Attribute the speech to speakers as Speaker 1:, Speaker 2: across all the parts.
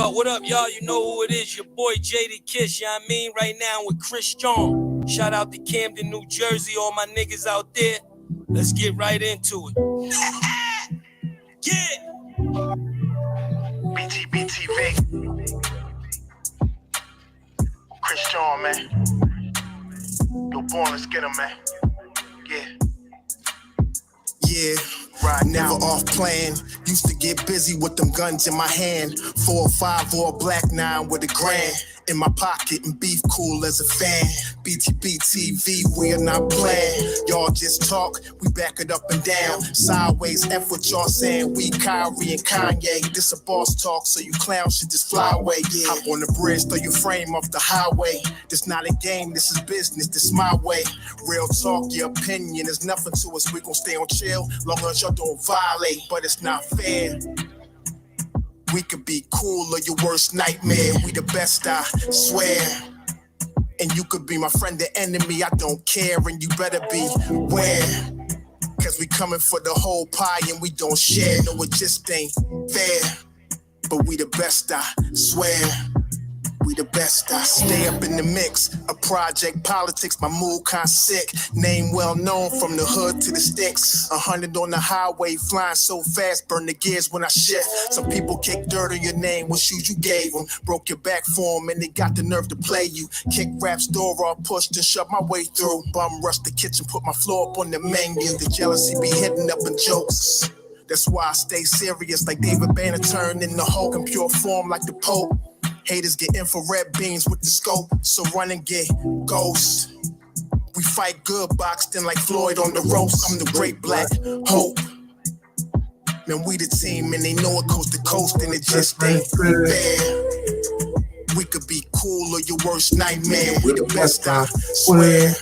Speaker 1: What up, y'all? You know who it is, your boy Jaded Kiss, you know what I mean? Right now with Christian. Shout out to Camden, New Jersey, all my niggas out there. Let's get right into it. Yeah!
Speaker 2: BTBTV. Christian, man. Yo, born, let's get him, man.
Speaker 3: Yeah, right now off plan. Used to get busy with them guns in my hand. 4 or 5 or a black 9 with a grand in my pocket and beef cool as a fan. BTBTV, we are not playing. Y'all just talk, we back it up and down. Sideways, F what y'all saying. We Kyrie and Kanye. This a boss talk, so you clowns should just fly away. Yeah. Hop on the bridge, throw your frame off the highway. This not a game, this is business, this my way. Real talk, your opinion is nothing to us. We gon' stay on chill, long as y'all don't violate. But it's not fair. We could be cool or your worst nightmare. We the best, I swear. And you could be my friend or enemy, I don't care. And you better beware. Cause we coming for the whole pie and we don't share. No, it just ain't fair. But we the best, I swear. We the best, I stay up in the mix. A project politics, my mood kinda sick. Name well known from the hood to the sticks. 100 on the highway, flying so fast, burn the gears when I shift. Some people kick dirt on your name, what shoes you gave them. Broke your back for them and they got the nerve to play you. Kick raps door off, pushed and shoved my way through. Bum rush the kitchen, put my floor up on the menu. The jealousy be hitting up in jokes. That's why I stay serious like David Banner turned in the Hulk in pure form like the Pope. Haters get infrared beams with the scope, so run and get ghost. We fight good, boxed in like Floyd on the roast. I'm the great black hope. Man, we the team and they know it coast to coast and it just ain't fair. We could be cool or your worst nightmare. We the best, I swear.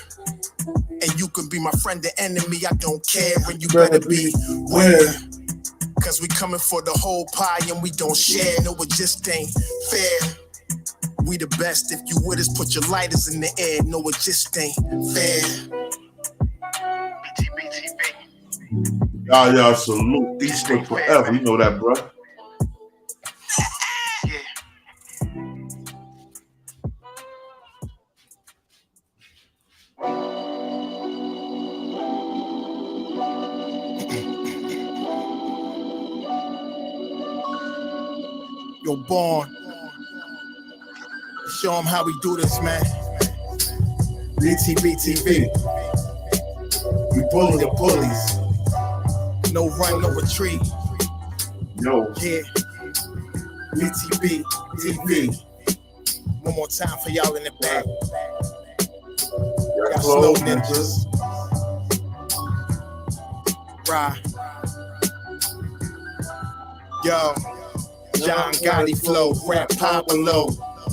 Speaker 3: And you can be my friend or enemy, I don't care. And you better beware. Cause we coming for the whole pie and we don't share. No, it just ain't fair. We the best, if you with us, put your lighters in the air. No, it just ain't fair.
Speaker 2: BTBTV.
Speaker 4: Y'all salute Eastern forever. You know that, bro.
Speaker 3: Yo, Born. Show them how we do this, man. BTBTV. We bully the bullies. No run, no retreat.
Speaker 4: Yo.
Speaker 3: Yeah. BTBTV. One more time for y'all in the back. Got slow ninjas. Right. Yo. John Gotti flow, rap Pablo,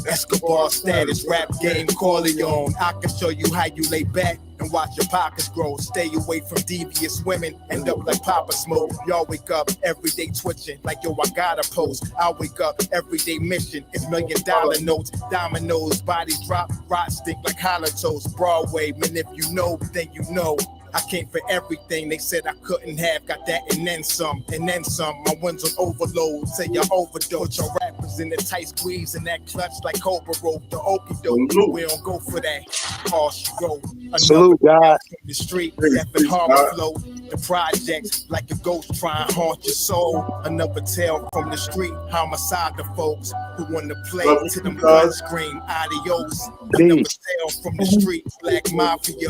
Speaker 3: Escobar status, rap game Corleone. I can show you how you lay back and watch your pockets grow. Stay away from devious women, end up like Papa Smoke. Y'all wake up every day twitching like yo, I gotta post. I wake up everyday mission, it's $1 million notes, dominoes, bodies drop, rot stink like hollow toast. Broadway, man, if you know, then you know. I came for everything they said I couldn't have, got that and then some, and then some. My ones on overload, say you overdose. Your rappers in the tight squeeze and that clutch like Cobra rope. The okie doke, we don't go for that. All she wrote.
Speaker 5: Salute, God.
Speaker 3: From the street, effing harbor flow. The projects like a ghost trying to haunt your soul. Another tale from the street, homicide the folks who want to play to them blood scream adios. Another tale from the street, black mafia.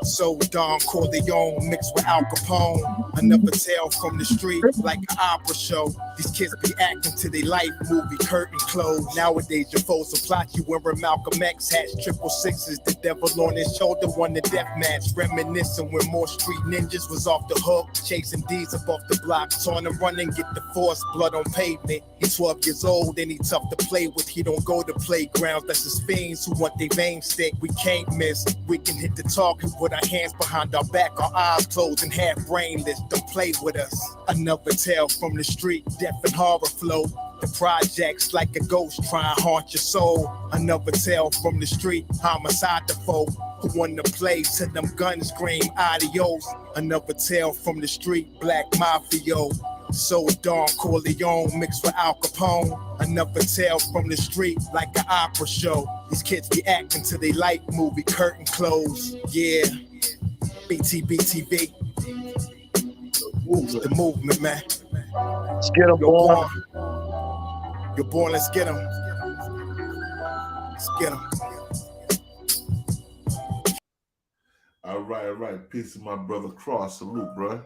Speaker 3: So Don Corleone mixed with Al Capone. Another tale from the street, like an opera show. These kids be acting to their life movie, curtain closed. Nowadays your foes will plot you wearing Malcolm X hats, 666. The devil on his shoulder won the death match. Reminiscing when more street ninjas was off the hook, chasing D's up off the block. Torn and running, get the force, blood on pavement. He's 12 years old and he tough to play with. He don't go to playgrounds, that's his fiends who want their veins stick. We can't miss, we can hit the target and put our hands behind our back, our eyes closed and half brainless. Don't play with us. Another tale from the street, death and horror flow. The projects like a ghost trying to haunt your soul. Another tale from the street, homicide the foe. who wanna play till them guns scream adios. Another tale from the street, black mafio. So Don Corleone mixed with Al Capone. Another tale from the street, like an opera show. These kids be acting till they like movie curtain close. Yeah, BTBTV. The movement, man.
Speaker 5: Let's get them, boy.
Speaker 3: You're born, let's get them. Let's get them.
Speaker 4: All right. Peace to my brother Cross. Salute, bro.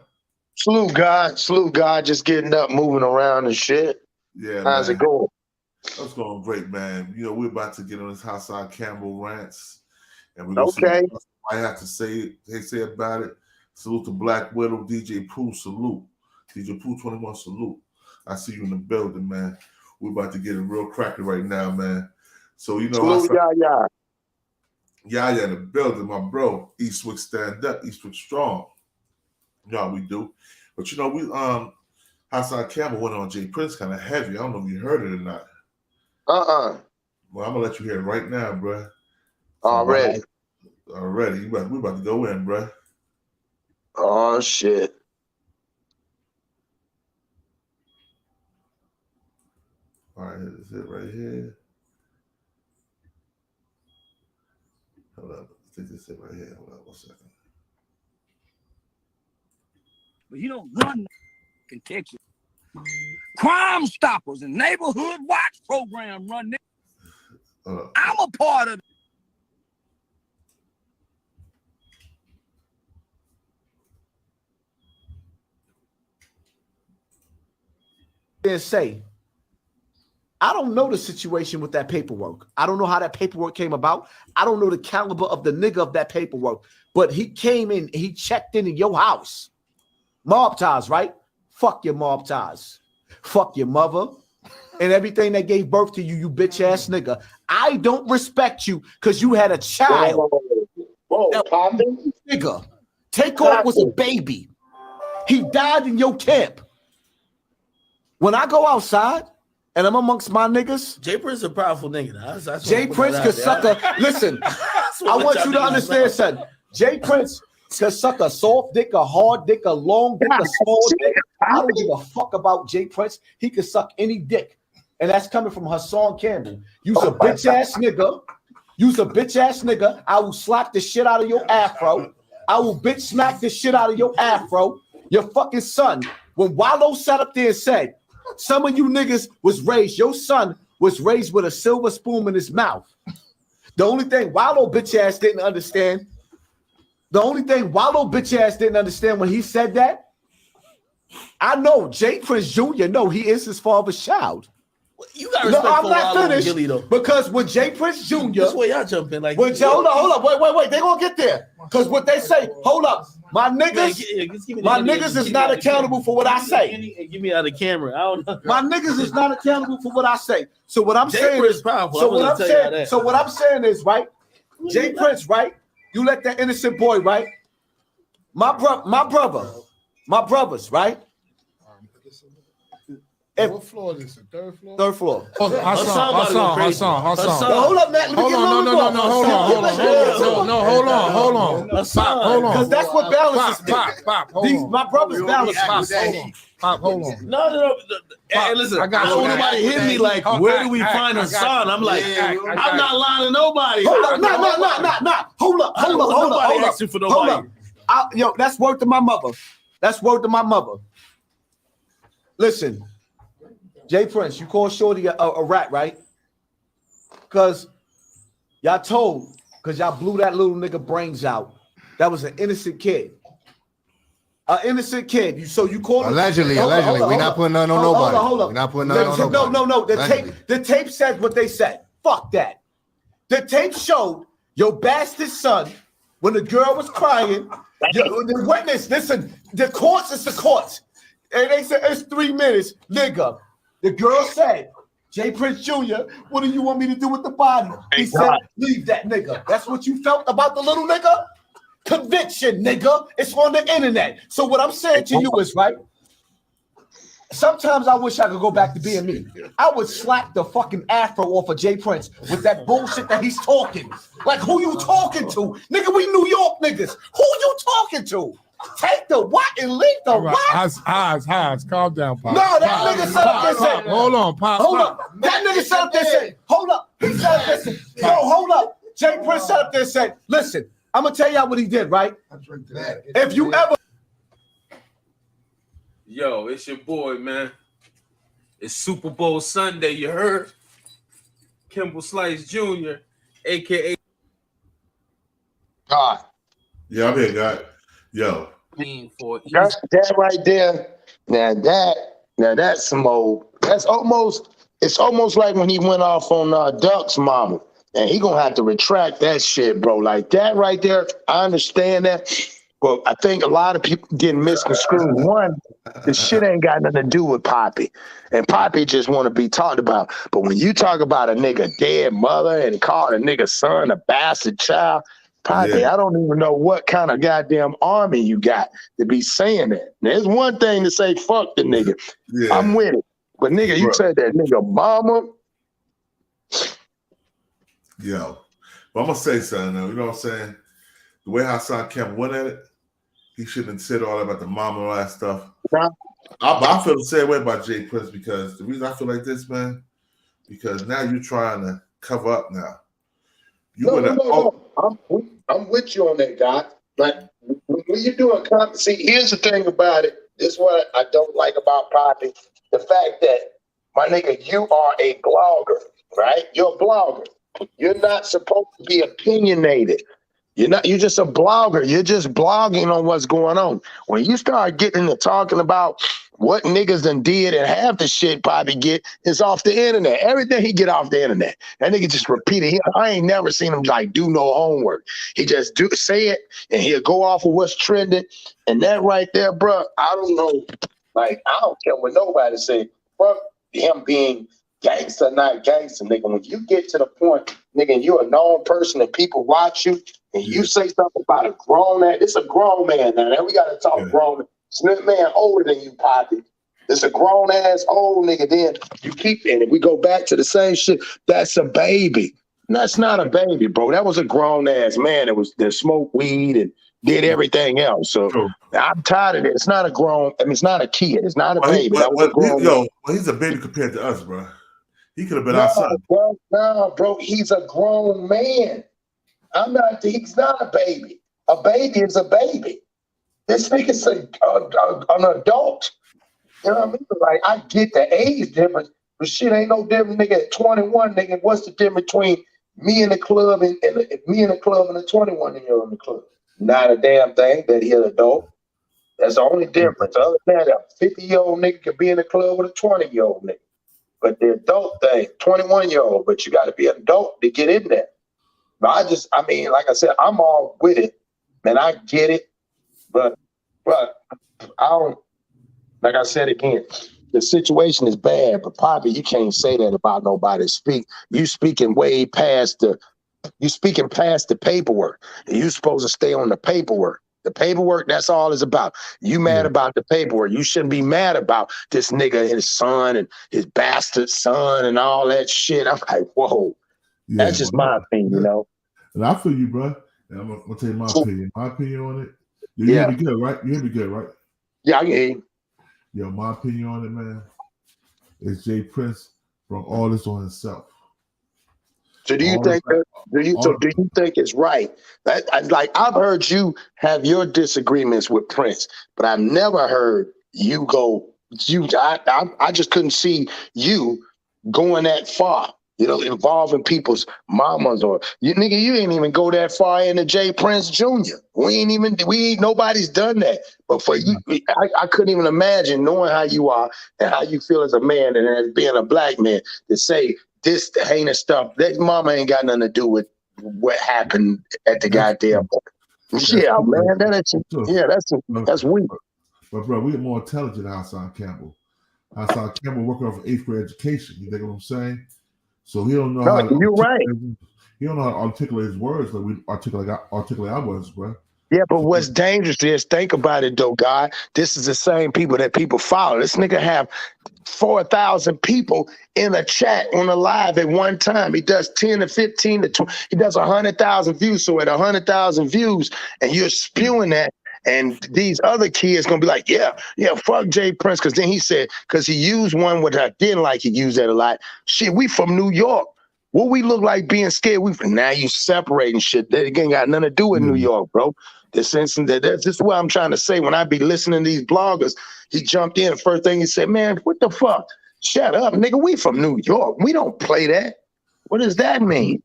Speaker 5: Salute, God. Just getting up, moving around and shit.
Speaker 4: Yeah,
Speaker 5: how's it going?
Speaker 4: That's going great, man. You know, we're about to get on this Hassan Campbell rants, and we're
Speaker 5: okay.
Speaker 4: See what I have to say about it. Salute to Black Widow, DJ Pooh, salute. DJ Pooh 21, salute. I see you in the building, man. We're about to get it real cracking right now, man. So, you know,
Speaker 5: salute,
Speaker 4: Yaya in the building, my bro. Eastwick stand up, Eastwick strong. You know how we do. But, you know, we Hassan Campbell went on Jay Prince kind of heavy. I don't know if you heard it or not. Well, I'm going to let you hear it right now, bro.
Speaker 5: Already.
Speaker 4: We're about to go in, bro.
Speaker 5: Oh, shit.
Speaker 4: All right, this is it right here. Hold up. I think this is it right here. Hold up 1 second.
Speaker 6: But you don't run in Texas. Crime Stoppers and Neighborhood Watch program run this. I'm a part of it.
Speaker 7: And say, I don't know the situation with that paperwork. I don't know how that paperwork came about. I don't know the caliber of the nigga of that paperwork. But he came in, he checked into your house. Mob ties, right? Fuck your mob ties. Fuck your mother and everything that gave birth to you, you bitch ass nigga. I don't respect you because you had a child.
Speaker 5: Whoa,
Speaker 7: nigga. Takeoff was a baby. He died in your camp. When I go outside and I'm amongst my niggas,
Speaker 8: Jay Prince is a powerful nigga. That's
Speaker 7: Jay Prince could suck a. Listen, I want you to understand, son. Jay Prince could suck a soft dick, a hard dick, a long dick, a small dick. I don't give a fuck about Jay Prince. He could suck any dick, and that's coming from Hassan Campbell. You's a bitch ass nigga. You's a bitch ass nigga. I will slap the shit out of your afro. I will bitch smack the shit out of your afro. Your fucking son. When Wallow sat up there and said, some of you niggas was raised, your son was raised with a silver spoon in his mouth. The only thing Wallow bitch ass didn't understand, when he said that, I know Jay Prince Jr., no, he is his father's child.
Speaker 8: You got respect
Speaker 7: I'm
Speaker 8: for
Speaker 7: not
Speaker 8: Wallow
Speaker 7: finished,
Speaker 8: Gilly, though.
Speaker 7: because when Jay Prince Jr.
Speaker 8: This way y'all jump in. Like,
Speaker 7: hold up, wait, they gonna get there. Because what they say, hold up, my niggas, is not accountable for what I say.
Speaker 8: Give me out of the camera. I don't know.
Speaker 7: My niggas is not accountable for what I say. So what I'm saying is
Speaker 8: powerful.
Speaker 7: So what I'm saying is, right, Jay Prince, right? You let that innocent boy, right? My brothers, right?
Speaker 9: What floor is this? Third floor?
Speaker 7: Third floor.
Speaker 9: Hassan.
Speaker 7: Hold up, Matt. Hold on. Because that's what balances me. My brothers balance me.
Speaker 9: Hold on.
Speaker 8: No. Hey, listen, I got nobody hit me like, where do we find Hassan? I'm like, I'm not lying to nobody.
Speaker 7: Hold up. Yo, that's word to my mother. Listen, Jay Prince, you call Shorty a rat, right? Because y'all blew that little nigga brains out. That was an innocent kid. So you called
Speaker 9: allegedly. We're not putting none on nobody. We're not putting none on nobody.
Speaker 7: No. The tape said what they said. Fuck that. The tape showed your bastard son when the girl was crying. The witness, listen, the courts is the courts. And they said it's 3 minutes, nigga. The girl said, Jay Prince Jr., what do you want me to do with the body? He said, leave that nigga. That's what you felt about the little nigga? Conviction, nigga. It's on the internet. So what I'm saying to you is, right? Sometimes I wish I could go back to being me. I would slap the fucking afro off of Jay Prince with that bullshit that he's talking. Like, who you talking to? Nigga, we New York niggas. Who you talking to? Take the what and leave the what?
Speaker 10: Hans, calm down, Pop.
Speaker 7: No, that nigga said up there saying.
Speaker 10: Hold on, Pop.
Speaker 7: Hold up. That nigga said up there saying. Hold up. He said up there saying. Yo, hold up. Jay Prince said up there saying, listen, I'm going to tell y'all what he did, right? If you ever.
Speaker 11: Yo, it's your boy, man. It's Super Bowl Sunday, you heard? Campbell Slice Jr., a.k.a.
Speaker 5: God.
Speaker 4: Yeah, I'm here, God. Yo.
Speaker 5: That's that right there. Now that's some old. It's almost like when he went off on Duck's mama. And he gonna have to retract that shit, bro. Like that right there, I understand that. But I think a lot of people getting misconstrued. One, the shit ain't got nothing to do with Poppy. And Poppy just want to be talked about. But when you talk about a nigga dead mother and call a nigga son a bastard child, Poppy, I don't even know what kind of goddamn army you got to be saying that. There's one thing to say, fuck the nigga. Yeah. I'm with it. But nigga, you said that nigga mama.
Speaker 4: Yo. But I'm going to say something though. You know what I'm saying? The way Hassan Campbell went at it, he shouldn't have said all that about the mom and all that stuff. I feel the same way about Jay Prince because the reason I feel like this, man, because now you're trying to cover up now.
Speaker 5: I'm with you on that, guy. Like when you're doing comedy, see, here's the thing about it. This is what I don't like about Poppy. The fact that, my nigga, you are a blogger, right? You're a blogger. You're not supposed to be opinionated. You're just a blogger. You're just blogging on what's going on. When you start getting into talking about what niggas done did and half the shit Poppy get is off the internet. Everything he get off the internet. That nigga just repeat it. I ain't never seen him like do no homework. He just say it and he'll go off of what's trending. And that right there, bro, I don't know. Like, I don't care what nobody say. Fuck him being gangster, not gangster, nigga. When you get to the point, nigga, you're a known person and people watch you and you say something about a grown man, it's a grown man now. We got to talk grown man. Smith man older than you, Poppy. It's a grown ass old nigga. Then you keep in it. We go back to the same shit. That's a baby. That's not a baby, bro. That was a grown ass man that smoked weed and did everything else. So I'm tired of it. It's not a grown. I mean, it's not a kid. It's not a baby.
Speaker 4: He's a baby compared to us, bro. He could have been our son.
Speaker 5: No, bro. He's a grown man. He's not a baby. A baby is a baby. This nigga's an adult. You know what I mean? Like, I get the age difference, but shit ain't no different, nigga. At 21, nigga, what's the difference between me in the club and a 21-year-old in the club? Not a damn thing that he an adult. That's the only difference. Other than that, a 50-year-old nigga could be in the club with a 20-year-old nigga. But the adult thing, 21-year-old, but you got to be an adult to get in there. But I mean, like I said, I'm all with it, man. I get it. But I don't, like I said again, the situation is bad, but Poppy, you can't say that about nobody. You speaking way past the paperwork. You supposed to stay on the paperwork. The paperwork, that's all it's about. You mad about the paperwork. You shouldn't be mad about this nigga and his son and his bastard son and all that shit. I'm like, whoa. Yeah, that's just my opinion, you know?
Speaker 4: And I feel you, bro. And I'm going to tell you my opinion. My opinion on it. You hear me good, right? You hear me good, right?
Speaker 5: Yeah, I can hear you.
Speaker 4: Yo, my opinion on it, man, is Jay Prince brought all this on himself.
Speaker 5: So do you think it's right? I've heard you have your disagreements with Prince, but I've never heard you go. I just couldn't see you going that far. You know, involving people's mamas or you ain't even go that far into Jay Prince Jr. Nobody's done that. But for you, I couldn't even imagine knowing how you are and how you feel as a man and as being a black man to say this heinous stuff. That mama ain't got nothing to do with what happened at the goddamn point. Yeah, man, that's weak.
Speaker 4: But bro, we're more intelligent than Hassan Campbell. Hassan Campbell working off 8th grade education. You think what I'm saying? So he don't know how to
Speaker 5: you're right.
Speaker 4: He don't know how to articulate his words like we articulate our words, bro.
Speaker 5: Yeah, but what's dangerous is, think about it though, God. This is the same people that people follow. This nigga have 4,000 people in a chat on a live at one time. He does 10 to 15 to 20. He does 100,000 views. So at 100,000 views, and you're spewing that, and these other kids gonna be like, yeah, fuck Jay Prince. Cause then he said, cause he used one what I didn't like, he used that a lot. Shit, we from New York. What we look like being scared, now you separating shit. That again got nothing to do with New York, bro. This is what I'm trying to say. When I be listening to these bloggers, he jumped in. The first thing he said, man, what the fuck? Shut up, nigga. We from New York. We don't play that. What does that mean?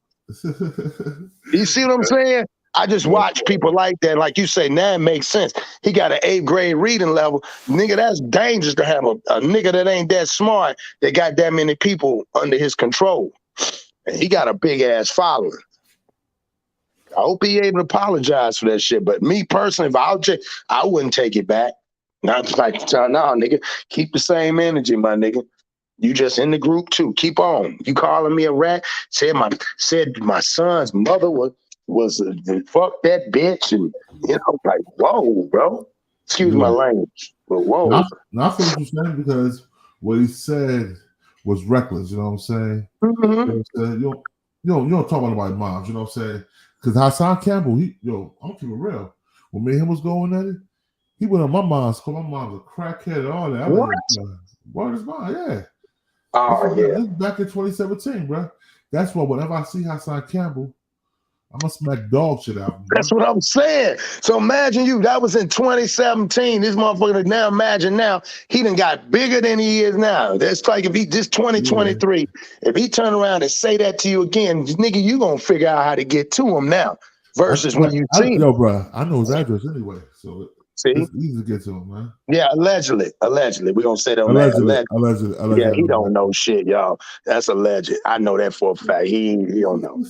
Speaker 5: You see what I'm saying? I just watch people like that. Like you say, now it makes sense. He got an 8th grade reading level. Nigga, that's dangerous to have a nigga that ain't that smart that got that many people under his control. And he got a big ass following. I hope he able to apologize for that shit. But me personally, if I wouldn't take it back. Not like, no, nigga, keep the same energy, my nigga. You just in the group too. Keep on. You calling me a rat? Said my son's mother was fuck that bitch, and like, whoa, bro. Excuse my language, but whoa.
Speaker 4: Not for what you're saying, because what he said was reckless. You know what I'm saying?
Speaker 5: Mm-hmm.
Speaker 4: You don't talk about nobody's moms. You know what I'm saying? Because Hassan Campbell, I'm gonna keep it real. When me and him was going at it, he went on my mom's call. My mom's a crackhead and all that.
Speaker 5: What?
Speaker 4: What is mine? Yeah.
Speaker 5: Oh,
Speaker 4: this is back in 2017, bro. That's why whenever I see Hassan Campbell, I'm gonna smack dog shit out of him.
Speaker 5: That's what I'm saying. So imagine that was in 2017. This motherfucker now, imagine now, he done got bigger than he is now. That's like if he just 2023, if he turn around and say that to you again, nigga, you gonna figure out how to get to him now versus when you see him.
Speaker 4: Yo, bro, I know his address anyway, so
Speaker 5: see?
Speaker 4: It's easy to get to him, man.
Speaker 5: Yeah, allegedly. We're gonna say that on
Speaker 4: allegedly.
Speaker 5: Yeah, he don't know shit, y'all. That's alleged. I know that for a fact. He don't know.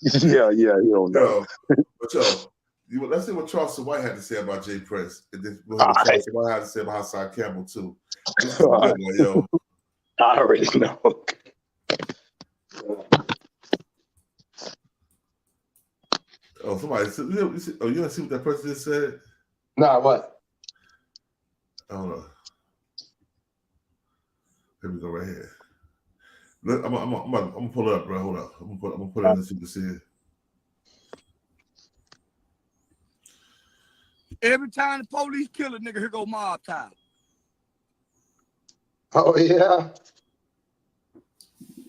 Speaker 5: yeah, he don't know.
Speaker 4: But let's see what Charleston White had to say about Jay Prince. And then we'll have what Charleston White had to say about Hassan Campbell too. This is a good one, yo.
Speaker 5: I already know.
Speaker 4: Oh, somebody said, you didn't see what that person just said?
Speaker 5: Nah, what?
Speaker 4: I don't know. Here we go, right here. Look, I'm gonna pull it up, bro. Hold up. I'm gonna put it in so you can see it.
Speaker 6: Every time the police kill a nigga, here go mob time.
Speaker 5: Oh yeah.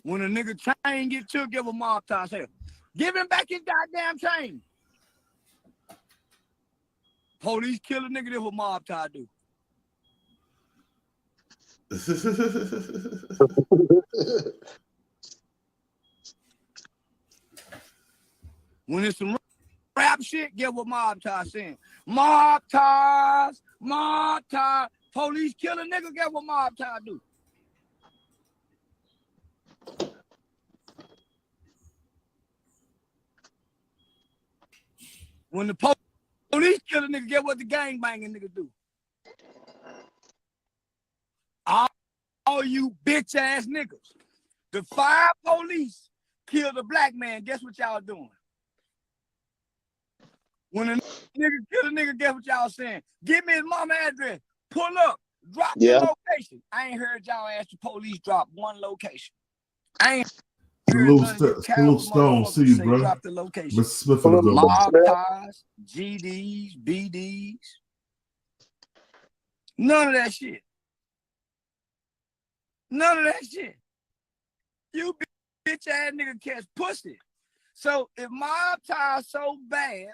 Speaker 6: When a nigga chain get took, give a mob tie. Say, give him back his goddamn chain. Police kill a nigga, that's what mob tie do. When it's some rap shit, get what mob tie saying. Mob ties. Police kill a nigga, get what mob tie do. When the police kill a nigga, get what the gang banging nigga do. All you bitch ass niggas. The 5 police killed a black man, guess what y'all doing? When a nigga kill a nigga, guess what y'all saying? Give me his mama address. Pull up. Drop the location. I ain't heard y'all ask the police drop one location. I ain't
Speaker 4: Salute Stone, see you, bro.
Speaker 6: Drop the location.
Speaker 4: Mr. Smith
Speaker 6: Mob ties, GDs, BDs. None of that shit. None of that shit. You bitch ass nigga catch pussy. So if mob ties so bad,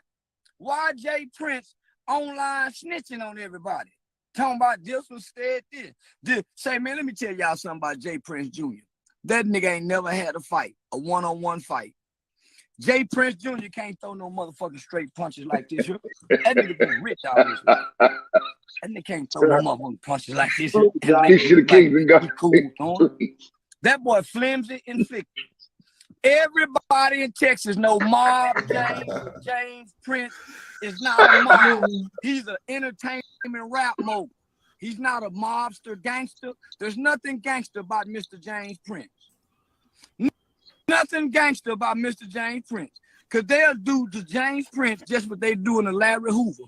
Speaker 6: why Jay Prince online snitching on everybody? Talking about this was said this. Say, man, let me tell y'all something about Jay Prince Jr. That nigga ain't never had a fight, a one-on-one fight. Jay Prince Jr. can't throw no motherfucking straight punches like this. That nigga been rich out this way. That nigga can't throw no motherfucking punches like this. That boy flimsy and flicky. Everybody in Texas know Mob James Prince is not a mob. He's an entertainment rap mogul. He's not a mobster gangster. There's nothing gangster about Mr. James Prince. Nothing gangster about Mr. James Prince. Cause they'll do to James Prince just what they doing to Larry Hoover.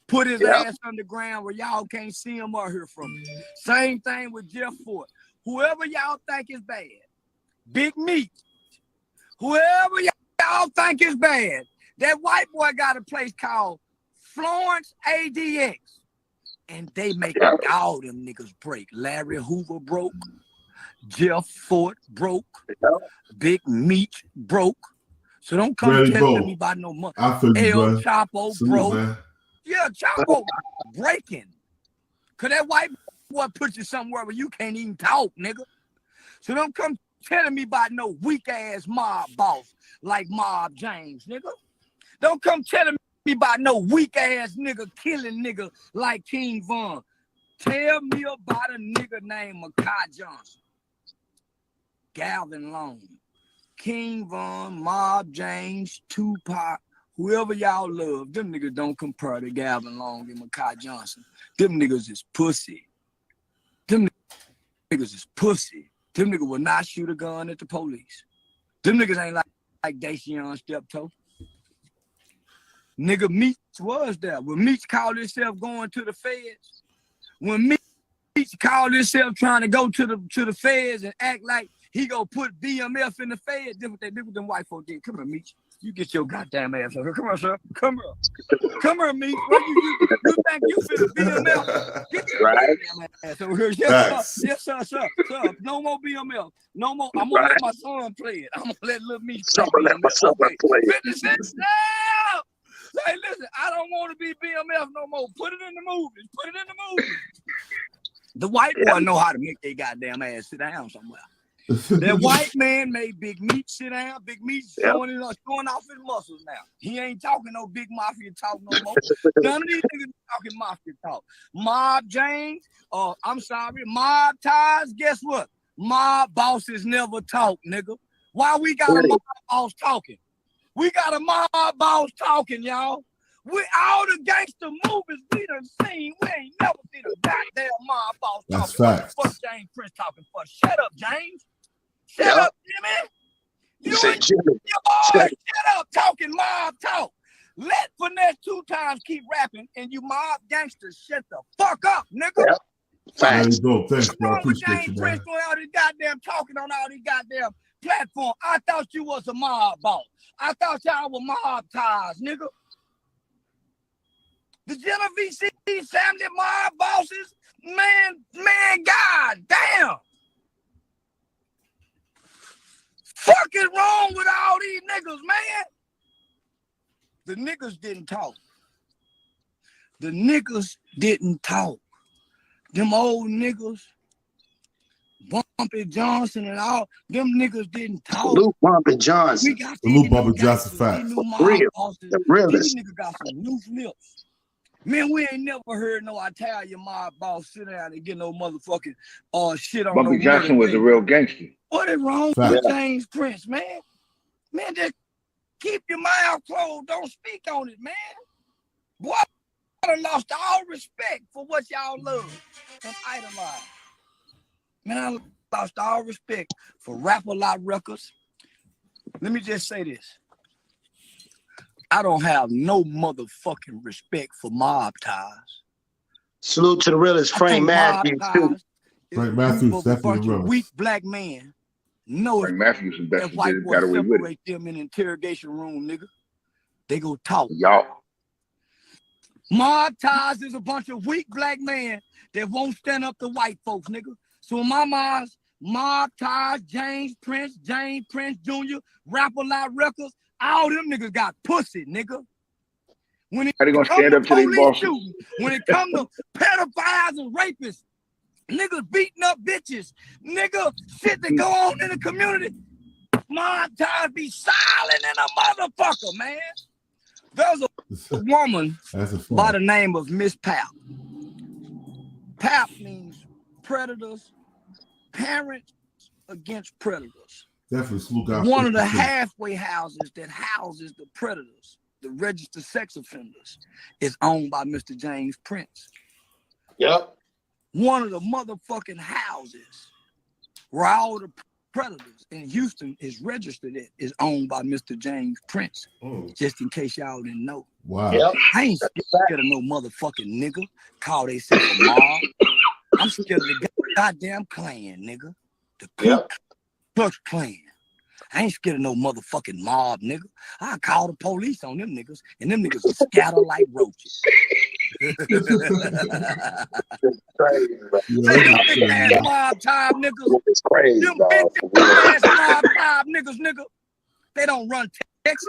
Speaker 6: Put his ass underground where y'all can't see him or hear from him. Same thing with Jeff Ford. Whoever y'all think is bad, Big Meat, whoever y'all think is bad, that white boy got a place called Florence ADX. And they make all them niggas break. Larry Hoover broke. Jeff Ford broke. Big Meat broke. So don't come telling me about no money. El Chapo broke. Man. Yeah, Chapo breaking. Cause that white boy put you somewhere where you can't even talk, nigga. So don't come telling me about no weak ass mob boss like Mob James, nigga. Don't come telling me about no weak ass nigga killing nigga like King Von. Tell me about a nigga named Makai Johnson, Galvin Long, King Von, Mob James, Tupac, whoever y'all love. Them niggas don't compare to Galvin Long and Makai Johnson. Them niggas is pussy. Them niggas is pussy. Them niggas will not shoot a gun at the police. Them niggas ain't like Dacian Steptoe. Nigga Meats was there. When Meats called himself going to the feds, when Meats called himself trying to go to the feds and act like he gonna put BMF in the feds, did what they did with them white folks did. Come here, Meats. You get your goddamn ass over here. Come on, sir. Come here. Come here, Meats. You think you finna BMF? Get your goddamn ass over here. Yes, sir. No more BMF. No more. I'm gonna let my son play it. I'm gonna let little Meats play BMF. Okay. 50 Cent, no! Hey, listen, I don't want to be BMF no more. Put it in the movies. Put it in the movies. The white boy know how to make their goddamn ass sit down somewhere. That white man made Big Meat sit down. Big Meat showing off his muscles now. He ain't talking no big mafia talk no more. None of these niggas talking mafia talk. Mob James, I'm sorry, Mob Ties, guess what? Mob bosses never talk, nigga. Why we got a mob boss talking? We got a mob boss talking, y'all. We all the gangster movies we done seen. We ain't never seen a goddamn mob boss talking.
Speaker 4: That's facts.
Speaker 6: What the fuck James Prince talking for? Shut up, James. Shut up, Jimmy. You said Jimmy. Shut up, talking mob talk. Let Finesse 2 times keep rapping, and you mob gangsters shut the fuck up, nigga.
Speaker 4: Yep. Thanks, bro. Thanks, bro. I appreciate you, man.
Speaker 6: Prince doing all this goddamn talking on all these goddamn platforms. I thought you was a mob boss. I thought y'all were mob ties, nigga. The Genovese family mob bosses, man, god damn. Fuck is wrong with all these niggas, man? The niggas didn't talk. The niggas didn't talk. Them old niggas, Bumpy Johnson and all, them niggas didn't talk.
Speaker 5: Luke Bumpy Johnson.
Speaker 4: Luke Bumpy Johnson fact.
Speaker 6: These niggas got some loose lips. Man, we ain't never heard no Italian mob boss sit down and get no motherfucking shit on
Speaker 12: Bumpy Johnson was a real gangster.
Speaker 6: What is wrong with James Prince, man? Man, just keep your mouth closed. Don't speak on it, man. Boy, I lost all respect for what y'all love and idolize. Man, I lost all respect for Rap-A-Lot Records. Let me just say this. I don't have no motherfucking respect for Mob Ties.
Speaker 5: Salute to the realest Frank Matthews, too.
Speaker 4: Frank Matthews, definitely real.
Speaker 6: Weak black man. No,
Speaker 12: Frank Matthews and
Speaker 6: that white boy separate them in interrogation room, nigga. They go talk.
Speaker 12: Y'all.
Speaker 6: Mob Ties is a bunch of weak black men that won't stand up to white folks, nigga. So in my mind, Mob Ties, James Prince Jr., Rap-A-Lot Records, all them niggas got pussy, nigga. When it
Speaker 12: How they gonna stand up to their bosses?
Speaker 6: Shooting, when it come to pedophiles and rapists, niggas beating up bitches, nigga, shit that go on in the community, Mob Ties be silent in a motherfucker, man. There's a woman by the name of Miss Pap. Pap means predators, parents against predators. One of the halfway houses that houses the predators, the registered sex offenders, is owned by Mr. James Prince.
Speaker 5: Yep.
Speaker 6: One of the motherfucking houses where all the Predators in Houston is registered. It is owned by Mr. James Prince. Just in case y'all didn't know.
Speaker 9: Wow.
Speaker 5: Yep.
Speaker 6: I ain't scared of no motherfucking nigga. Call they self a mob. I'm scared of the goddamn Klan, nigga. The Ku Klux Klan. I ain't scared of no motherfucking mob, nigga. I call the police on them niggas, and them niggas will scatter like roaches.
Speaker 5: Crazy,
Speaker 6: Them big ass mob time niggas.
Speaker 5: It's crazy,
Speaker 6: Them
Speaker 5: dog.
Speaker 6: big ass mob time niggas, nigga. They don't run Texas.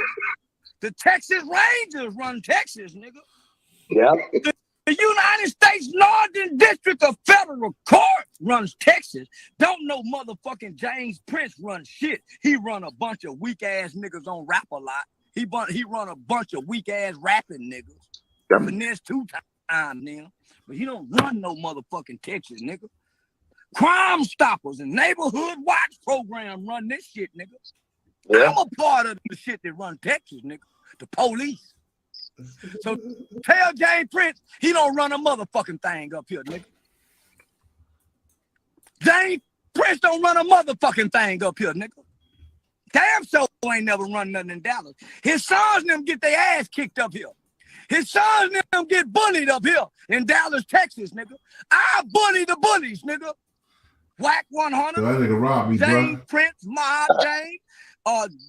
Speaker 6: The Texas Rangers run Texas, nigga.
Speaker 5: Yep.
Speaker 6: The United States Northern District of Federal Court runs Texas. Don't know motherfucking James Prince run shit. He run a bunch of weak ass niggas on Rap a Lot. He run a bunch of weak ass rapping niggas. Finesse 2 times now. But he don't run no motherfucking Texas, nigga. Crime Stoppers and Neighborhood Watch program run this shit, nigga. Yeah. I'm a part of the shit that run Texas, nigga. The police. So tell James Prince he don't run a motherfucking thing up here, nigga. James Prince don't run a motherfucking thing up here, nigga. Damn sure ain't never run nothing in Dallas. His sons and them get their ass kicked up here. His sons and them get bullied up here in Dallas, Texas, nigga. I bully the bullies, nigga. Whack 100.
Speaker 4: That nigga robbed me,
Speaker 6: James
Speaker 4: bro.
Speaker 6: Prince, Mob James,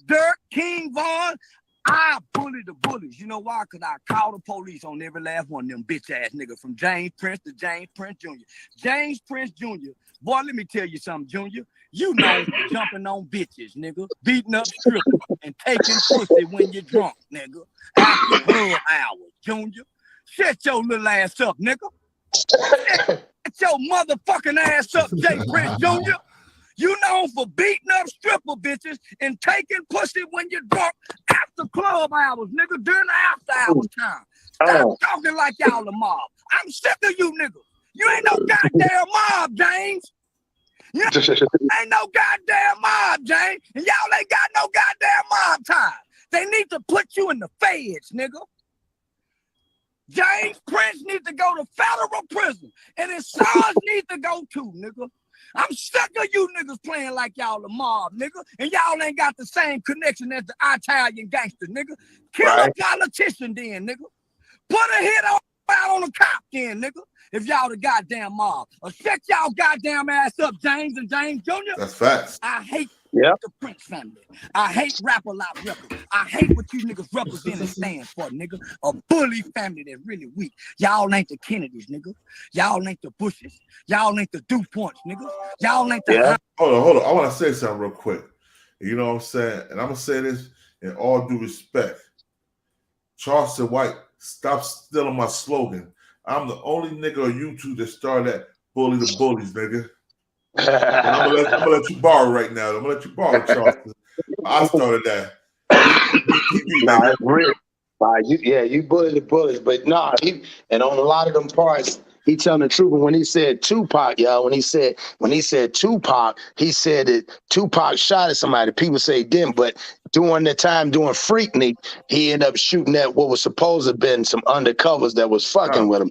Speaker 6: Dirk, King Von. I bully the bullies. You know why? Because I call the police on every last one of them bitch ass niggas from James Prince to James Prince Jr. James Prince Jr. Boy, let me tell you something, Junior. You know jumping on bitches, nigga. Beating up strippers and taking pussy when you're drunk, nigga. After club hours, Junior. Shut your little ass up, nigga. Shut your motherfucking ass up, J. Prince Jr. You known for beating up stripper bitches and taking pussy when you're drunk after club hours, nigga, during the after hours time. Stop talking like y'all a mob. I'm sick of you niggas. You ain't no goddamn mob, James. You ain't no goddamn mob, James. And y'all ain't got no goddamn mob time. They need to put you in the feds, nigga. James Prince needs to go to federal prison. And his sons need to go too, nigga. I'm sick of you niggas playing like y'all a mob, nigga. And y'all ain't got the same connection as the Italian gangster, nigga. Kill a politician then, nigga. Put a hit out on a cop then, nigga. If y'all the goddamn mob. Or shut y'all goddamn ass up, James and James Jr.
Speaker 4: That's facts.
Speaker 6: I hate the Prince family. I hate Rap a Lot records. I hate what you niggas represent and stand for, nigga. A bully family that's really weak. Y'all ain't the Kennedys, nigga. Y'all ain't the Bushes. Y'all ain't the DuPonts, nigga. Y'all ain't the...
Speaker 4: Hold on. I want to say something real quick. You know what I'm saying? And I'm going to say this in all due respect. Charleston White, stop stealing my slogan. I'm the only nigga on YouTube that started that bully the bullies, nigga. I'm gonna let you borrow right now. I'm gonna let you borrow, Charleston. I started that.
Speaker 5: It's real. You bully the bullies, but and on a lot of them parts, he telling the truth. But when he said Tupac, y'all, when he said Tupac, he said that Tupac shot at somebody. People say he didn't, but during the time doing Freaknik, he ended up shooting at what was supposed to have been some undercovers that was fucking with him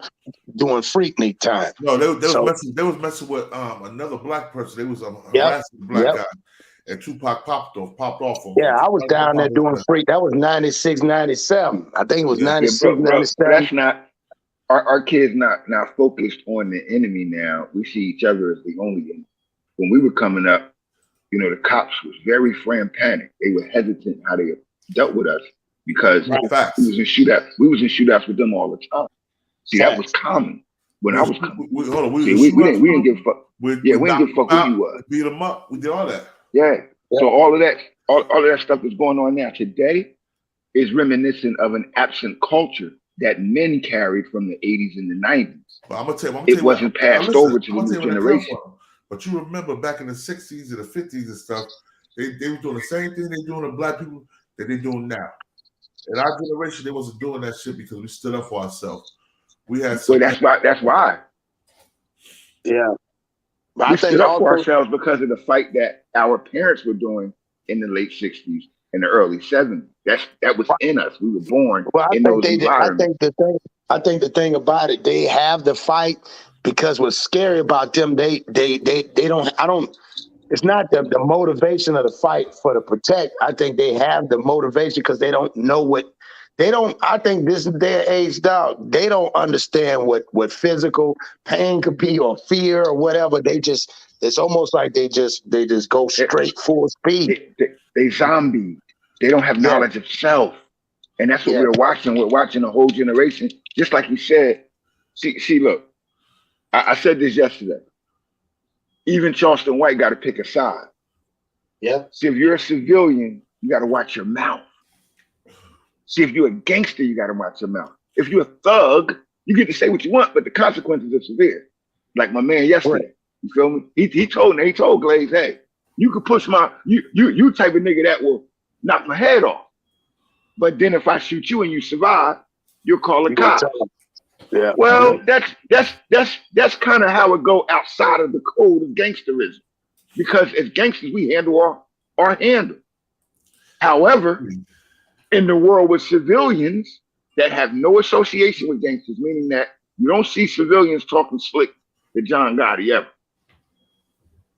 Speaker 5: doing Freaknik time.
Speaker 4: No, they was messing with another black person. They was harassing the black guy. And Tupac popped off.
Speaker 5: Yeah, I was down there doing Freak. That was 96, 97. I think it was 96, 97.
Speaker 12: That's not our kids not focused on the enemy now. We see each other as the only enemy. When we were coming up, you know, the cops was very panicked. They were hesitant how they dealt with us because we was in shootouts with them all the time. See, that was common when I was coming. We didn't give a fuck. We didn't give a fuck who you was.
Speaker 4: Beat them up. We did all that.
Speaker 12: Yeah. So all of that stuff that's going on now today is reminiscent of an absent culture that men carried from the 80s and the 90s.
Speaker 4: But I'm gonna tell you,
Speaker 12: it wasn't passed over to the new generation.
Speaker 4: But you remember back in the 60s and the 50s and stuff, they were doing the same thing they doing to black people that they're doing now. In our generation, they wasn't doing that shit because we stood up for ourselves. We had.
Speaker 12: So that's why.
Speaker 5: Yeah.
Speaker 12: We stood up for ourselves because of the fight that our parents were doing in the late 60s and the early 70s. That was in us. We were born in those environments.
Speaker 5: I think the thing about it, they have the fight because what's scary about them, they don't. it's not the motivation of the fight for the protect. I think they have the motivation because they don't know what they don't. I think this is their age, dog. They don't understand what physical pain could be or fear or whatever. It's almost like they just go straight full speed.
Speaker 12: They zombie. They don't have knowledge of self, and that's what we're watching. We're watching a whole generation, just like you said. See, look. I said this yesterday. Even Charleston White got to pick a side.
Speaker 5: Yeah.
Speaker 12: See, if you're a civilian, you got to watch your mouth. See, if you're a gangster, you got to watch your mouth. If you're a thug, you get to say what you want, but the consequences are severe. Like my man yesterday, you feel me? He told Glaze, hey, you could push you type of nigga that will knock my head off. But then if I shoot you and you survive, you'll call the cops.
Speaker 5: Yeah.
Speaker 12: Well, that's kind of how it go outside of the code of gangsterism, because as gangsters we handle our handle. However, in the world with civilians that have no association with gangsters, meaning that you don't see civilians talking slick to John Gotti ever.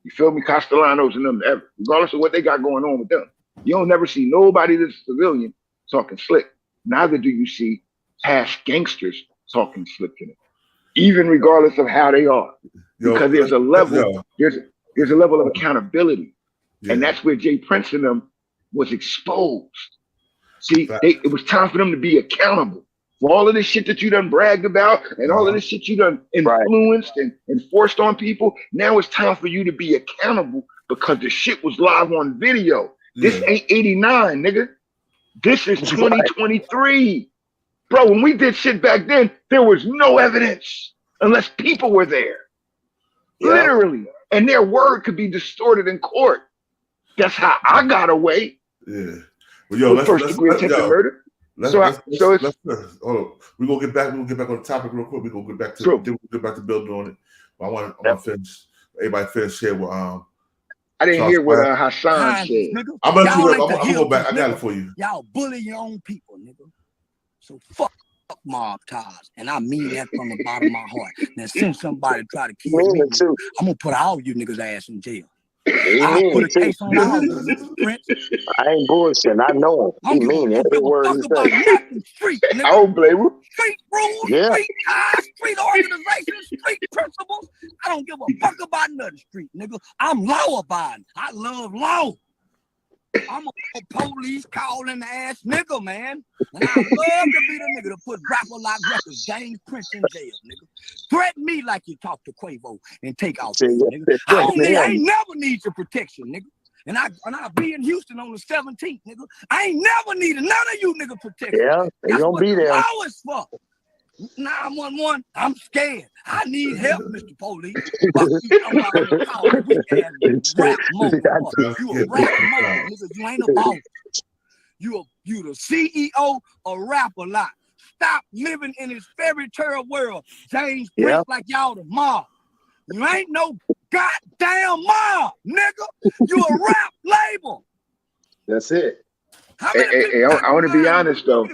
Speaker 12: You feel me? Castellanos and them ever, regardless of what they got going on with them. You don't never see nobody that's a civilian talking slick. Neither do you see past gangsters talking slick to them, even regardless of how they are, because there's a level, there's a level of accountability, and that's where Jay Prince and them was exposed. See, it was time for them to be accountable for all of this shit that you done bragged about and all of this shit you done influenced and forced on people. Now it's time for you to be accountable because the shit was live on video. This ain't 89, nigga. This is 2023. Bro, when we did shit back then, there was no evidence unless people were there. Literally. And their word could be distorted in court. That's how I got away.
Speaker 4: Yeah. Well, yo,
Speaker 12: first degree attempted murder.
Speaker 4: We're gonna get back on the topic real quick. We're gonna get back to building on it. But I want to finish. Everybody finish here with
Speaker 12: I didn't hear what Hassan said.
Speaker 4: I'm gonna go back. I got it for you.
Speaker 6: Y'all bully your own people, nigga. So fuck mob ties, and I mean that from the bottom of my heart. Now, since somebody try to kill me, I'm gonna put all you niggas' ass in jail. I'll put a case on all you niggas, Prince.
Speaker 5: I ain't bullshitting. I know him. He mean every word he says.
Speaker 6: Street, nigga.
Speaker 12: I don't blame him.
Speaker 6: Street rules, street ties, street organization, street principles. I don't give a fuck about nothing, street nigga. I'm law abiding. I love law. I'm a police calling ass nigga, man. And I love to be the nigga to put rapper like records, James Prince in jail, nigga. Threaten me like you talk to Quavo and take out nigga. I ain't never need your protection, nigga. And I'll be in Houston on the 17th, nigga. I ain't never needed none of you nigga protection.
Speaker 5: Yeah, you don't be there.
Speaker 6: Law is for. 911, I'm scared. I need help, Mr. Police. Fuck you, rap mode. You a rap mode, nigga. You ain't a boss. You the CEO of Rap a Lot. Stop living in this fairy tale world, James Prince, like y'all the mob. You ain't no goddamn mob, nigga. You a rap label.
Speaker 5: That's it.
Speaker 12: Hey, I want to be honest though.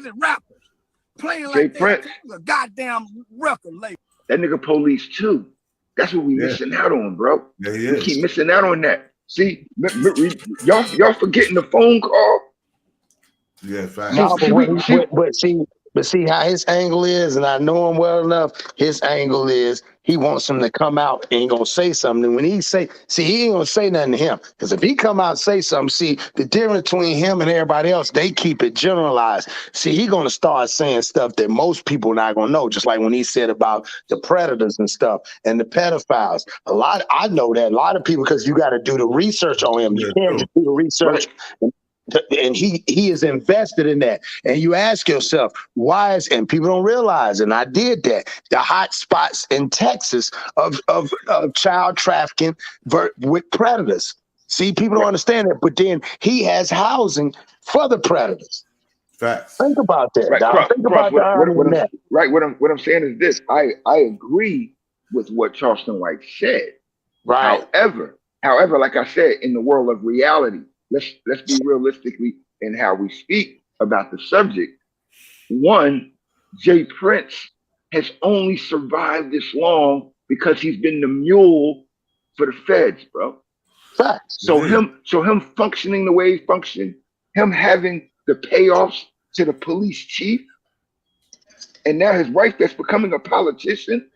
Speaker 6: Playing
Speaker 12: Jay
Speaker 6: like
Speaker 12: Prince,
Speaker 6: a goddamn record label.
Speaker 12: That nigga Police too. That's what we missing out on, bro.
Speaker 4: Yeah,
Speaker 12: we keep missing out on that. See, y'all forgetting the phone call.
Speaker 4: Yeah, fact.
Speaker 5: No, but see how his angle is, and I know him well enough. His angle is he wants him to come out and gonna say something. And when he ain't gonna say nothing to him. Because if he come out and say something, see the difference between him and everybody else, they keep it generalized. See, he gonna start saying stuff that most people not gonna know. Just like when he said about the predators and stuff and the pedophiles. I know that a lot of people, because you got to do the research on him. You can't just do the research. And he is invested in that. And you ask yourself, why is, and people don't realize, and I did that, the hot spots in Texas of child trafficking with predators. See, people don't understand that, but then he has housing for the predators.
Speaker 4: Facts.
Speaker 5: Think about that. Think about
Speaker 12: what I'm saying is this. I agree with what Charleston White said.
Speaker 5: Right.
Speaker 12: However, like I said, in the world of reality, let's be realistically in how we speak about the subject. One, Jay Prince has only survived this long because he's been the mule for the feds, bro.
Speaker 5: Facts.
Speaker 12: So him functioning the way he functioned, him having the payoffs to the police chief, and now his wife that's becoming a politician,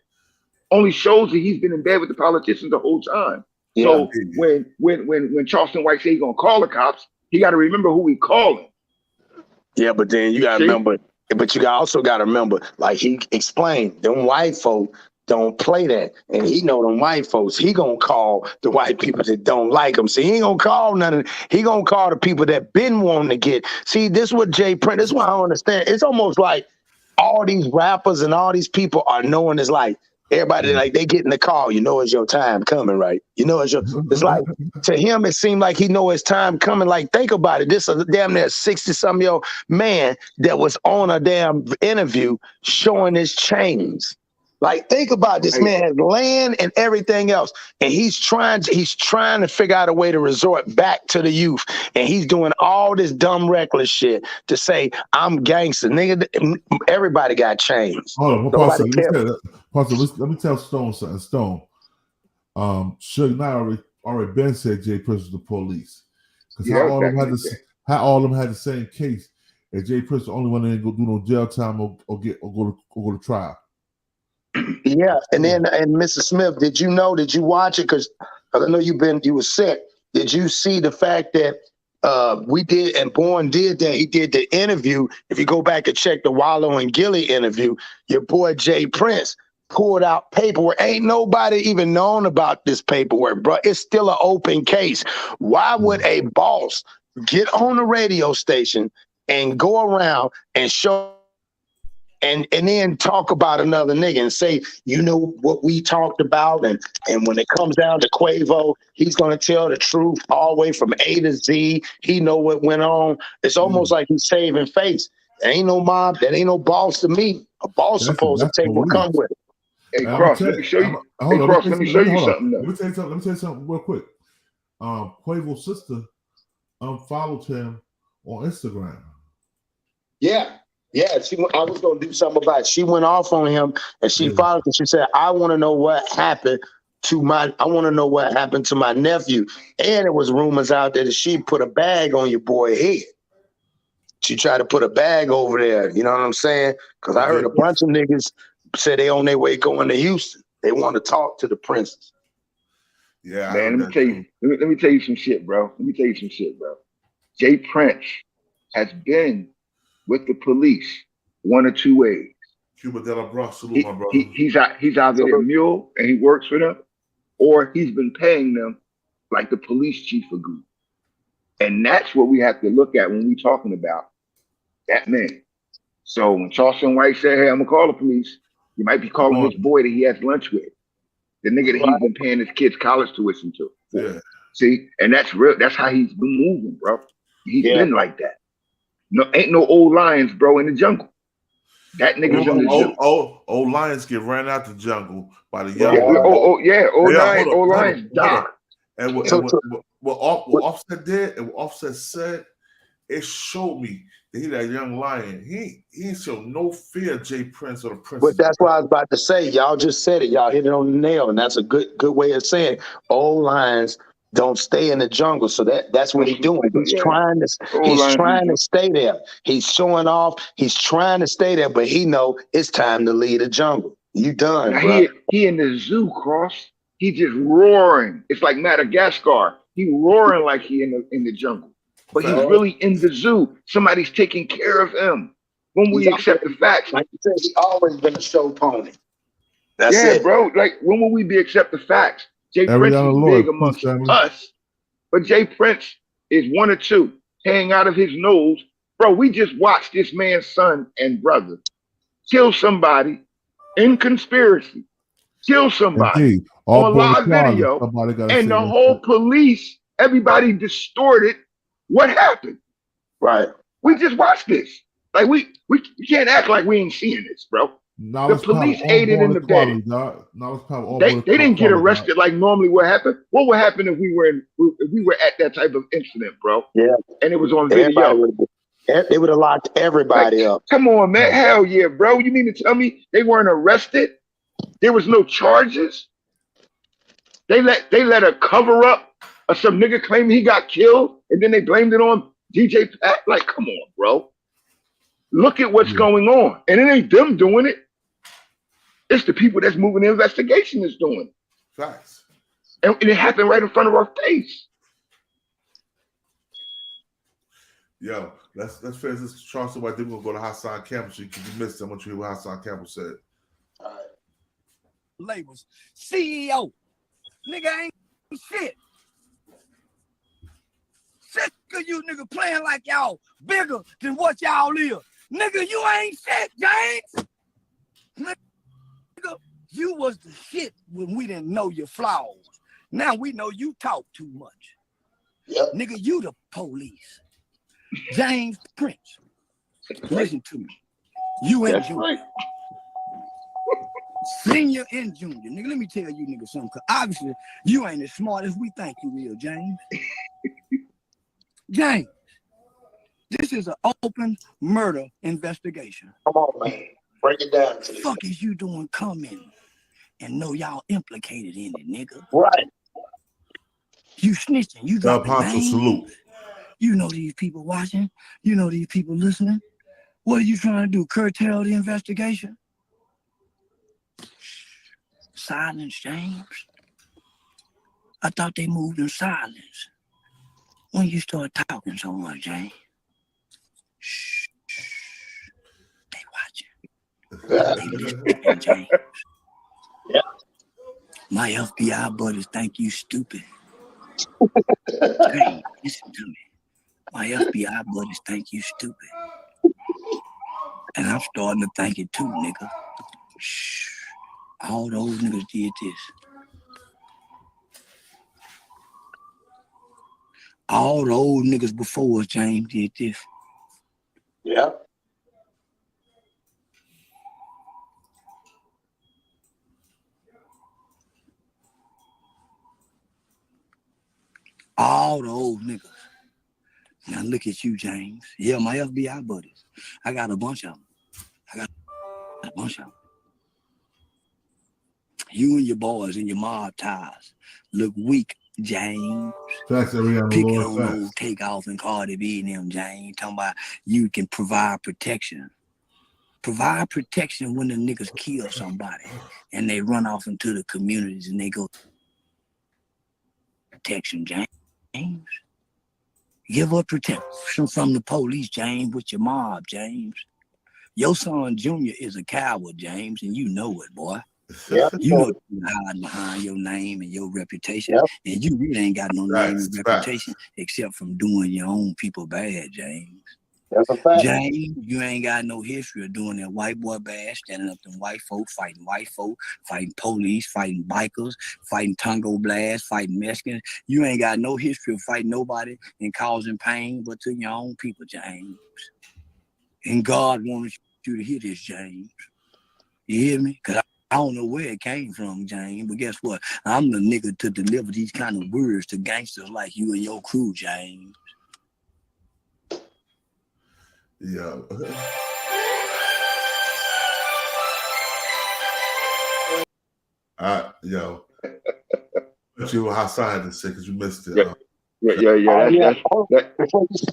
Speaker 12: only shows that he's been in bed with the politicians the whole time.
Speaker 5: Yeah.
Speaker 12: So when Charleston White say he's gonna call the cops, he got to remember who he calling.
Speaker 13: Yeah, but then you got to remember. But you also got to remember, like he explained, them white folk don't play that, and he know them white folks. He gonna call the white people that don't like him. See, he ain't gonna call none of. He gonna call the people that been wanting to get. See, this is what Jay Prince. This is what I don't understand. It's almost like all these rappers and all these people are knowing it's like everybody like they get in the call. You know, it's your time coming, right? You know, it's your. It's like to him, it seemed like he know his time coming. Like think about it. This is a damn near 60-some-year-old man that was on a damn interview showing his chains. Like, think about this man has land and everything else, and he's trying to figure out a way to resort back to the youth, and he's doing all this dumb, reckless shit to say I'm gangster, nigga. Everybody got chains.
Speaker 4: Hold on, let me tell Stone something. Stone, Suge Knight already been said Jay Prince was the police, because how all of them had the same case, and Jay Prince the only one that didn't go do no jail time or go to trial.
Speaker 13: Yeah, and then Mr. Smith, did you watch it? Because I know you were sick. Did you see the fact that we did and Bourne did that? He did the interview. If you go back and check the Wallow and Gilly interview, your boy Jay Prince pulled out paperwork. Ain't nobody even known about this paperwork, bro. It's still an open case. Why would a boss get on a radio station and go around and show and then talk about another nigga and say, you know what we talked about, and when it comes down to Quavo, he's gonna tell the truth all the way from A to Z. He know what went on. It's almost like he's saving face. There ain't no mob, that ain't no boss to me. A boss supposed to take what come with it.
Speaker 12: Hey, Cross, let me show you. Hey, Cross, let me show you something.
Speaker 4: Let me tell you something real quick. Quavo's sister unfollowed him on Instagram.
Speaker 13: Yeah. Yeah, I was gonna do something about it. She went off on him and she followed him. She said, I want to know what happened to my nephew. And it was rumors out there that she put a bag on your boy's head. She tried to put a bag over there, you know what I'm saying? Because I heard a bunch of niggas say they on their way going to Houston. They want to talk to the princess.
Speaker 4: Yeah,
Speaker 12: man, let me tell you some shit, bro. Jay Prince has been with the police one or two ways.
Speaker 4: Cuba de la Bronx, salute my brother.
Speaker 12: He's either a mule and he works for them, or he's been paying them like the police chief agreed. And that's what we have to look at when we're talking about that man. So when Charleston White said, hey, I'm gonna call the police, you might be calling his boy that he has lunch with, the nigga that he's been paying his kids college tuition to.
Speaker 4: Yeah.
Speaker 12: See, and that's real. That's how he's been moving, bro. He's been like that. No, ain't no old lions, bro, in the jungle. That nigga's in the jungle.
Speaker 4: Old lions get ran out the jungle by the young.
Speaker 12: Old lions die.
Speaker 4: And what Offset did and what Offset said, it showed me that he that young lion. He ain't show no fear of Jay Prince or the Prince.
Speaker 13: But that's what I was about to say. Y'all just said it. Y'all hit it on the nail, and that's a good way of saying it. Old lions don't stay in the jungle, so that's what he's doing. He's trying to stay there. He's showing off. He's trying to stay there, but he know it's time to leave the jungle. You done,
Speaker 12: now
Speaker 13: bro.
Speaker 12: He in the zoo, Cross. He just roaring. It's like Madagascar. He roaring like he in the jungle, but he's really in the zoo. Somebody's taking care of him. When we accept the facts,
Speaker 13: like you said, he's always been a show pony. That's it,
Speaker 12: bro. Like when will we accept the facts? Jay Prince is big amongst us, but Jay Prince is one or two, hanging out of his nose. Bro, we just watched this man's son and brother kill somebody in conspiracy, kill somebody on live video, and the whole police, everybody distorted what happened.
Speaker 13: Right.
Speaker 12: We just watched this. Like we can't act like we ain't seeing this, bro. The police aided in the bed. They didn't get arrested like normally what happened. What would happen if we were at that type of incident, bro?
Speaker 13: Yeah.
Speaker 12: And it was on video.
Speaker 13: They would have locked everybody up.
Speaker 12: Come on, man. Hell yeah, bro. You mean to tell me they weren't arrested? There was no charges? They let a cover up Or some nigga claiming he got killed and then they blamed it on DJ Pat? Like, come on, bro. Look at what's going on. And it ain't them doing it. It's the people that's moving the investigation that's doing it.
Speaker 4: Facts.
Speaker 12: And it happened right in front of our face.
Speaker 4: Yo, let's finish this Charleston. I think we're gonna go to Hassan Campbell because you missed it. I want you to hear what Hassan Campbell said.
Speaker 6: All right. Labels. CEO. Nigga ain't shit. Sick of you nigga playing like y'all bigger than what y'all is. Nigga, you ain't shit, James. Nigga, you was the shit when we didn't know your flaws. Now we know you talk too much. Yep. Nigga, you the police. James Prince. Listen to me. You and Junior. Right. Senior and junior. Nigga, let me tell you nigga something. Cause obviously, you ain't as smart as we think you will, James. James, this is an open murder investigation.
Speaker 5: Come on, man. Break it down to me.
Speaker 6: Fuck is you doing coming and know y'all implicated in it, nigga?
Speaker 5: Right.
Speaker 6: You snitching. You dropping names.
Speaker 4: Salute.
Speaker 6: You know these people watching. You know these people listening. What are you trying to do? Curtail the investigation? Silence, James. I thought they moved in silence. When you start talking so much, James. Shh. They watching. They listening, James. Yeah. My FBI buddies think you stupid. James, listen to me. My FBI buddies think you stupid. And I'm starting to think it too, nigga. Shh. All those niggas did this. All those niggas before us, James, did this.
Speaker 5: Yeah.
Speaker 6: All those niggas. Now look at you, James. Yeah, my FBI buddies. I got a bunch of them. You and your boys and your mob ties look weak, James. Picking on those Takeoff and Cardi B and them, James. Talking about you can provide protection. Provide protection when the niggas kill somebody and they run off into the communities and they go protection, James. Give up protection from the police, James, with your mob, James. Your son Junior is a coward, James, and you know it, boy. Yep. You know you're hiding behind your name and your reputation, yep. And you really ain't got no name and reputation except from doing your own people bad, James.
Speaker 5: That's a fact.
Speaker 6: James, you ain't got no history of doing that white boy bad, standing up to white folk, fighting police, fighting bikers, fighting Tongo blasts, fighting Mexicans. You ain't got no history of fighting nobody and causing pain but to your own people, James. And God wanted you to hear this, James. You hear me? Because I don't know where it came from, James, but guess what? I'm the nigga to deliver these kind of words to gangsters like you and your crew, James.
Speaker 4: Yeah. Yo. Let's see what Hassan had to say because you missed it.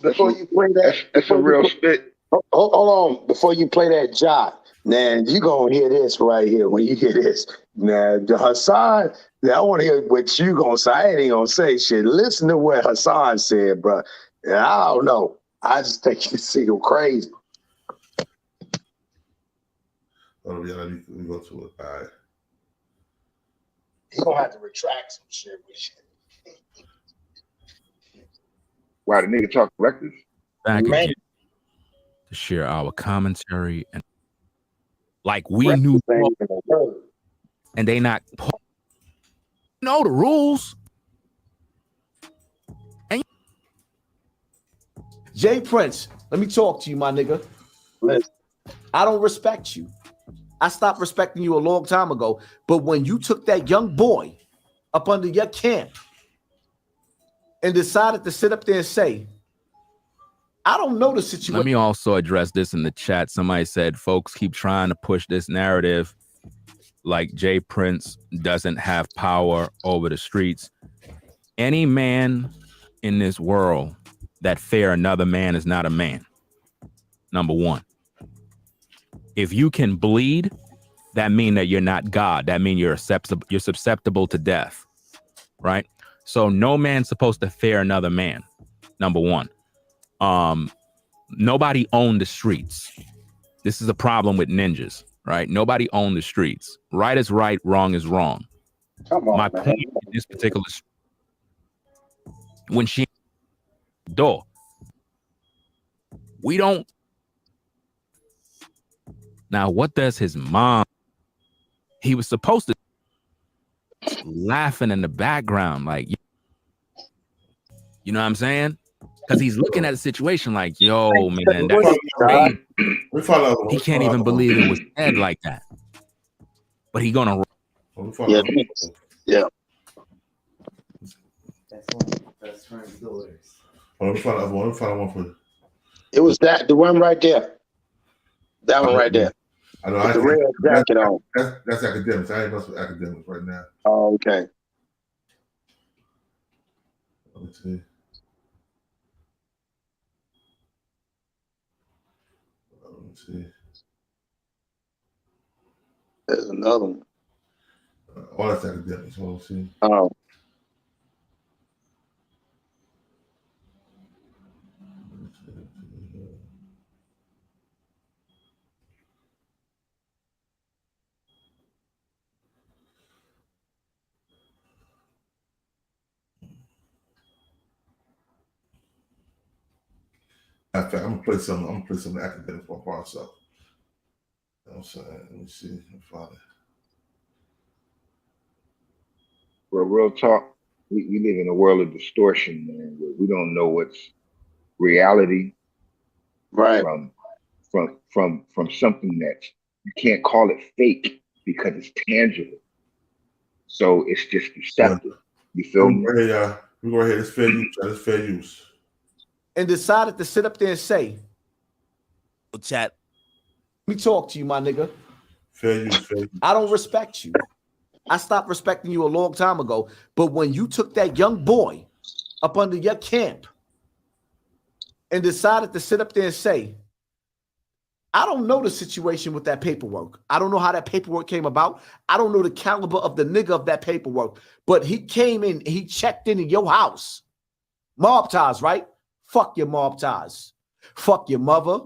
Speaker 5: Before you play that,
Speaker 12: that's a real spit.
Speaker 13: Hold on, before you play that job. Now, you gonna hear this right here when you hear this. Now, Hassan, I want to hear what you gonna say. I ain't gonna say shit. Listen to what Hassan said, bro. And I don't know. I just think you see him crazy.
Speaker 4: Oh, yeah, let me go to it. All right.
Speaker 5: He gonna have to retract some shit with you.
Speaker 12: Why the nigga talk records?
Speaker 14: Back again to share our commentary and like we knew, and they not know the rules.
Speaker 7: And Jay Prince, let me talk to you, my nigga.
Speaker 5: Listen.
Speaker 7: I don't respect you. I stopped respecting you a long time ago. But when you took that young boy up under your camp and decided to sit up there and say, I don't know the situation.
Speaker 14: Let me also address this in the chat. Somebody said, folks keep trying to push this narrative like Jay Prince doesn't have power over the streets. Any man in this world that fear another man is not a man. Number one. If you can bleed, that means that you're not God. That means you're susceptible to death, right? So no man's supposed to fear another man. Number one. Nobody owned the streets. This is a problem with ninjas, right? Nobody owned the streets. Right is right, wrong is wrong.
Speaker 5: Come on,
Speaker 14: My
Speaker 5: man.
Speaker 14: point in this particular, when she door, we don't. Now, what does his mom? He was supposed to laughing in the background, like, you know what I'm saying? Because he's looking at the situation like, yo, man, that's crazy. He can't even believe it was said like that. But he gonna.
Speaker 13: Yeah. Yeah.
Speaker 7: That's friend's daughters.
Speaker 4: Let me find one for you.
Speaker 13: It was the one right there. That one right there.
Speaker 4: I know.
Speaker 13: With the red jacket on.
Speaker 4: That's Akademiks. I ain't messing with Akademiks right now.
Speaker 13: Oh, okay.
Speaker 4: Let me see. Let me see.
Speaker 13: There's another one.
Speaker 4: Oh, that's Akademiks. Let me see.
Speaker 13: Oh.
Speaker 4: In fact, I'm gonna play some Akademiks by myself. You know what I'm saying? Let me see. Let me find it.
Speaker 12: Well, real talk, we live in a world of distortion, man. Where we don't know what's reality,
Speaker 13: right,
Speaker 12: from something that you can't call it fake because it's tangible. So it's just deceptive. You feel me?
Speaker 4: We go ahead. It's fair use. It's fair use.
Speaker 7: And decided to sit up there and say, chat, let me talk to you, my nigga.
Speaker 4: Fair use, fair use.
Speaker 7: I don't respect you. I stopped respecting you a long time ago. But when you took that young boy up under your camp and decided to sit up there and say, I don't know the situation with that paperwork. I don't know how that paperwork came about. I don't know the caliber of the nigga of that paperwork. But he came in, he checked into your house. Mob ties, right? Fuck your mob ties. Fuck your mother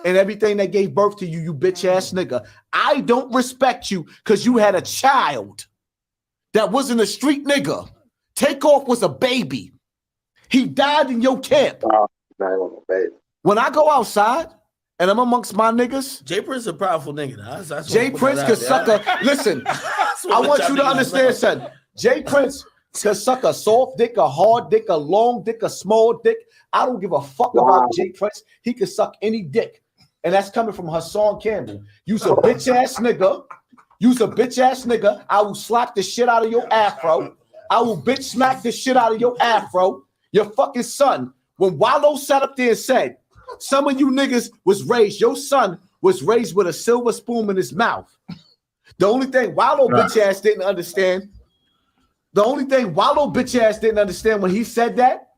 Speaker 7: and everything that gave birth to you, you bitch ass nigga. I don't respect you because you had a child that wasn't a street nigga. Takeoff was a baby. He died in your camp. When I go outside and I'm amongst my niggas,
Speaker 8: Jay Prince is a powerful nigga.
Speaker 7: Jay Prince could suck a. Listen, I want you to understand, son. Jay Prince could suck a soft dick, a hard dick, a long dick, a small dick. I don't give a fuck about Jay Prince. He could suck any dick. And that's coming from Hassan Campbell. You's a bitch ass nigga. You's a bitch ass nigga. I will slap the shit out of your afro. I will bitch smack the shit out of your afro. Your fucking son. When Wallow sat up there and said, some of you niggas was raised, your son was raised with a silver spoon in his mouth. The only thing Wallow bitch ass didn't understand, when he said that,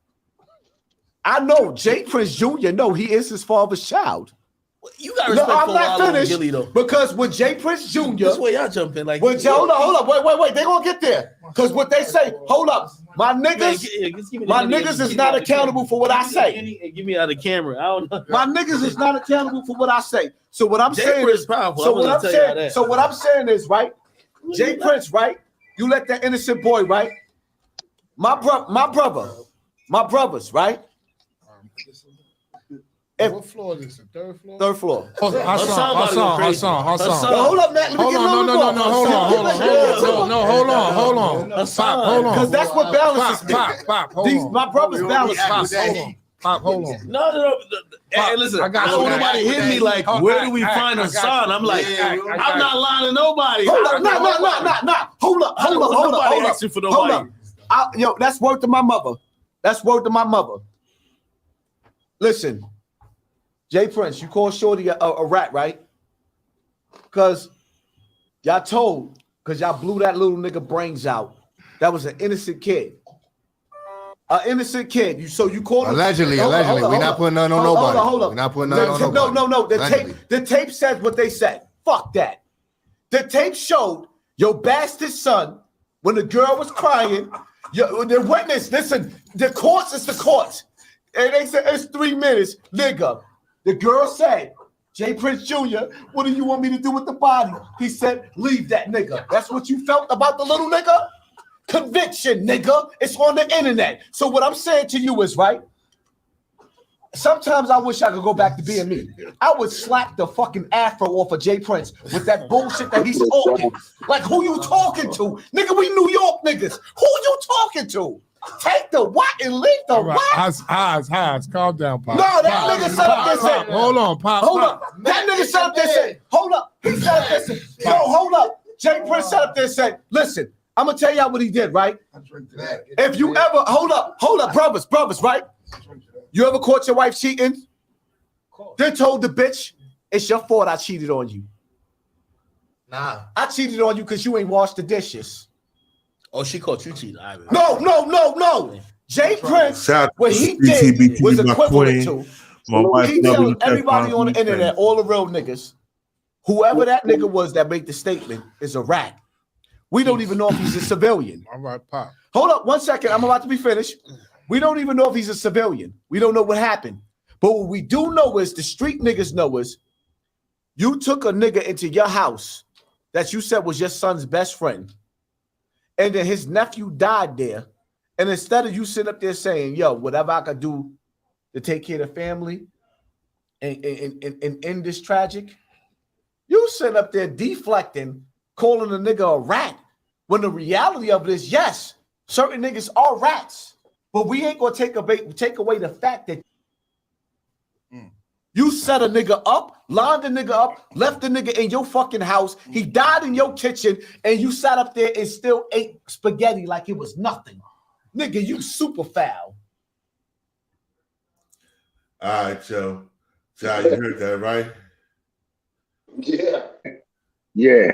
Speaker 7: I know Jay Prince Jr. No, he is his father's child.
Speaker 8: You got respect
Speaker 7: I'm
Speaker 8: for
Speaker 7: not
Speaker 8: Wallow
Speaker 7: finished
Speaker 8: and Gilly, though.
Speaker 7: because when Jay Prince Jr.
Speaker 8: This way y'all jumping like.
Speaker 7: Hold up, wait. They gonna get there because what they say. Hold up, my niggas. My niggas is not accountable for what I say.
Speaker 8: Give me out of the camera. I don't know.
Speaker 7: My niggas is not accountable for what I say. So what I'm saying is
Speaker 8: powerful.
Speaker 7: So what I'm saying is right. Jay Prince, right? You let that innocent boy, right? My brothers, right?
Speaker 10: What floor is this? The third floor?
Speaker 7: Third floor.
Speaker 10: Hassan.
Speaker 7: Hold up, Matt.
Speaker 10: Hold on. Hold on.
Speaker 7: Because that's what balances me. My brothers balance me.
Speaker 10: Hold on.
Speaker 8: No. Hey, listen, I don't want nobody hit me like, where do we find Hassan? I'm like, I'm not lying to nobody.
Speaker 7: No. Hold up. Yo, that's word to my mother. Listen, Jay Prince, you call Shorty a rat, right? Because y'all blew that little nigga brains out. That was an innocent kid. An innocent kid. So you call him
Speaker 9: allegedly. We're not putting none on nobody. We're not putting none on nobody.
Speaker 7: No. The tape said what they said. Fuck that. The tape showed your bastard son when the girl was crying. The witness, listen, the courts is the courts. And they said it's 3 minutes, nigga. The girl said, Jay Prince Jr., what do you want me to do with the body? He said, leave that nigga. That's what you felt about the little nigga? Conviction, nigga. It's on the internet. So what I'm saying to you is, right? Sometimes I wish I could go back to being me. I would slap the fucking afro off of Jay Prince with that bullshit that he's talking. Like, who you talking to? Nigga, we New York niggas. Who you talking to? Take the what and leave the what?
Speaker 10: Highs, calm down, Pop.
Speaker 7: No, that nigga said up there said.
Speaker 10: Hold on, Pop.
Speaker 7: Hold up. That nigga said up there said. Hold up. He said up there said. Yo, hold up. Jay Prince said up there said, listen, I'm gonna tell y'all what he did, right? If you ever hold up, brothers, right? You ever caught your wife cheating? Then told the bitch, it's your fault I cheated on you.
Speaker 8: Nah.
Speaker 7: I cheated on you because you ain't washed the dishes.
Speaker 8: Oh, she caught you cheating.
Speaker 7: No. Jay Prince, what he did was equivalent to. He telling everybody on the internet, all the real niggas, whoever that nigga was that made the statement is a rat. We don't even know if he's a civilian.
Speaker 10: All right, Pop.
Speaker 7: Hold up 1 second. I'm about to be finished. We don't even know if he's a civilian. We don't know what happened. But what we do know is the street niggas know is you took a nigga into your house that you said was your son's best friend. And then his nephew died there. And instead of you sitting up there saying, yo, whatever I could do to take care of the family and end this tragic, you sit up there deflecting, calling a nigga a rat. When the reality of it is, yes, certain niggas are rats. But we ain't gonna take away the fact that you set a nigga up, lined the nigga up, left the nigga in your fucking house. He died in your kitchen, and you sat up there and still ate spaghetti like it was nothing. Nigga, you super foul.
Speaker 4: All right, Joe. John, you heard that, right?
Speaker 5: Yeah.
Speaker 4: Yeah.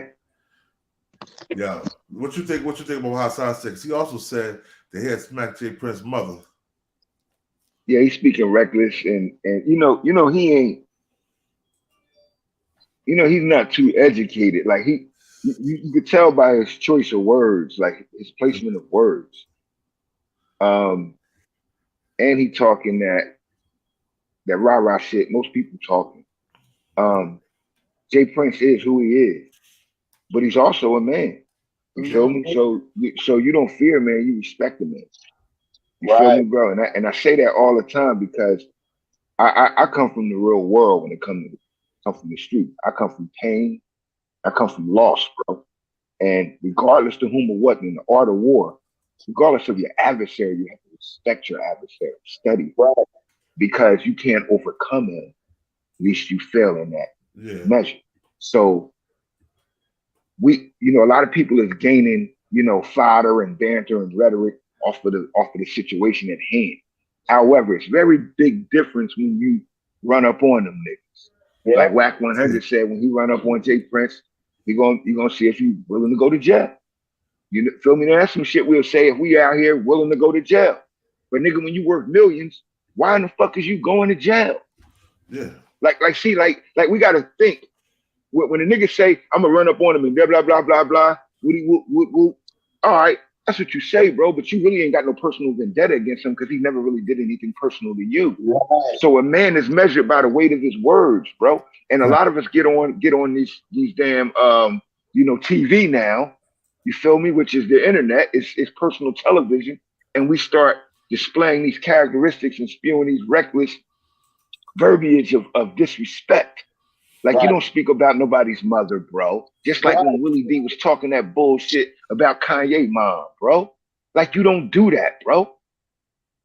Speaker 4: What you think about Hassan 6? He also said that he had smacked Jay Prince's mother.
Speaker 12: Yeah, he's speaking reckless, and you know he ain't, he's not too educated. Like you could tell by his choice of words, like his placement of words. And he talking that rah-rah shit most people talking. Jay Prince is who he is, but he's also a man. You feel me? So you don't fear a man, you respect a man. You feel me, bro? And I say that all the time because I come from the real world when it come from the street. I come from pain. I come from loss, bro. And regardless to whom or what in the art of war, regardless of your adversary, you have to respect your adversary, study, because you can't overcome him. At least you fail in that measure. So a lot of people is gaining, fodder and banter and rhetoric off of the situation at hand. However, it's very big difference when you run up on them niggas. Yeah. Like Wack 100 said, when he run up on Jay Prince, you're gonna see if you willing to go to jail. You feel me? That's some shit we'll say if we out here willing to go to jail. But nigga, when you work millions, why in the fuck is you going to jail?
Speaker 4: Yeah.
Speaker 12: Like we gotta think. When a nigga say, I'm gonna run up on him and blah, blah, blah, blah, blah, woo. All right, that's what you say, bro, but you really ain't got no personal vendetta against him because he never really did anything personal to you. Right. So a man is measured by the weight of his words, bro. And a lot of us get on these damn TV now, you feel me, which is the internet, it's personal television, and we start displaying these characteristics and spewing these reckless verbiage of disrespect. Like, you don't speak about nobody's mother, bro. Just like when Willie D was talking that bullshit about Kanye mom, bro. Like, you don't do that, bro.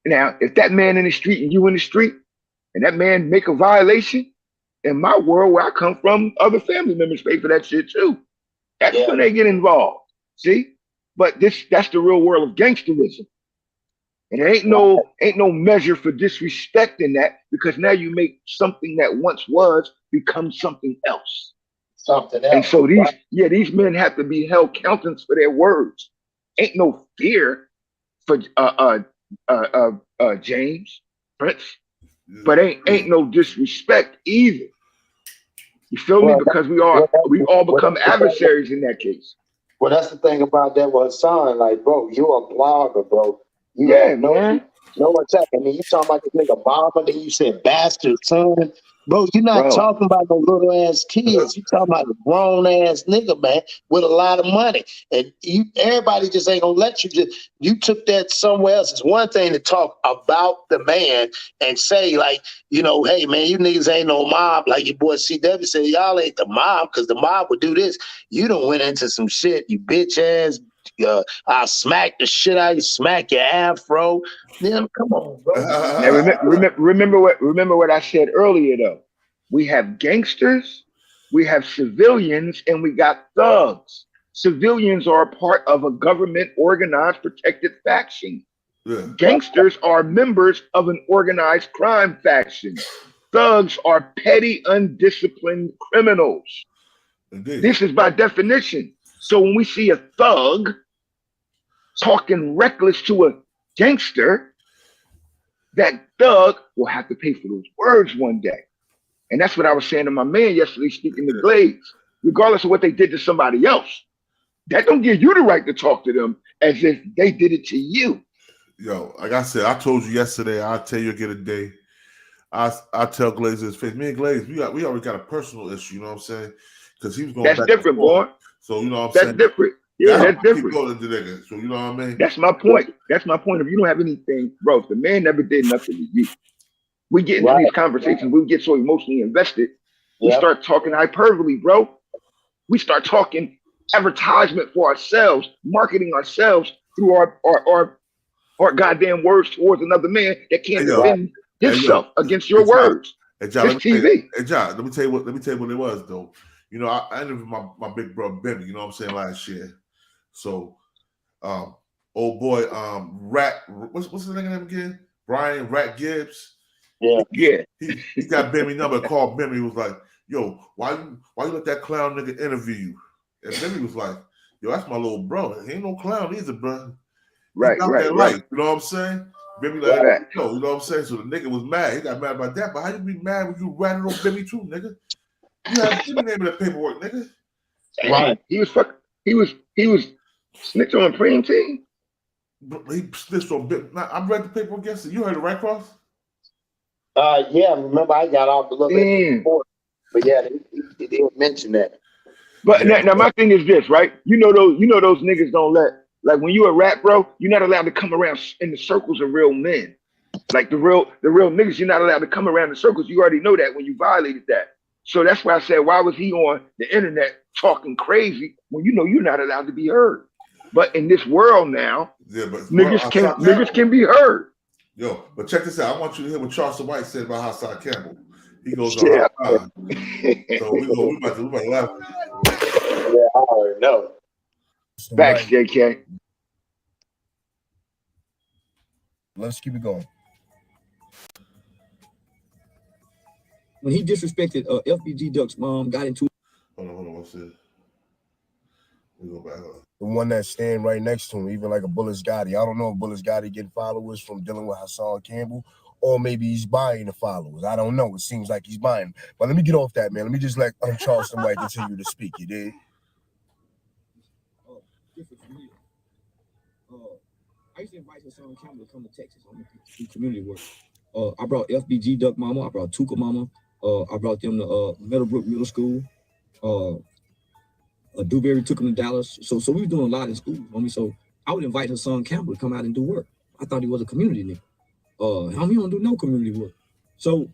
Speaker 12: Now, if that man in the street and you in the street, and that man make a violation, in my world where I come from, other family members pay for that shit too. That's when they get involved. See? But that's the real world of gangsterism. And there ain't no measure for disrespecting that, because now you make something that once was become something else. And so these men have to be held accountants for their words. Ain't no fear for James, Prince, but ain't no disrespect either. You feel me? Because we all become adversaries in that case.
Speaker 5: Well, that's the thing about that with Hassan. Like, bro, you a blogger, bro. You
Speaker 12: Yeah,
Speaker 5: man. No attack. I mean, you talking about this nigga mama, then you said bastard son. Bro, you're not talking about no little ass kids. You talking about a grown ass nigga, man, with a lot of money. And everybody just ain't gonna let you you took that somewhere else. It's one thing to talk about the man and say, like, you know, hey man, you niggas ain't no mob. Like your boy CW said, y'all ain't the mob, because the mob would do this. You done went into some shit, you bitch ass. I'll smack the shit out of you, smack your afro. Then come on, bro.
Speaker 12: Now remember what I said earlier though. We have gangsters, we have civilians, and we got thugs. Civilians are a part of a government organized protected faction. Yeah. Gangsters are members of an organized crime faction. Thugs are petty, undisciplined criminals. Indeed. This is by definition. So when we see a thug talking reckless to a gangster, that thug will have to pay for those words one day. And that's what I was saying to my man yesterday, speaking to Glades. Regardless of what they did to somebody else, that don't give you the right to talk to them as if they did it to you.
Speaker 4: Yo, like I said, I told you yesterday, I'll tell you again today. I tell Glades his face. Me and Glades, we already got a personal issue, you know what I'm saying? Because he was going
Speaker 12: That's different, boy.
Speaker 4: So, you know what I'm
Speaker 12: saying?
Speaker 4: That's
Speaker 12: different. Yeah, that's different.
Speaker 4: So, you know what I mean?
Speaker 12: That's my point. That's my point. If you don't have anything, bro, if the man never did nothing to you, we get into these conversations, we get so emotionally invested, we start talking hyperbole, bro. We start talking advertisement for ourselves, marketing ourselves through our goddamn words towards another man that can't defend himself against your words.
Speaker 4: Hey, John,
Speaker 12: it's TV.
Speaker 4: Hey, John, let me tell you what it was though. You know, I interviewed my big brother Benny, you know what I'm saying, last year. So old boy Rat, what's his name again? Brian Rat Gibbs.
Speaker 5: Yeah.
Speaker 4: He got Benny number, called Benny, was like, yo, why you let that clown nigga interview you? And Benny was like, yo, that's my little brother. He ain't no clown either, bro.
Speaker 12: Right.
Speaker 4: You know what I'm saying? Benny like, yo, you know what I'm saying? So the nigga was mad. He got mad about that. But how you be mad when you ratted on Benny too, nigga? You have the name of the paperwork, nigga.
Speaker 12: Right. He was snitching on Preem Team.
Speaker 4: He snitched on Benny. I read the paperwork yesterday. You heard it, right, Cross?
Speaker 5: Yeah, remember I got off a little bit before. But yeah, they didn't mention that.
Speaker 12: But now my thing is this, right? You know those niggas don't let, like when you a rap, bro, you're not allowed to come around in the circles of real men. Like the real niggas, you're not allowed to come around in circles. You already know that when you violated that. So that's why I said, why was he on the internet talking crazy when you know you're not allowed to be heard? But in this world now, niggas can be heard.
Speaker 4: Yo, but check this out. I want you to hear what Charleston White said about Hassan Campbell. He goes on. So we about to laugh.
Speaker 5: Yeah, I already know.
Speaker 12: Facts, JK.
Speaker 7: Let's keep it going.
Speaker 6: When he disrespected FBG Duck's mom, got into.
Speaker 4: Hold on. What's this? We go back up.
Speaker 9: The one that's staying right next to him, even like a Bullis Gotti. I don't know if Bullis Gotti getting followers from dealing with Hassan Campbell, or maybe he's buying the followers. I don't know. It seems like he's buying. But let me get off that, man. Let me just let Charleston White continue to speak. You did.
Speaker 6: I used to invite Hassan Campbell to come to Texas on do community work. I brought FBG Duck Mama. I brought Tuka Mama. I brought them to Meadowbrook Middle School. Dewberry took him to Dallas. So we were doing a lot in school. So I would invite Hassan Campbell to come out and do work. I thought he was a community nigga. He don't do no community work. So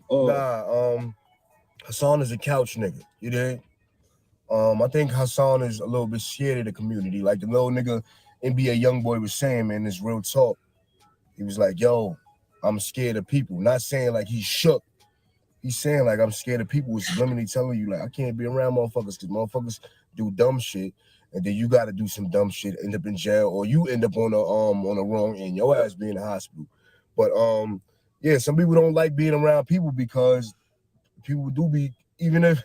Speaker 9: Hassan is a couch nigga. You did. I think Hassan is a little bit scared of the community. Like the little nigga NBA young boy was saying, man, this real talk. He was like, yo, I'm scared of people. Not saying like he's shook. He's saying like I'm scared of people. It's subliminally telling you like I can't be around motherfuckers because motherfuckers do dumb shit, and then you got to do some dumb shit, end up in jail, or you end up on the wrong end. Your ass be in the hospital. But yeah, some people don't like being around people because people do be, even if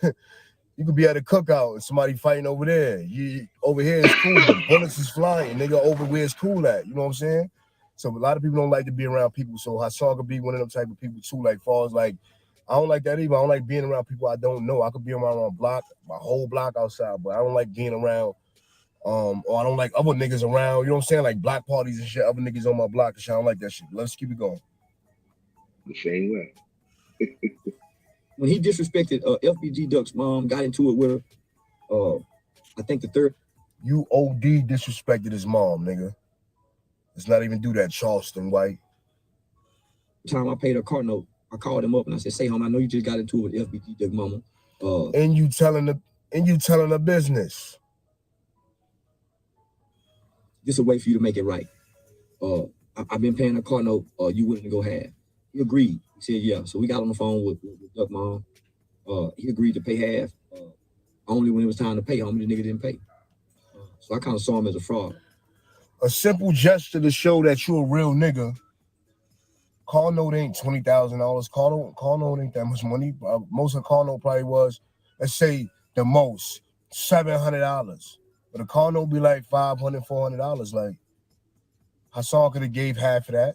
Speaker 9: you could be at a cookout and somebody fighting over there. Over here is cool. Bullets is flying. Nigga over where it's cool at. You know what I'm saying? So a lot of people don't like to be around people. So Hassan could be one of them type of people too. Like far as like, I don't like that either. I don't like being around people I don't know. I could be around a block, my whole block outside, but I don't like being around. Or I don't like other niggas around. You know what I'm saying? Like block parties and shit. Other niggas on my block and shit. I don't like that shit. Let's keep it going.
Speaker 12: The same way.
Speaker 15: When he disrespected FBG Duck's mom, got into it with her. I think the third.
Speaker 9: You OD disrespected his mom, nigga. Let's not even do that, Charleston White.
Speaker 15: Time I paid her car note, I called him up and I said, "Say, home, I know you just got into it with FBG Duck mama."
Speaker 9: And you telling the business.
Speaker 15: This a way for you to make it right. I've been paying a car note. You willing to go half? He agreed. He said, yeah. So we got on the phone with Duck mom. He agreed to pay half. Only when it was time to pay, homie, the nigga didn't pay. So I kind of saw him as a fraud.
Speaker 9: A simple gesture to show that you a real nigga. Car note ain't $20,000. Car note ain't that much money. Most of the car note probably was, let's say the most, $700. But a car note be like $500, $400. Like Hassan could have gave half of that.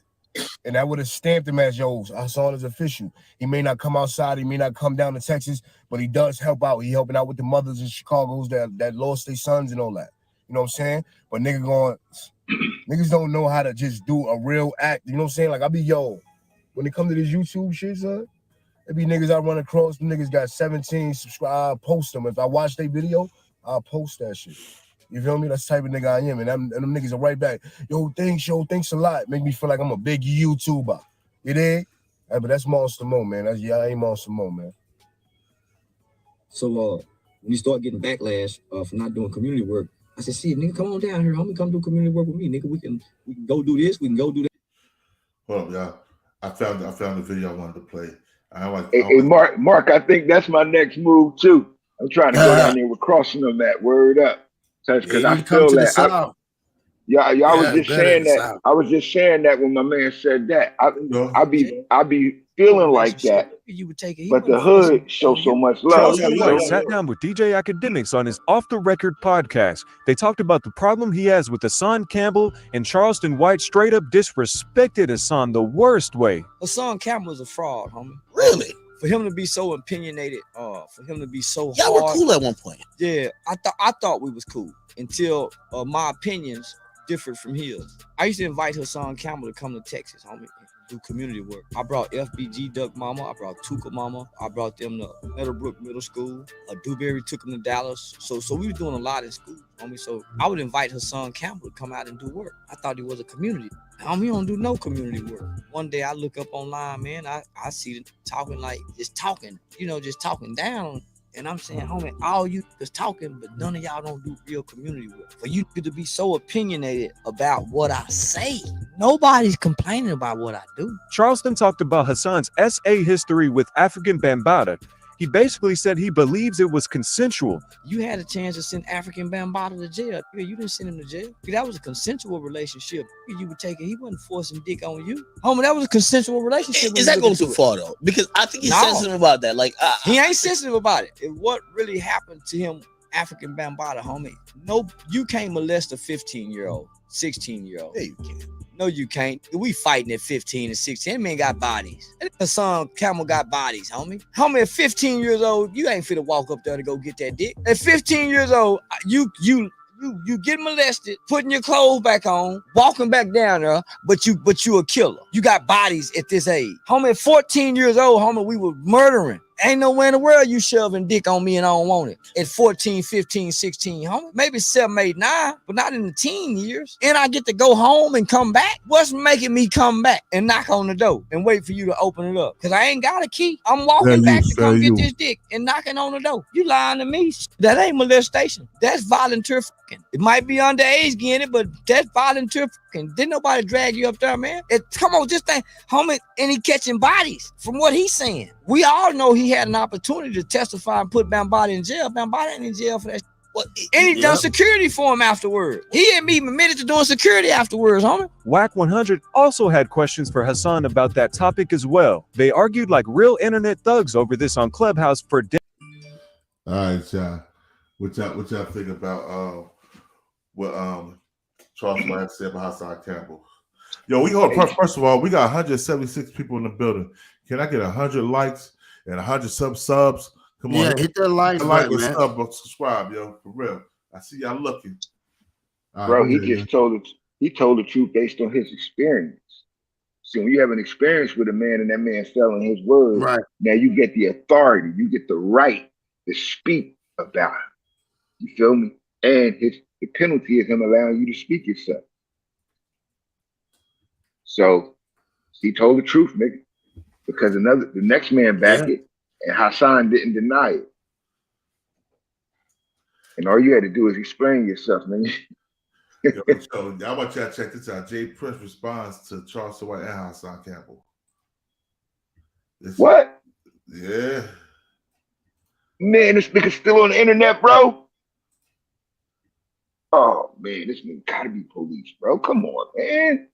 Speaker 9: And that would have stamped him as, yo, Hassan is official. He may not come outside, he may not come down to Texas, but he does help out. He helping out with the mothers in Chicago's that lost their sons and all that. You know what I'm saying? But niggas don't know how to just do a real act. You know what I'm saying? Like I be, yo, when it comes to this YouTube shit, son, it be niggas I run across, the niggas got 17 subscribers, I'll post them. If I watch their video, I'll post that shit. You feel me? That's the type of nigga I am. And them niggas are right back. Yo, thanks a lot. Make me feel like I'm a big YouTuber. You dig? Hey, but that's Monster Mo, man. I ain't Monster Mo, man.
Speaker 15: So when you start getting backlash for not doing community work, I said, see, nigga, come on down here. Homie, come do community work with me, nigga. We can go do this. We can go do that.
Speaker 4: Well, yeah, I found the video I wanted to play.
Speaker 12: Hey, Mark, I think that's my next move too. I'm trying to go down there with crossing them that word up. Because I feel that. Y'all was just saying that. I was just saying that when my man said that. I be feeling like that. But the hood shows so much love.
Speaker 16: Charleston White sat down with DJ Akademiks on his Off the Record podcast. They talked about the problem he has with Hassan Campbell, and Charleston White straight up disrespected Hassan the worst way.
Speaker 6: Hassan Campbell is a fraud, homie.
Speaker 17: Really?
Speaker 6: For him to be so opinionated, for him to be so
Speaker 17: y'all were cool at one point.
Speaker 6: Yeah, I thought we was cool until my opinions differed from his. I used to invite Hassan Campbell to come to Texas, homie, do community work. I brought FBG Duck Mama, I brought Tuka Mama, I brought them to Meadowbrook Middle School. Dewberry took them to Dallas. So we were doing a lot in school, homie. So I would invite Hassan Campbell to come out and do work. I thought he was a community. Homie, he don't do no community work. One day I look up online, man, I see them talking like, just talking down. And I'm saying, homie, all you is talking, but none of y'all don't do real community work. For you to be so opinionated about what I say, nobody's complaining about what I do.
Speaker 16: Charleston talked about Hassan's SA history with African Bambaataa. He basically said he believes it was consensual.
Speaker 6: You had a chance to send African Bambaataa to jail. You didn't send him to jail. That was a consensual relationship. You would take it. He wasn't forcing dick on you. Homie, that was a consensual relationship.
Speaker 17: Is that going too far, though? Because I think he's sensitive about that. Like
Speaker 6: he ain't sensitive about it. And what really happened to him, African Bambaataa, homie? No, you can't molest a 15-year-old, 16-year-old.
Speaker 17: Yeah, you can.
Speaker 6: No, you can't. We fighting at 15 and 16. That man got bodies. Hassan Campbell got bodies, homie. Homie, at 15 years old, you ain't finna walk up there to go get that dick. At 15 years old, you get molested, putting your clothes back on, walking back down there, but you a killer. You got bodies at this age. Homie, at 14 years old, homie, we were murdering. Ain't nowhere in the world you shoving dick on me and I don't want it. At 14, 15, 16, homie. Maybe 7, 8, 9, but not in the teen years. And I get to go home and come back? What's making me come back and knock on the door and wait for you to open it up? Because I ain't got a key. I'm walking back to come get this dick and knocking on the door. You lying to me. That ain't molestation. That's volunteer fucking. It might be underage getting it, but that's volunteer fucking. Didn't nobody drag you up there, man? Come on, just think, homie, and he catching bodies from what he's saying. We all know he had an opportunity to testify and put Bambaataa in jail. Bambaataa ain't in jail for that. And he done security for him afterwards. He ain't even admitted to doing security afterwards, homie.
Speaker 16: Whack 100 also had questions for Hassan about that topic as well. They argued like real internet thugs over this on Clubhouse for days.
Speaker 4: All right, y'all. What y'all think about what Charles White said about Hassan Campbell? Yo, first of all, we got 176 people in the building. Can I get 100 likes and 100 subs? Come on,
Speaker 9: hit that like button, man.
Speaker 4: Subscribe, yo, for real. I see y'all looking.
Speaker 12: Bro, he told the truth based on his experience. So when you have an experience with a man and that man fell on his word,
Speaker 9: right.
Speaker 12: Now you get the authority, you get the right to speak about him. You feel me? And the penalty is him allowing you to speak yourself. So he told the truth, nigga. Because the next man backed it, and Hassan didn't deny it. And all you had to do is explain yourself, man.
Speaker 4: So I want y'all to check this out. Jay Prince responds to Charleston White and Hassan Campbell.
Speaker 12: What?
Speaker 4: Yeah.
Speaker 12: Man, this nigga's still on the internet, bro. Oh man, this nigga gotta be police, bro. Come on, man.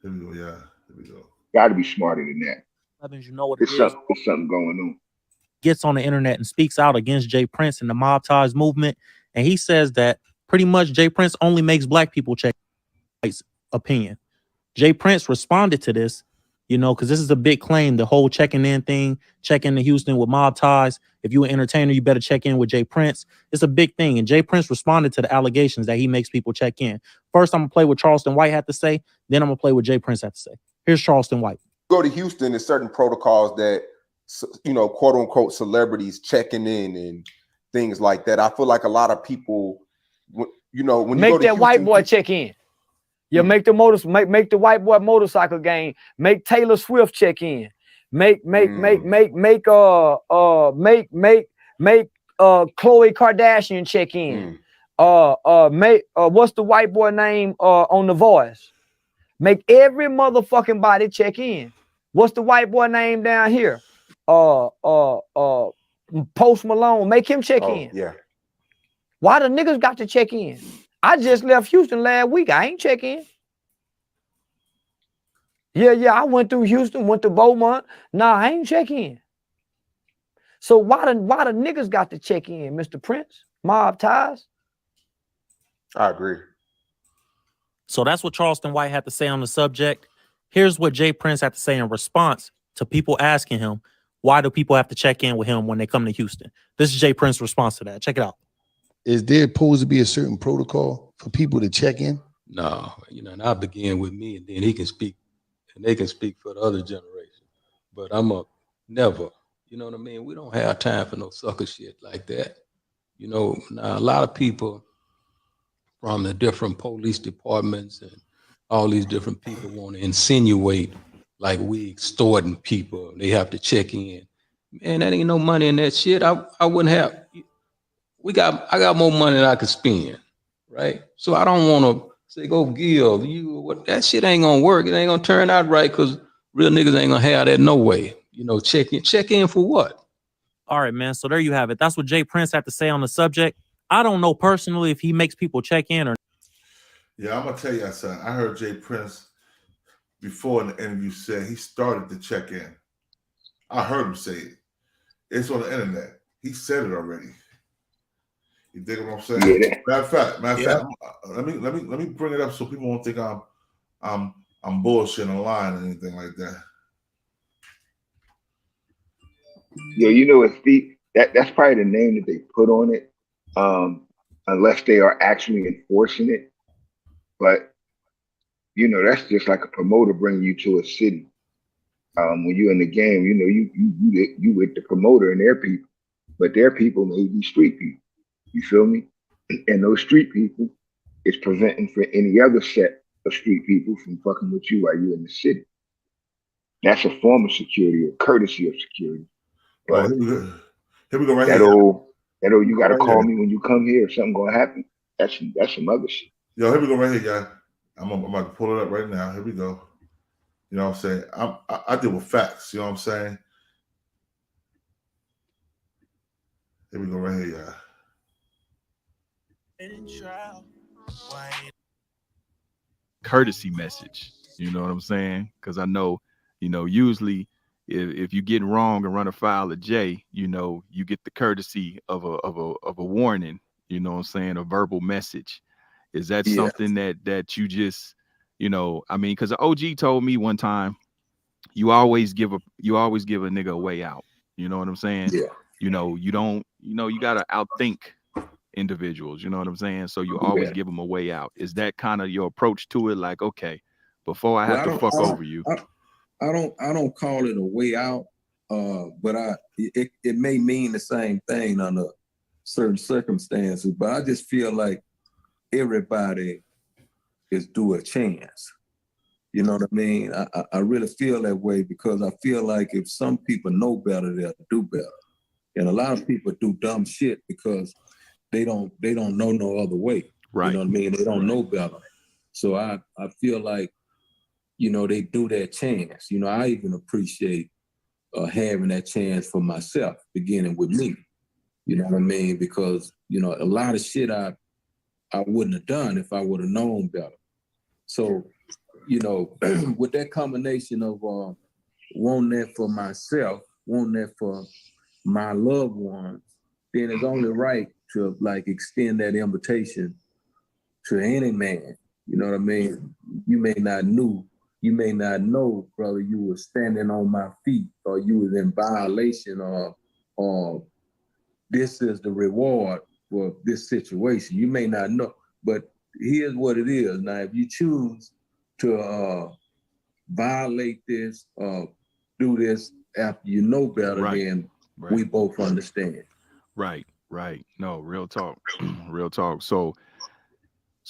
Speaker 4: Here we go, yeah. Here we go.
Speaker 12: Gotta be smarter than that.
Speaker 18: You know what
Speaker 12: There's something going on.
Speaker 18: Gets on the internet and speaks out against Jay Prince and the mob ties movement. And he says that pretty much Jay Prince only makes black people check his opinion. Jay Prince responded to this, you know, because this is a big claim, the whole checking in thing, check in to Houston with mob ties. If you're an entertainer, you better check in with Jay Prince. It's a big thing. And Jay Prince responded to the allegations that he makes people check in. First, I'm going to play what Charleston White had to say. Then I'm going to play what Jay Prince had to say. Here's Charleston White.
Speaker 19: Go to Houston, there's certain protocols that, you know, quote unquote celebrities checking in and things like that. I feel like a lot of people, you know, when you go to
Speaker 20: that
Speaker 19: Houston,
Speaker 20: white boy check in. You make the the white boy motorcycle game. Make Taylor Swift check in. Make Khloe Kardashian check in. What's the white boy name on The Voice? Make every motherfucking body check in. What's the white boy name down here? Post Malone. Make him check in.
Speaker 19: Yeah.
Speaker 20: Why the niggas got to check in? I just left Houston last week. I ain't check in. Yeah. I went through Houston, went to Beaumont. Nah, I ain't check in. So why the niggas got to check in, Mr. Prince? Mob ties?
Speaker 19: I agree.
Speaker 18: So that's what Charleston White had to say on the subject. Here's what Jay Prince had to say in response to people asking him, why do people have to check in with him when they come to Houston? This is Jay Prince's response to that. Check it out.
Speaker 21: Is there supposed to be a certain protocol for people to check in?
Speaker 22: No, you know, and I begin with me, and then he can speak, and they can speak for the other generation. But I'm a never, you know what I mean? We don't have time for no sucker shit like that. You know, now a lot of people from the different police departments and all these different people want to insinuate like we extorting people. They have to check in. Man, that ain't no money in that shit. I wouldn't have. I got more money than I could spend, right? So I don't want to say go give you what that shit ain't gonna work. It ain't gonna turn out right because real niggas ain't gonna have that no way. You know, check in for what?
Speaker 18: All right, man. So there you have it. That's what Jay Prince had to say on the subject. I don't know personally if he makes people check in or.
Speaker 4: Yeah, I'm gonna tell you, son. I heard Jay Prince before in the interview said he started to check in. I heard him say it. It's on the internet. He said it already. You dig what I'm saying?
Speaker 12: Yeah.
Speaker 4: Matter of fact, let me bring it up so people won't think I'm bullshitting online or anything like that.
Speaker 12: Yo, you know what, Steve? That's probably the name that they put on it, unless they are actually enforcing it. But you know, that's just like a promoter bringing you to a city. When you're in the game, you know, you with the promoter and their people, but their people may be street people. You feel me? And those street people is preventing for any other set of street people from fucking with you while you're in the city. That's a form of security, a courtesy of security. But
Speaker 4: here we go right
Speaker 12: that
Speaker 4: here.
Speaker 12: That old, you gotta call me when you come here if something gonna happen. That's some other shit.
Speaker 4: Yo, here we go right here, y'all. I'm about to pull it up right now. Here we go. You know what I'm saying? I deal with facts. You know what I'm saying? Here we go right here, y'all.
Speaker 23: Courtesy message, you know what I'm saying? Because I know, you know, usually if you get wrong and run afoul of Jay, you know, you get the courtesy of a warning, you know what I'm saying, a verbal message. Is that something that you just, you know, I mean, because the OG told me one time, you always give a nigga a way out. You know what I'm saying?
Speaker 5: Yeah.
Speaker 23: You know, you don't, you know, you gotta outthink individuals. You know what I'm saying? So you always give them a way out. Is that kind of your approach to it? Like, okay, before I have to fuck over you.
Speaker 1: I don't call it a way out, but it may mean the same thing under certain circumstances. But I just feel like everybody is due a chance. You know what I mean? I really feel that way because I feel like if some people know better, they'll do better. And a lot of people do dumb shit because they don't know no other way.
Speaker 23: Right.
Speaker 1: You know what I mean? They don't know better. So I feel like, you know, they do that chance. You know, I even appreciate having that chance for myself, beginning with me. You know what I mean? Because, you know, a lot of shit I wouldn't have done if I would have known better. So, you know, with that combination of wanting that for myself, wanting that for my loved ones, then it's only right to like extend that invitation to any man. You know what I mean? You may not know, brother, you were standing on my feet or you was in violation or this is the reward for this situation. You may not know, but here's what it is. Now, if you choose to violate this, do this after you know better, then we both understand.
Speaker 23: Right. No, real talk. Real talk. So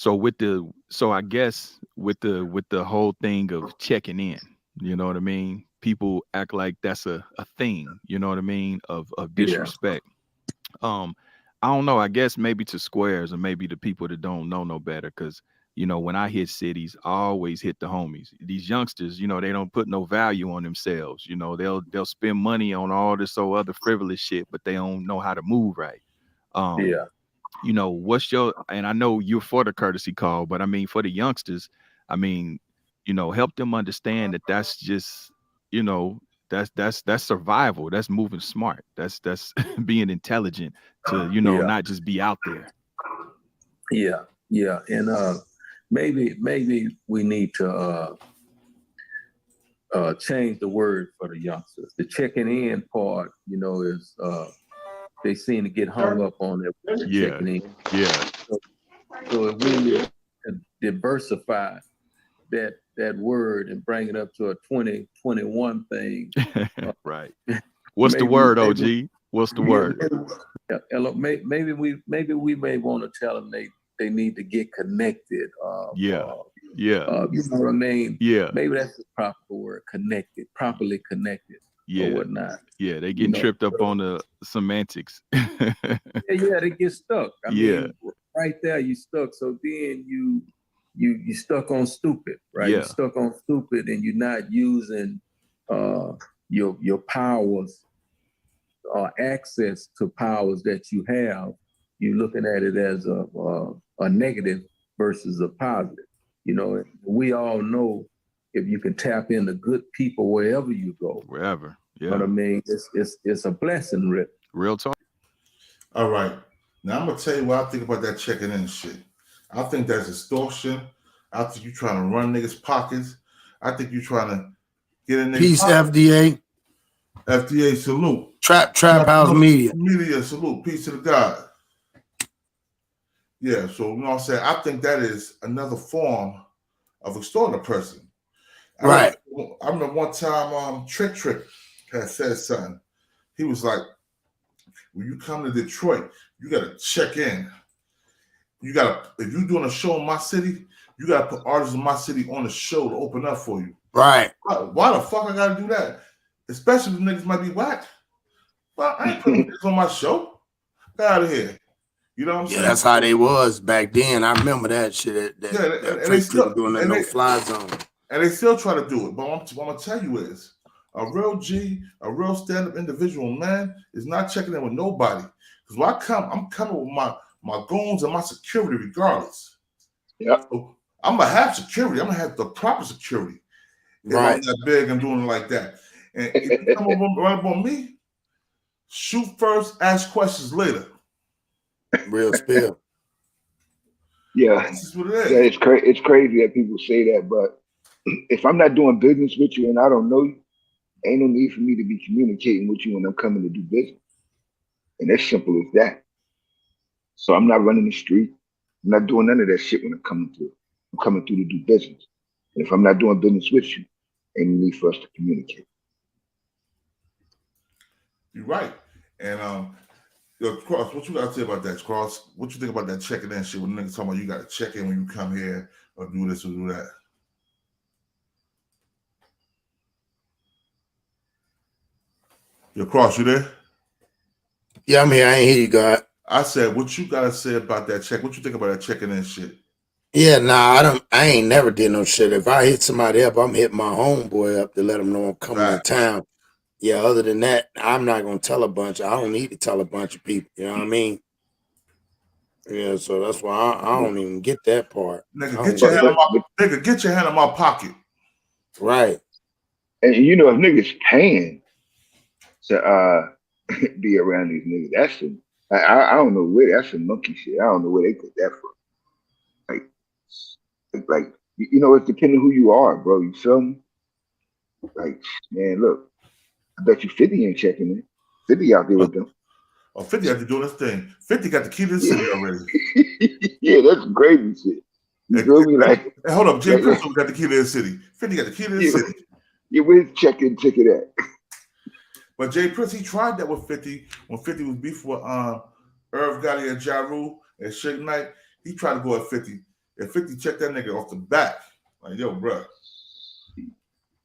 Speaker 23: I guess with the whole thing of checking in, you know what I mean? People act like that's a thing, you know what I mean, of disrespect. I don't know, I guess maybe to squares or maybe to people that don't know no better, because you know, when I hit cities, I always hit the homies. These youngsters, you know, they don't put no value on themselves. You know, they'll spend money on all this other frivolous shit, but they don't know how to move right. You know, what's your, and I know you're for the courtesy call, but I mean, for the youngsters, I mean, you know, help them understand that that's just, you know, that's survival. That's moving smart. That's being intelligent to, you know, not just be out there.
Speaker 1: Yeah. And maybe we need to change the word for the youngsters. The checking in part, you know, is they seem to get hung up on it. Checking in.
Speaker 23: Yeah.
Speaker 1: So if we can diversify that word and bring it up to a 2021 thing.
Speaker 23: Right. What's the word, OG? What's the word?
Speaker 1: Maybe we may want to tell them they need to get connected.
Speaker 23: You know
Speaker 1: what I mean?
Speaker 23: Yeah.
Speaker 1: Maybe that's the proper word, connected, properly connected. Or whatnot.
Speaker 23: Yeah, they get tripped up on the semantics.
Speaker 1: They get stuck. I mean, right there you stuck. So then you stuck on stupid, right? You stuck on stupid, and you're not using your powers or access to powers that you have. You're looking at it as a negative versus a positive. You know, we all know if you can tap into good people wherever you go.
Speaker 23: Wherever. Yeah.
Speaker 1: But I mean, it's a blessing, Rip.
Speaker 23: Real talk.
Speaker 4: All right. Now I'm gonna tell you what I think about that checking in shit. I think that's extortion. I think you're trying to run niggas' pockets. I think you're trying to get in niggas'
Speaker 21: Peace,
Speaker 4: pockets.
Speaker 21: FDA.
Speaker 4: FDA salute.
Speaker 21: Trap House Media.
Speaker 4: Media salute. Peace to the God. Yeah, so you know what I'm saying? I think that is another form of extorting a person.
Speaker 21: Right.
Speaker 4: I remember one time Trick had said something. He was like, when you come to Detroit, you gotta check in. If you're doing a show in my city, you gotta put artists in my city on the show to open up for you.
Speaker 21: Right.
Speaker 4: Why the fuck I gotta do that? Especially if niggas might be whack. Well, I ain't putting niggas on my show. Get out of here. You know what I'm saying?
Speaker 21: That's how they was back then. I remember that shit.
Speaker 4: And they still
Speaker 21: doing that no-fly zone.
Speaker 4: And they still try to do it. But what I'm gonna tell you is, a real G, a real stand-up individual, man, is not checking in with nobody. Because when I'm coming with my goons and my security regardless.
Speaker 5: Yeah.
Speaker 4: So I'm gonna have security. I'm gonna have the proper security. If I'm that big and doing it like that. And if you come right up on me, shoot first, ask questions later.
Speaker 21: Real spill.
Speaker 12: Yeah,
Speaker 4: This is what it is.
Speaker 12: yeah, it's crazy that people say that, but if I'm not doing business with you and I don't know you, ain't no need for me to be communicating with you when I'm coming to do business. And it's simple as that. So I'm not running the street. I'm not doing none of that shit when I'm coming through. I'm coming through to do business. And if I'm not doing business with you, ain't no need for us to communicate.
Speaker 4: You're right. And yo, Cross, what you got to say about that, Cross? What you think about that checking in shit when niggas talking about you got to check in when you come here or do this or do that? Yo, Cross, you there?
Speaker 21: Yeah, I'm here. I ain't hear you, God.
Speaker 4: I said, what you got to say about that check? What you think about that checking in shit?
Speaker 21: Yeah, nah, I ain't never did no shit. If I hit somebody up, I'm hitting my homeboy up to let him know I'm coming in town. Yeah, other than that, I'm not gonna tell a bunch. I don't need to tell a bunch of people. You know what I mean? Yeah, so that's why I don't even get that part.
Speaker 4: Nigga, get your hand in my pocket.
Speaker 21: Right.
Speaker 12: And you know, if niggas paying to be around these niggas, that's some I don't know where that's some monkey shit. I don't know where they get that from. Like you know, it's depending who you are, bro. You feel me? Like, man, look, I bet you 50 ain't checking it. 50 out there with them.
Speaker 4: Oh, 50 out there doing this thing. 50 got the key to the city already.
Speaker 12: Yeah, that's crazy shit. You feel me? Like,
Speaker 4: hey, hold up, Jay Prince got the key to the city. 50 got the key to the city.
Speaker 12: Yeah, where's check-in ticket at?
Speaker 4: But Jay Prince, he tried that with 50 when 50 was beef with Irv Gotti and Ja Rule and Suge Knight. He tried to go at 50. And 50 checked that nigga off the back. Like, yo, bro,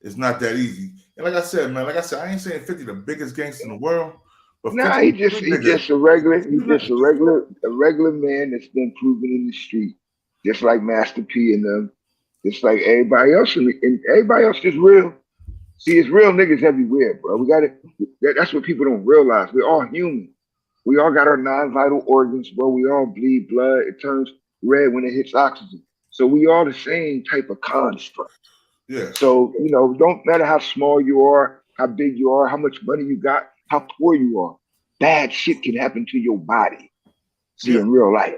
Speaker 4: it's not that easy. And like I said, man, I ain't saying 50 the biggest gangster in the world. But
Speaker 12: nah, he just a regular man that's been proven in the street, just like Master P and them, just like everybody else, and everybody else is real. See, it's real niggas everywhere, bro. We got it. That's what people don't realize. We're all human. We all got our non-vital organs, bro. We all bleed blood. It turns red when it hits oxygen. So we all the same type of construct.
Speaker 4: Yeah.
Speaker 12: So, you know, don't matter how small you are, how big you are, how much money you got, how poor you are. Bad shit can happen to your body. See, in real life.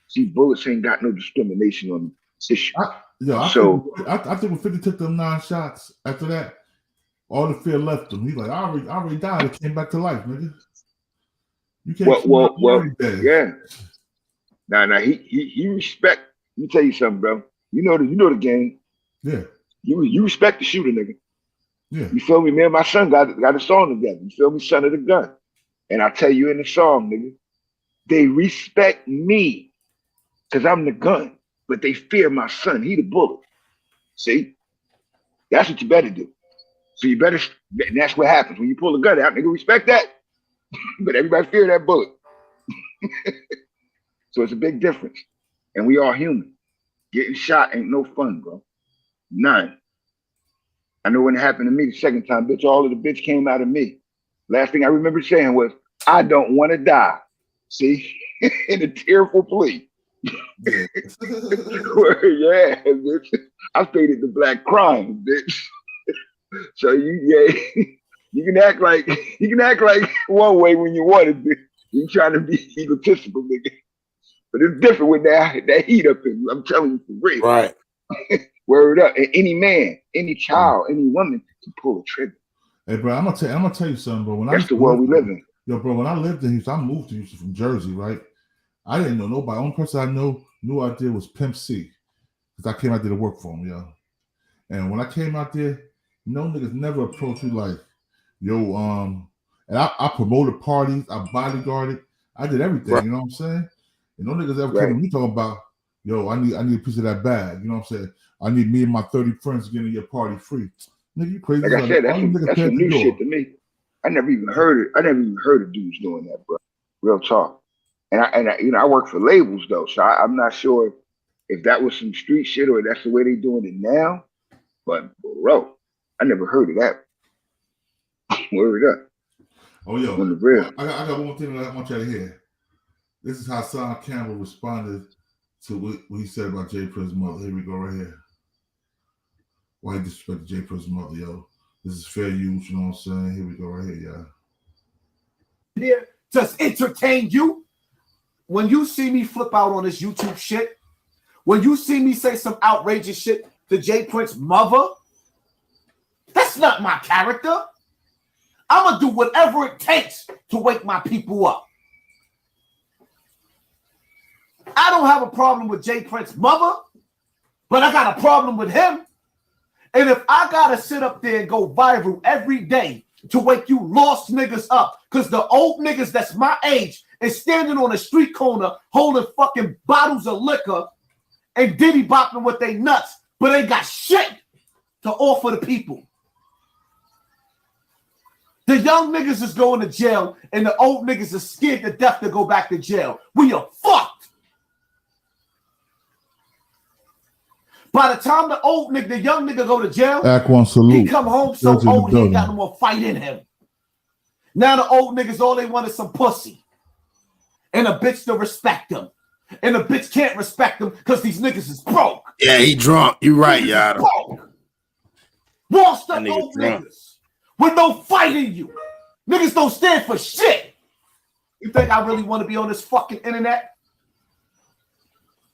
Speaker 12: See, bullets ain't got no discrimination on tissue.
Speaker 4: I think when 50 took them 9 shots after that, all the fear left him. He's like, I already died. It came back to life, nigga. You can't
Speaker 12: well, yeah. Nah, he respect. Let me tell you something, bro. You know the game.
Speaker 4: Yeah.
Speaker 12: You respect the shooter, nigga.
Speaker 4: Yeah.
Speaker 12: You feel me? Me and my son got a song together. You feel me? Son of the Gun. And I tell you in the song, nigga, they respect me because I'm the gun, but they fear my son. He the bullet. See? That's what you better do. So you better, and that's what happens. When you pull a gun out, nigga, respect that. But everybody fear that bullet. So it's a big difference. And we all human. Getting shot ain't no fun, bro. None. I know when it happened to me the second time, bitch, all of the bitch came out of me. Last thing I remember saying was, I don't want to die. See? In a tearful plea. Yeah, bitch. I faded the black crime, bitch. So you can act like one way when you want to. You trying to be egotistical, nigga. But it's different with that heat up in you. I'm telling you for real.
Speaker 21: Right.
Speaker 12: Word up. And any man, any child, any woman can pull a trigger.
Speaker 4: Hey, bro, I'm gonna tell you something, bro.
Speaker 12: That's the world we live in.
Speaker 4: Yo, bro, when I lived in Houston, I moved to Houston from Jersey, right? I didn't know nobody. The only person I knew out there was Pimp C, because I came out there to work for him, yo. And when I came out there, no niggas never approached me like, yo, and I promoted parties, I bodyguarded, I did everything, right. You know what I'm saying? And no niggas ever came to me talking about, yo, I need a piece of that bag, you know what I'm saying? I need me and my 30 friends to get in your party free. Nigga, you crazy.
Speaker 12: Like I said, that's some new shit to me. I never even heard it. I never even heard of dudes doing that, bro. Real talk. And I you know, I work for labels though, so I'm not sure if that was some street shit or that's the way they doing it now. But bro, I never heard of that. Word up.
Speaker 4: Oh yo,
Speaker 12: on the real.
Speaker 4: I got one thing that I want you to hear. This is how Hassan Campbell responded to what he said about Jay Prince's mother. Here we go, right here. Why he disrespected Jay Prince's mother, yo. This is fair use, you know what I'm saying? Here we go, right here, y'all.
Speaker 7: Here, just entertain you. When you see me flip out on this YouTube shit, when you see me say some outrageous shit to Jay Prince's mother, that's not my character. I'm going to do whatever it takes to wake my people up. I don't have a problem with Jay Prince's mother, but I got a problem with him. And if I got to sit up there and go viral every day to wake you lost niggas up, because the old niggas that's my age is standing on a street corner holding fucking bottles of liquor and diddy bopping with they nuts, but they got shit to offer the people. The young niggas is going to jail and the old niggas are scared to death to go back to jail. We are fucked. By the time the young nigga go to jail,
Speaker 2: Act one, salute.
Speaker 7: he come home so
Speaker 2: Those in the
Speaker 7: old he ain't got
Speaker 2: building.
Speaker 7: no more fight in him. Now the old niggas, all they want is some pussy. And a bitch to respect them. And a bitch can't respect them because these niggas is broke.
Speaker 21: Yeah, he drunk. You right, y'all.
Speaker 7: Washed up old niggas with no fight in you. Niggas don't stand for shit. You think I really want to be on this fucking internet?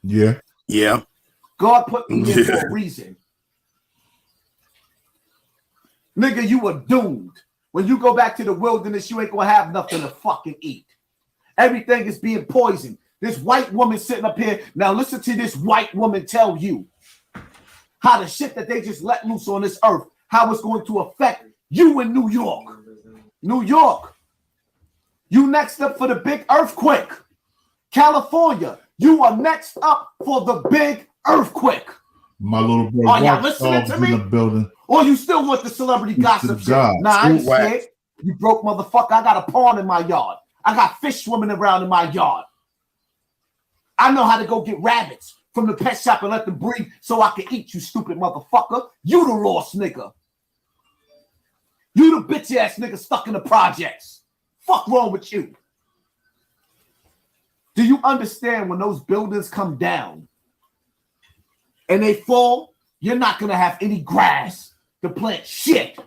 Speaker 2: Yeah.
Speaker 21: Yeah.
Speaker 7: God put me here for a reason. Nigga, you were doomed. When you go back to the wilderness, you ain't gonna have nothing to fucking eat. Everything is being poisoned. This white woman sitting up here. Now listen to this white woman tell you how the shit that they just let loose on this earth, how it's going to affect you in New York. New York. You next up for the big earthquake. California, you are next up for the big earthquake.
Speaker 2: My little boy.
Speaker 7: Are y'all listening to
Speaker 2: in the
Speaker 7: me?
Speaker 2: building.
Speaker 7: Or you still want the celebrity gossip shit?
Speaker 2: God.
Speaker 7: Nah, I ain't
Speaker 2: Scoot wax.
Speaker 7: scared. You broke motherfucker. I got a pond in my yard. I got fish swimming around in my yard. I know how to go get rabbits from the pet shop and let them breathe so I can eat, you stupid motherfucker. You the lost nigga. You the bitch ass nigga stuck in the projects. Fuck wrong with you? Do you understand when those buildings come down and they fall, you're not going to have any grass to plant shit.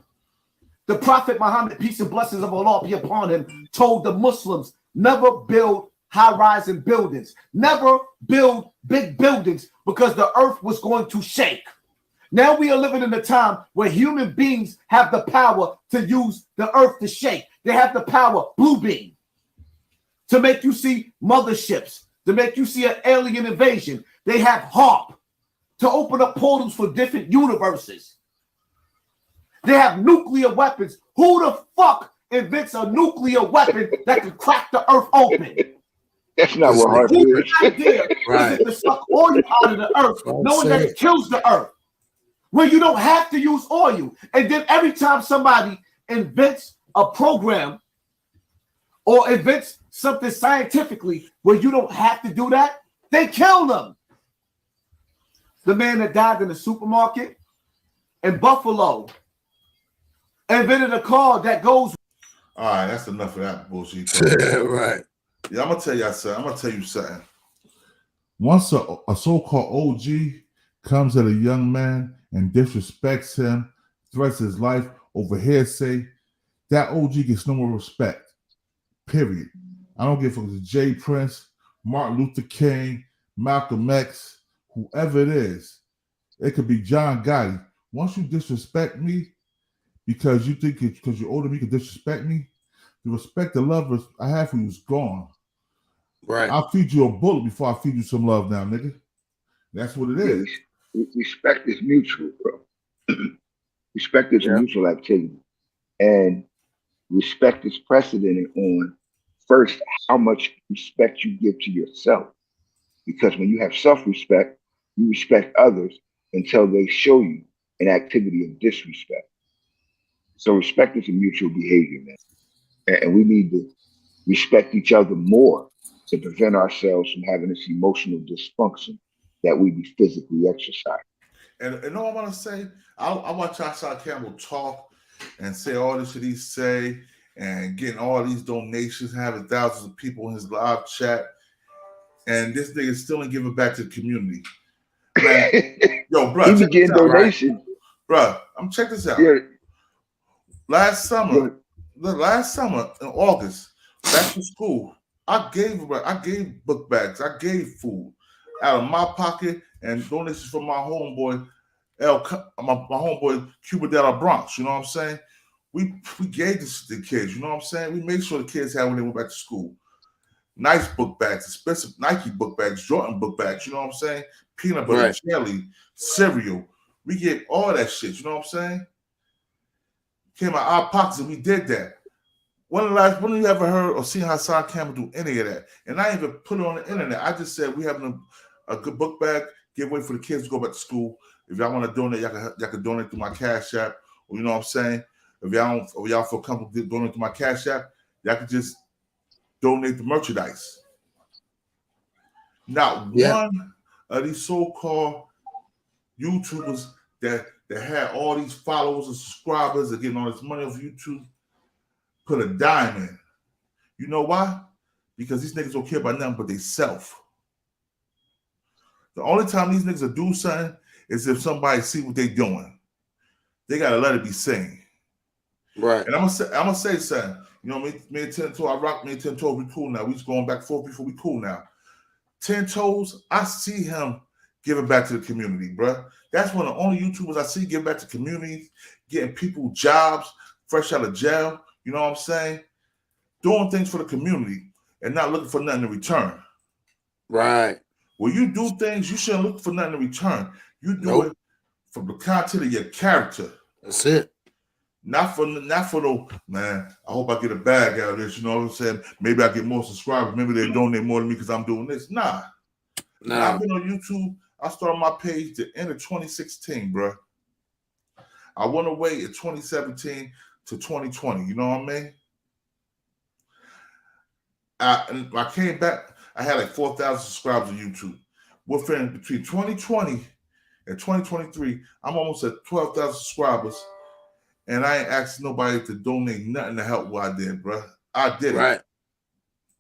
Speaker 7: The Prophet Muhammad, peace and blessings of Allah be upon him, told the Muslims, never build high-rising buildings. Never build big buildings because the earth was going to shake. Now we are living in a time where human beings have the power to use the earth to shake. They have the power, blue beam, to make you see motherships, to make you see an alien invasion. They have HARP to open up portals for different universes. They have nuclear weapons. Who the fuck invents a nuclear weapon that can crack the earth open?
Speaker 12: That's not what HARP
Speaker 7: Whose
Speaker 12: is.
Speaker 7: idea is it to suck oil out of the earth, knowing that it kills the earth, when you don't have to use oil? And then every time somebody invents a program or invents something scientifically where you don't have to do that, they kill them. The man that died in the supermarket in Buffalo invented a car that goes.
Speaker 4: All right, that's enough of that bullshit.
Speaker 21: Right.
Speaker 4: Yeah, I'm gonna tell you something. I'm gonna tell you something.
Speaker 2: Once a so-called OG comes at a young man and disrespects him, threats his life over hearsay, that OG gets no more respect. Period. I don't give a fuck if it's Jay Prince, Martin Luther King, Malcolm X, whoever it is. It could be John Gotti. Once you disrespect me because you think because you're older than me, you can disrespect me, the respect, the love I have for you is gone.
Speaker 21: Right.
Speaker 2: I'll feed you a bullet before I feed you some love now, nigga. That's what it is.
Speaker 12: Respect is mutual, bro. Respect is a mutual activity. And respect is precedented on, first, how much respect you give to yourself. Because when you have self-respect, you respect others until they show you an activity of disrespect. So respect is a mutual behavior, man. And we need to respect each other more to prevent ourselves from having this emotional dysfunction that we be physically exercising.
Speaker 4: And all I want to say, I watch Hassan Campbell talk and say all this shit he say and getting all these donations, having thousands of people in his live chat, and this nigga still ain't giving back to the community. Man, yo, bro,
Speaker 12: He be getting donations.
Speaker 4: Bro, check this out.
Speaker 12: Yeah.
Speaker 4: Last summer in August, back to school, I gave book bags, I gave food out of my pocket and donations from my homeboy, my homeboy Cuba de la Bronx. You know what I'm saying? We gave this to the kids. You know what I'm saying? We made sure the kids had when they went back to school. Nice book bags, expensive Nike book bags, Jordan book bags. You know what I'm saying? Peanut butter, jelly, cereal. We get all that shit. You know what I'm saying? Came out our pockets and we did that. When you ever heard or seen Hassan Campbell do any of that? And I even put it on the internet. I just said we having a good book bag giveaway for the kids to go back to school. If y'all want to donate, y'all can donate through my Cash App. Or, you know what I'm saying? If y'all feel comfortable donating to my Cash App, y'all can just donate the merchandise. Not one of these so-called YouTubers that had all these followers and subscribers and getting all this money off YouTube put a dime in. You know why? Because these niggas don't care about nothing but they self. The only time these niggas will do something is if somebody see what they doing. They gotta let it be seen.
Speaker 21: Right.
Speaker 4: And I'm gonna say something. You know, me and 10 Toes, I rock me and 10 Toes, we cool now. We just going back and forth before we cool now. 10 Toes, I see him giving back to the community, bruh. That's one of the only YouTubers I see giving back to communities, getting people jobs, fresh out of jail. You know what I'm saying? Doing things for the community and not looking for nothing in return.
Speaker 21: Right.
Speaker 4: When you do things, you shouldn't look for nothing in return. You do it from the content of your character.
Speaker 21: That's it.
Speaker 4: Not for no, man, I hope I get a bag out of this. You know what I'm saying? Maybe I get more subscribers. Maybe they donate more to me because I'm doing this. Nah. I've been on YouTube. I started my page the end of 2016, bro. I went away in 2017 to 2020. You know what I mean? I came back. I had like 4,000 subscribers on YouTube. Between 2020 and 2023, I'm almost at 12,000 subscribers. And I ain't asked nobody to donate nothing to help what I did, bro. I did it.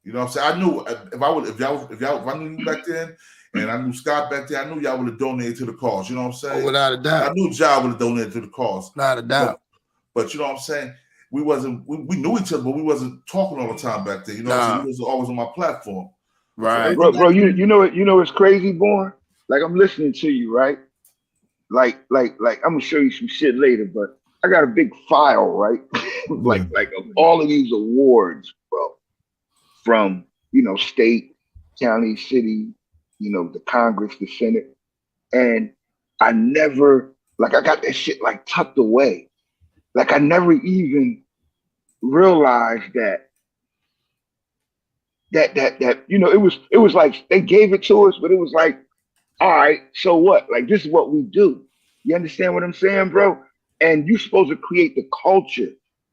Speaker 4: You know what I'm saying? I knew if I knew you back then, and I knew Scott back then, I knew y'all would have donated to the cause. You know what I'm saying?
Speaker 21: Oh, without a doubt.
Speaker 4: I knew y'all would have donated to the cause.
Speaker 21: Without a doubt.
Speaker 4: But you know what I'm saying? We knew each other, but we wasn't talking all the time back then. You know what I'm saying? He was always on my platform.
Speaker 21: Right.
Speaker 12: So bro, you know it's crazy, Born? Like I'm listening to you, right? Like I'm gonna show you some shit later, but I got a big file, right? like of all of these awards, bro. From, state, county, city, the Congress, the Senate. And I never, I got that shit tucked away. I never even realized that it was like they gave it to us, but it was like, all right, so what? This is what we do. You understand what I'm saying, bro? And you're supposed to create the culture,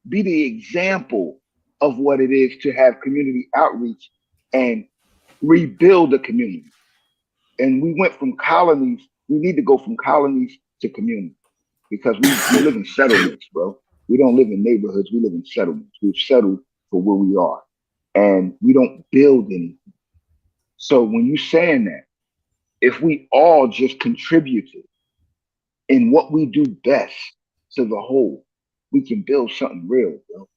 Speaker 12: be the example of what it is to have community outreach and rebuild the community. And we went from colonies. We need to go from colonies to community because we live in settlements, bro. We don't live in neighborhoods. We live in settlements. We've settled for where we are, and we don't build anything. So when you're saying that, if we all just contributed in what we do best to the whole, we can build something real, bro.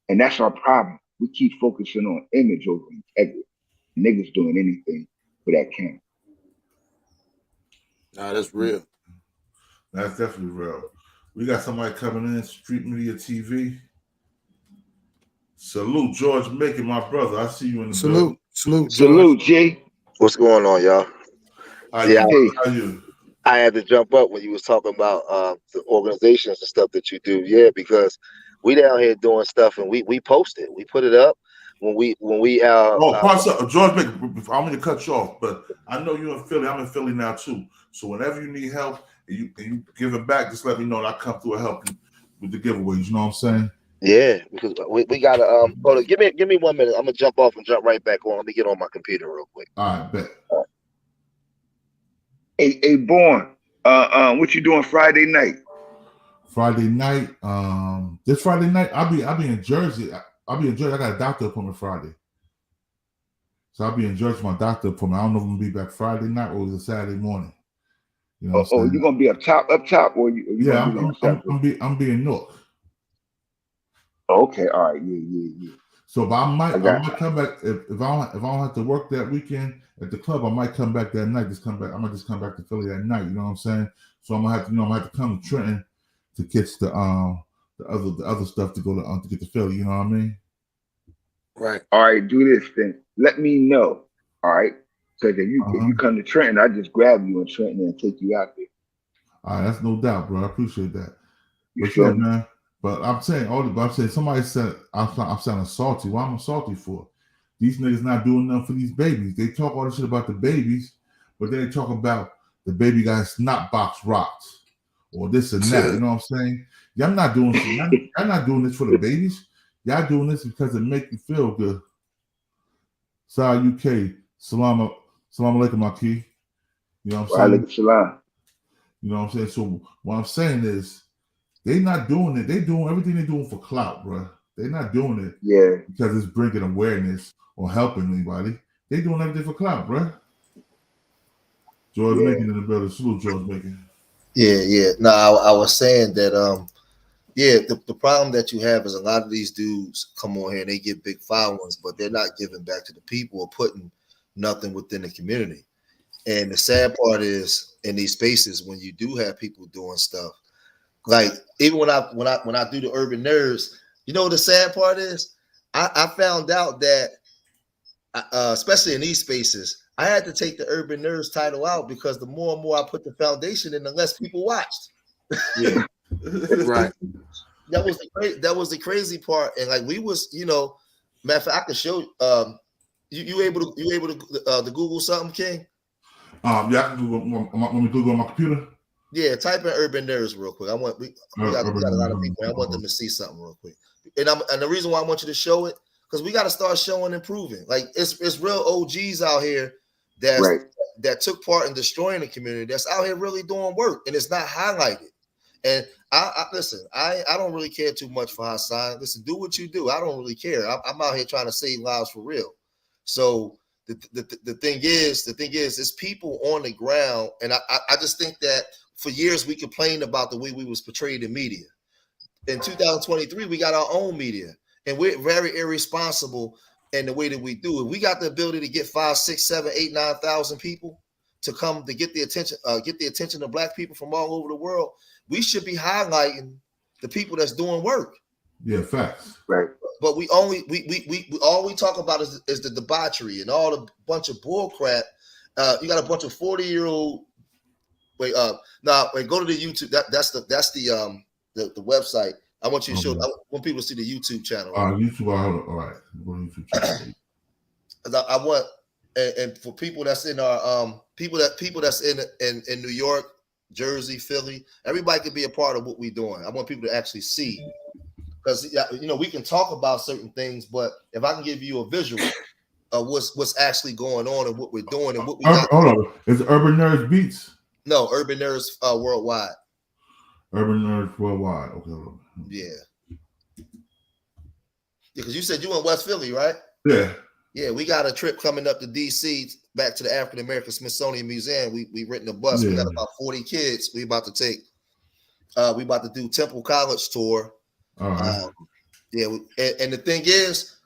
Speaker 12: And that's our problem. We keep focusing on image over integrity. Niggas doing anything for that camp.
Speaker 21: Nah, that's real.
Speaker 4: That's definitely real. We got somebody coming in, Street Media TV. Salute, George Macon, my brother. I see you in the building.
Speaker 12: Salute, G.
Speaker 13: What's going on, y'all?
Speaker 4: How you?
Speaker 13: I had to jump up when you was talking about the organizations and stuff that you do. Yeah, because we down here doing stuff and we post it. We put it up when we
Speaker 4: George Macon, I'm gonna cut you off, but I know you're in Philly. I'm in Philly now too. So whenever you need help and you give it back, just let me know and I'll come through and help you with the giveaways. You know what I'm saying?
Speaker 13: Yeah, because we gotta hold on, give me 1 minute. I'm gonna jump off and jump right back on. Let me get on my computer real quick.
Speaker 4: All right, bet.
Speaker 12: Hey, Born, what you doing Friday night?
Speaker 2: Friday night, this Friday night, I'll be in Jersey. I got a doctor appointment Friday. So I'll be in Jersey for my doctor appointment. I don't know if I'm gonna be back Friday night or is it Saturday morning. You know what I'm saying?
Speaker 12: You gonna be up top, or you
Speaker 2: yeah, I'm being Newark.
Speaker 12: Okay, all right, yeah.
Speaker 2: So, but I might come back if I don't have to work that weekend at the club. I might come back that night. I might just come back to Philly that night. You know what I'm saying? So I'm gonna have to come to Trenton to catch the other stuff to go to get to Philly. You know what I mean?
Speaker 12: Right. All right. Do this then. Let me know. All right. Because if you come to Trenton, I just grab you in Trenton and take you out there.
Speaker 2: All right, that's no doubt, bro. I appreciate that.
Speaker 12: You
Speaker 2: But
Speaker 12: feel
Speaker 2: yeah,
Speaker 12: me?
Speaker 2: man. But I'm saying somebody said I'm sounding salty. Why am I salty for? These niggas not doing nothing for these babies. They talk all this shit about the babies, but then they talk about the baby got snot box rocks or this and that. You know what I'm saying? Y'all not doing y'all not doing this for the babies. Y'all doing this because it make you feel good. Sorry, UK. Salam alaikum, Maki. You know what I'm saying?
Speaker 12: Salam.
Speaker 2: You know what I'm saying? So what I'm saying is they not doing it. They doing everything they're doing for clout, bro. They're not doing it because it's bringing awareness or helping anybody. They doing everything for clout, bro. George Macon in the building. Salute, George Macon.
Speaker 3: Yeah. No, I was saying that the problem that you have is a lot of these dudes come on here and they get big followings, but they're not giving back to the people or putting nothing within the community. And the sad part is in these spaces when you do have people doing stuff, like even when I do the urban nerds, you know what the sad part is? I found out that especially in these spaces, I had to take the urban nerds title out because the more and more I put the foundation in, the less people watched.
Speaker 21: Yeah. Right.
Speaker 3: That was the crazy part. And like we was, matter of fact, I can show you able to Google something, King?
Speaker 2: Yeah, I can Google. Want me to Google on my computer?
Speaker 3: Yeah, type in urban nerds real quick. We got a lot of people. I want them to see something real quick. And the reason why I want you to show it, because we got to start showing and proving. Like it's real OGs out here that took part in destroying the community. That's out here really doing work, and it's not highlighted. And I listen. I don't really care too much for Hassan. Listen, do what you do. I don't really care. I'm out here trying to save lives for real. So the thing is, it's people on the ground, and I just think that for years we complained about the way we was portrayed in media. In 2023, we got our own media, and we're very irresponsible in the way that we do it. We got the ability to get 5, 6, 7, 8, 9,000 people to come to get the attention of Black people from all over the world. We should be highlighting the people that's doing work.
Speaker 2: Yeah, facts.
Speaker 3: Right. But we all we talk about is the debauchery and all the bunch of bull crap. You got a bunch of 40-year-old. Go to the YouTube. That's the website. I want you to show. I want people to see the YouTube channel.
Speaker 2: YouTube. All right. Go to YouTube channel.
Speaker 3: I want and for people that's in our people that's in New York, Jersey, Philly, everybody could be a part of what we're doing. I want people to actually see. Because we can talk about certain things, but if I can give you a visual of what's actually going on and what we're doing and what we got.
Speaker 2: Hold on, is Urban Nerds Beats?
Speaker 3: No, Urban Nerds Worldwide.
Speaker 2: Urban Nerds Worldwide. Okay.
Speaker 3: Yeah. Because you said you in West Philly, right?
Speaker 2: Yeah.
Speaker 3: Yeah, we got a trip coming up to DC, back to the African American Smithsonian Museum. We renting a bus. We got about 40 kids. We about to take. We about to do Temple College tour.
Speaker 2: Right.
Speaker 3: And the thing is,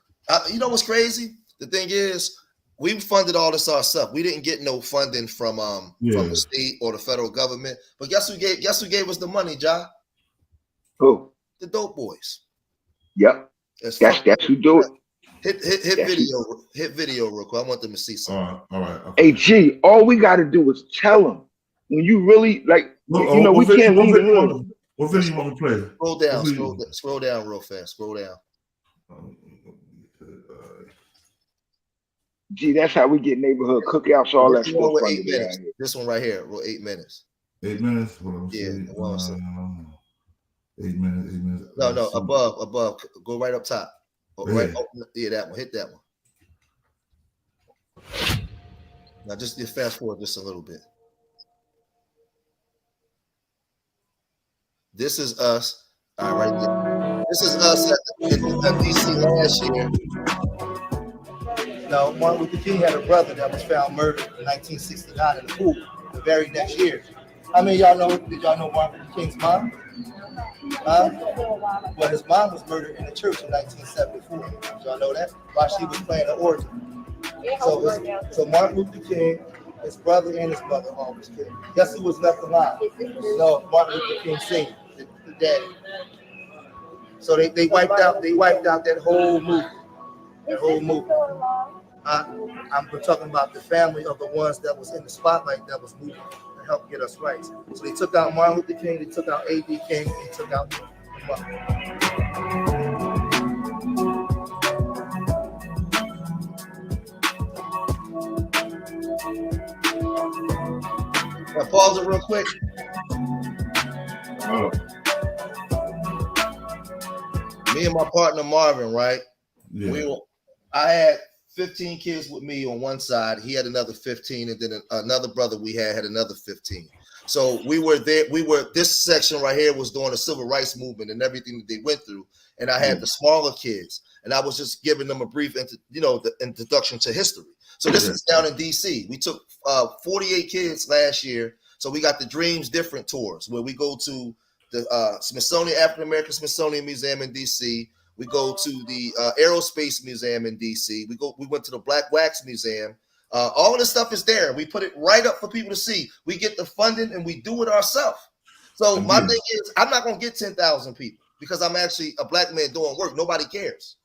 Speaker 3: you know what's crazy? The thing is, we funded all this ourselves. We didn't get no funding from the state or the federal government. But guess who gave us the money, Ja?
Speaker 12: Who?
Speaker 3: The Dope Boys.
Speaker 12: Yep. That's who do it.
Speaker 3: Hit video real quick. I want them to see something.
Speaker 2: All right. Okay.
Speaker 12: Hey G, all we got to do is tell them when you really like. We can't leave it alone.
Speaker 2: What video you want me to play?
Speaker 3: Scroll down real fast. Scroll down.
Speaker 12: Gee, that's how we get neighborhood cookouts, all that stuff.
Speaker 3: This one right here, 8 minutes.
Speaker 2: 8 minutes?
Speaker 3: Yeah.
Speaker 2: 8 minutes.
Speaker 3: No, above. Go right up top. Right. Yeah, that one. Hit that one. Now just fast forward just a little bit. This is us. All right, there. This is us in DC last year. Now, Martin Luther King had a brother that was found murdered in 1969 in the pool the very next year. How many of y'all know? Did y'all know Martin Luther King's mom? Well, his mom was murdered in the church in 1974. Did y'all know that? While she was playing the organ. So Martin Luther King, his brother and his mother all was killed. Guess who was left alive? No, Martin Luther King Sr., the daddy. So they wiped out that whole movement. That whole movement. I'm talking about the family of the ones that was in the spotlight that was moving to help get us rights. So they took out Martin Luther King, they took out A.D. King, they took out the mother. I'll pause it real quick. Me and my partner Marvin, right?
Speaker 2: Yeah.
Speaker 3: I had 15 kids with me on one side. He had another 15, and then another brother we had another 15. So we were there. This section right here was during the civil rights movement and everything that they went through. And I had the smaller kids, and I was just giving them a brief, the introduction to history. So this is down in DC. We took 48 kids last year. So we got the Dreams Different tours where we go to the Smithsonian, African American Smithsonian Museum in DC. We go to the Aerospace Museum in DC. We went to the Black Wax Museum. All of this stuff is there. We put it right up for people to see. We get the funding and we do it ourselves. So my thing is, I'm not going to get 10,000 people because I'm actually a black man doing work. Nobody cares.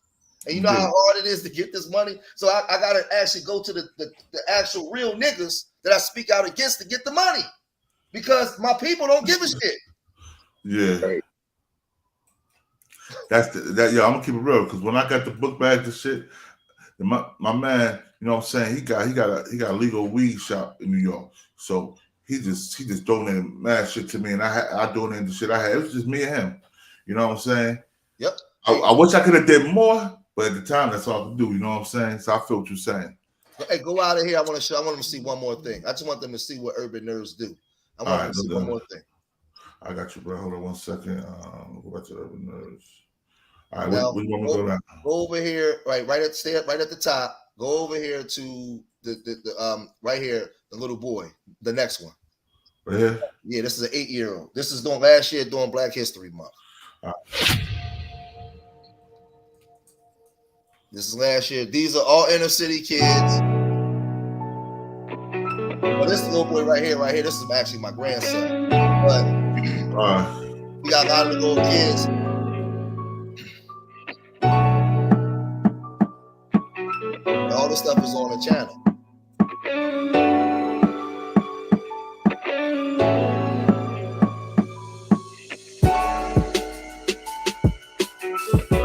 Speaker 3: And you know how hard it is to get this money? So I got to actually go to the actual real niggas that I speak out against to get the money because my people don't give a shit.
Speaker 2: Yeah. That's that. Yeah, I'm gonna keep it real because when I got the book bags and shit, my man, you know what I'm saying, he got a legal weed shop in New York. So he just donated mad shit to me, and I donated the shit I had. It was just me and him. You know what I'm saying?
Speaker 3: Yep.
Speaker 2: I wish I could have did more, but at the time that's all I could do. You know what I'm saying? So I feel what you're saying.
Speaker 3: Hey, go out of here. I want them to see one more thing. I just want them to see what urban nerds do. I want them to see one more thing.
Speaker 2: I got you, bro. Hold on 1 second. Go back to urban nerds. All right,
Speaker 3: now,
Speaker 2: where you want me to go now?
Speaker 3: Go over here, right at the top. Go over here to the right here, the little boy, the next one.
Speaker 2: Right here?
Speaker 3: Yeah, this is an 8-year-old. This is last year doing Black History Month.
Speaker 2: All right.
Speaker 3: This is last year. These are all inner city kids. Well, this little boy right here. This is actually my grandson. But we got a lot of the little kids. All this stuff is on the channel.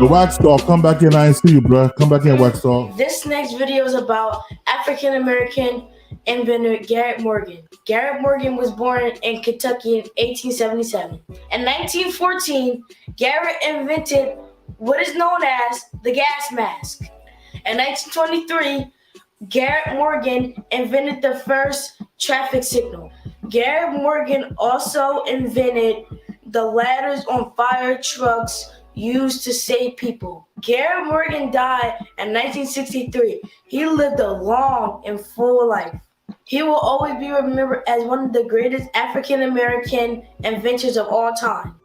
Speaker 2: The Wax Dog, come back in. I ain't see you, bro. Come back in, Wax Dog.
Speaker 8: This next video is about African American inventor Garrett Morgan. Garrett Morgan was born in Kentucky in 1877. In 1914, Garrett invented what is known as the gas mask. In 1923, Garrett Morgan invented the first traffic signal. Garrett Morgan also invented the ladders on fire trucks used to save people. Garrett Morgan died in 1963. He lived a long and full life. He will always be remembered as one of the greatest African-American inventors of all time.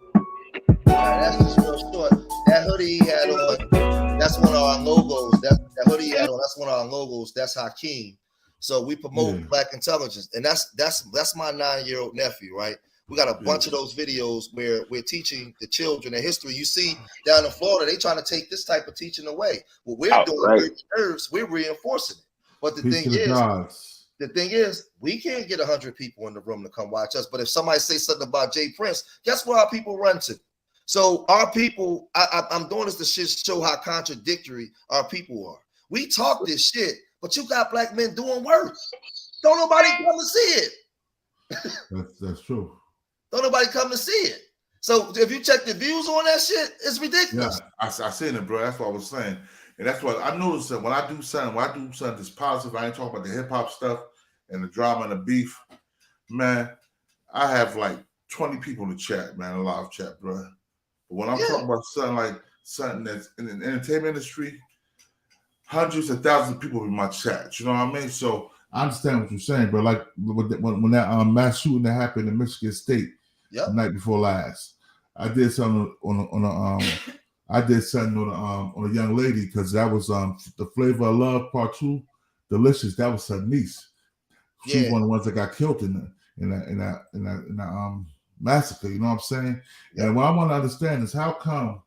Speaker 3: That's just real short. That hoodie he had on, that's one of our logos. That hoodie he had on, that's one of our logos. That's Hakeem. So we promote Black intelligence. And that's my 9-year-old nephew, right? We got a bunch of those videos where we're teaching the children their history. You see down in Florida, they trying to take this type of teaching away. What we're doing, we're reinforcing it. But the thing is, we can't get 100 people in the room to come watch us. But if somebody say something about Jay Prince, guess where our people run to? So our people, I'm doing this to show how contradictory our people are. We talk this shit, but you got black men doing work. Don't nobody come to see it.
Speaker 2: That's true.
Speaker 3: Don't nobody come to see it. So if you check the views on that shit, it's ridiculous.
Speaker 2: Yeah, I seen it, bro. That's what I was saying. And that's what I noticed that when I do something that's positive, I ain't talking about the hip hop stuff and the drama and the beef, man. I have like 20 people in the chat, man, a live chat, bro. But when I'm talking about something that's in the entertainment industry, hundreds of thousands of people in my chat. You know what I mean? So I understand what you're saying, but like when that mass shooting that happened in Michigan State the night before last, I did something on a young lady because that was the Flavor of Love Part 2, Delicious. That was her niece. She was one of the ones that got killed in that massacre. You know what I'm saying? And what I want to understand is how come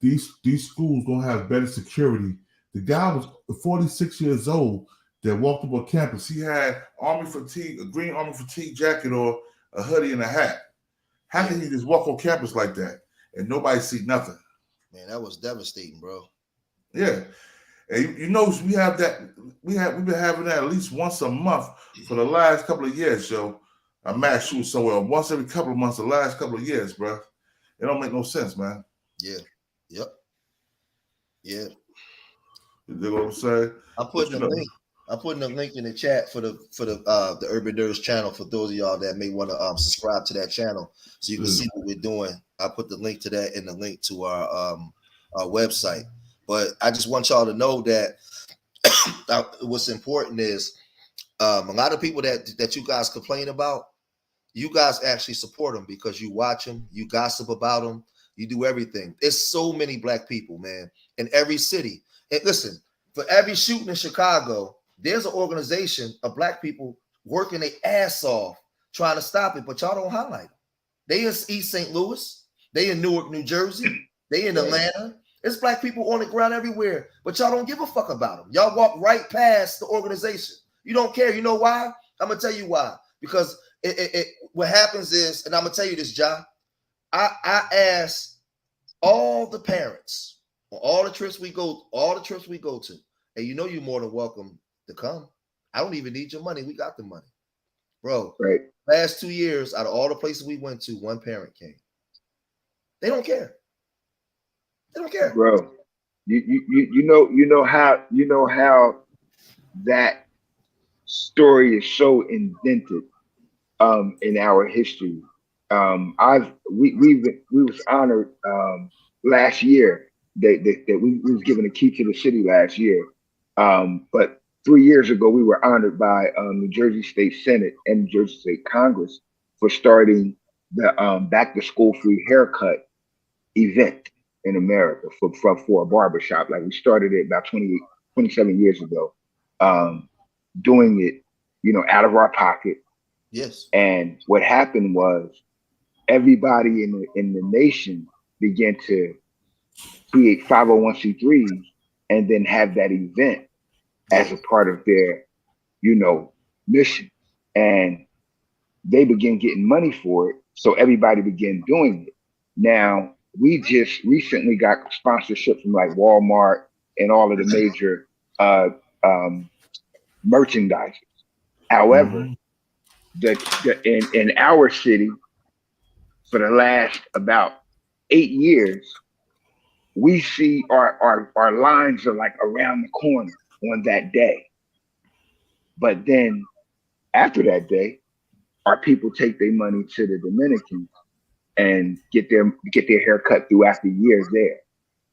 Speaker 2: these schools don't have better security? The guy was 46 years old that walked up on campus. He had army fatigue, a green army fatigue jacket or a hoodie and a hat. How can he just walk on campus like that and nobody see nothing?
Speaker 3: Man, that was devastating, bro.
Speaker 2: Yeah. And you know, we've been having that at least once a month for the last couple of years, yo. A mass shooting somewhere once every couple of months the last couple of years, bro. It don't make no sense, man.
Speaker 3: Yeah. Yep. Yeah.
Speaker 2: You know what I'm saying?
Speaker 3: I'm putting a link in the chat for the Urban Nerds channel for those of y'all that may want to subscribe to that channel so you can see what we're doing. I put the link to that and the link to our website. But I just want y'all to know that what's important is a lot of people that you guys complain about, you guys actually support them because you watch them, you gossip about them, you do everything. There's so many black people, man, in every city. And listen, for every shooting in Chicago, there's an organization of black people working their ass off trying to stop it, but y'all don't highlight them. They in East St. Louis, they in Newark, New Jersey, they in Atlanta. There's black people on the ground everywhere, but y'all don't give a fuck about them. Y'all walk right past the organization. You don't care. You know why? I'm gonna tell you why. Because what happens is, and I'm gonna tell you this, Ja. I ask all the parents on all the trips we go to, and you know you're more than welcome to come. I don't even need your money. We got the money, bro.
Speaker 12: Right.
Speaker 3: Last 2 years, out of all the places we went to, one parent came. They don't care. They don't care,
Speaker 12: bro. You know how that story is so invented in our history. We was honored last year that we was given a key to the city last year. But 3 years ago we were honored by New Jersey State Senate and New Jersey State Congress for starting the back to school free haircut event in America for a barbershop. Like we started it about 27 years ago, doing it, out of our pocket.
Speaker 3: Yes.
Speaker 12: And what happened was everybody in the nation began to create 501c3s and then have that event as a part of their, mission. And they began getting money for it. So everybody began doing it. Now, we just recently got sponsorship from like Walmart and all of the major merchandisers. However, in our city, for the last about 8 years, we see our lines are like around the corner on that day. But then after that day, our people take their money to the Dominicans and get their hair cut throughout the year there.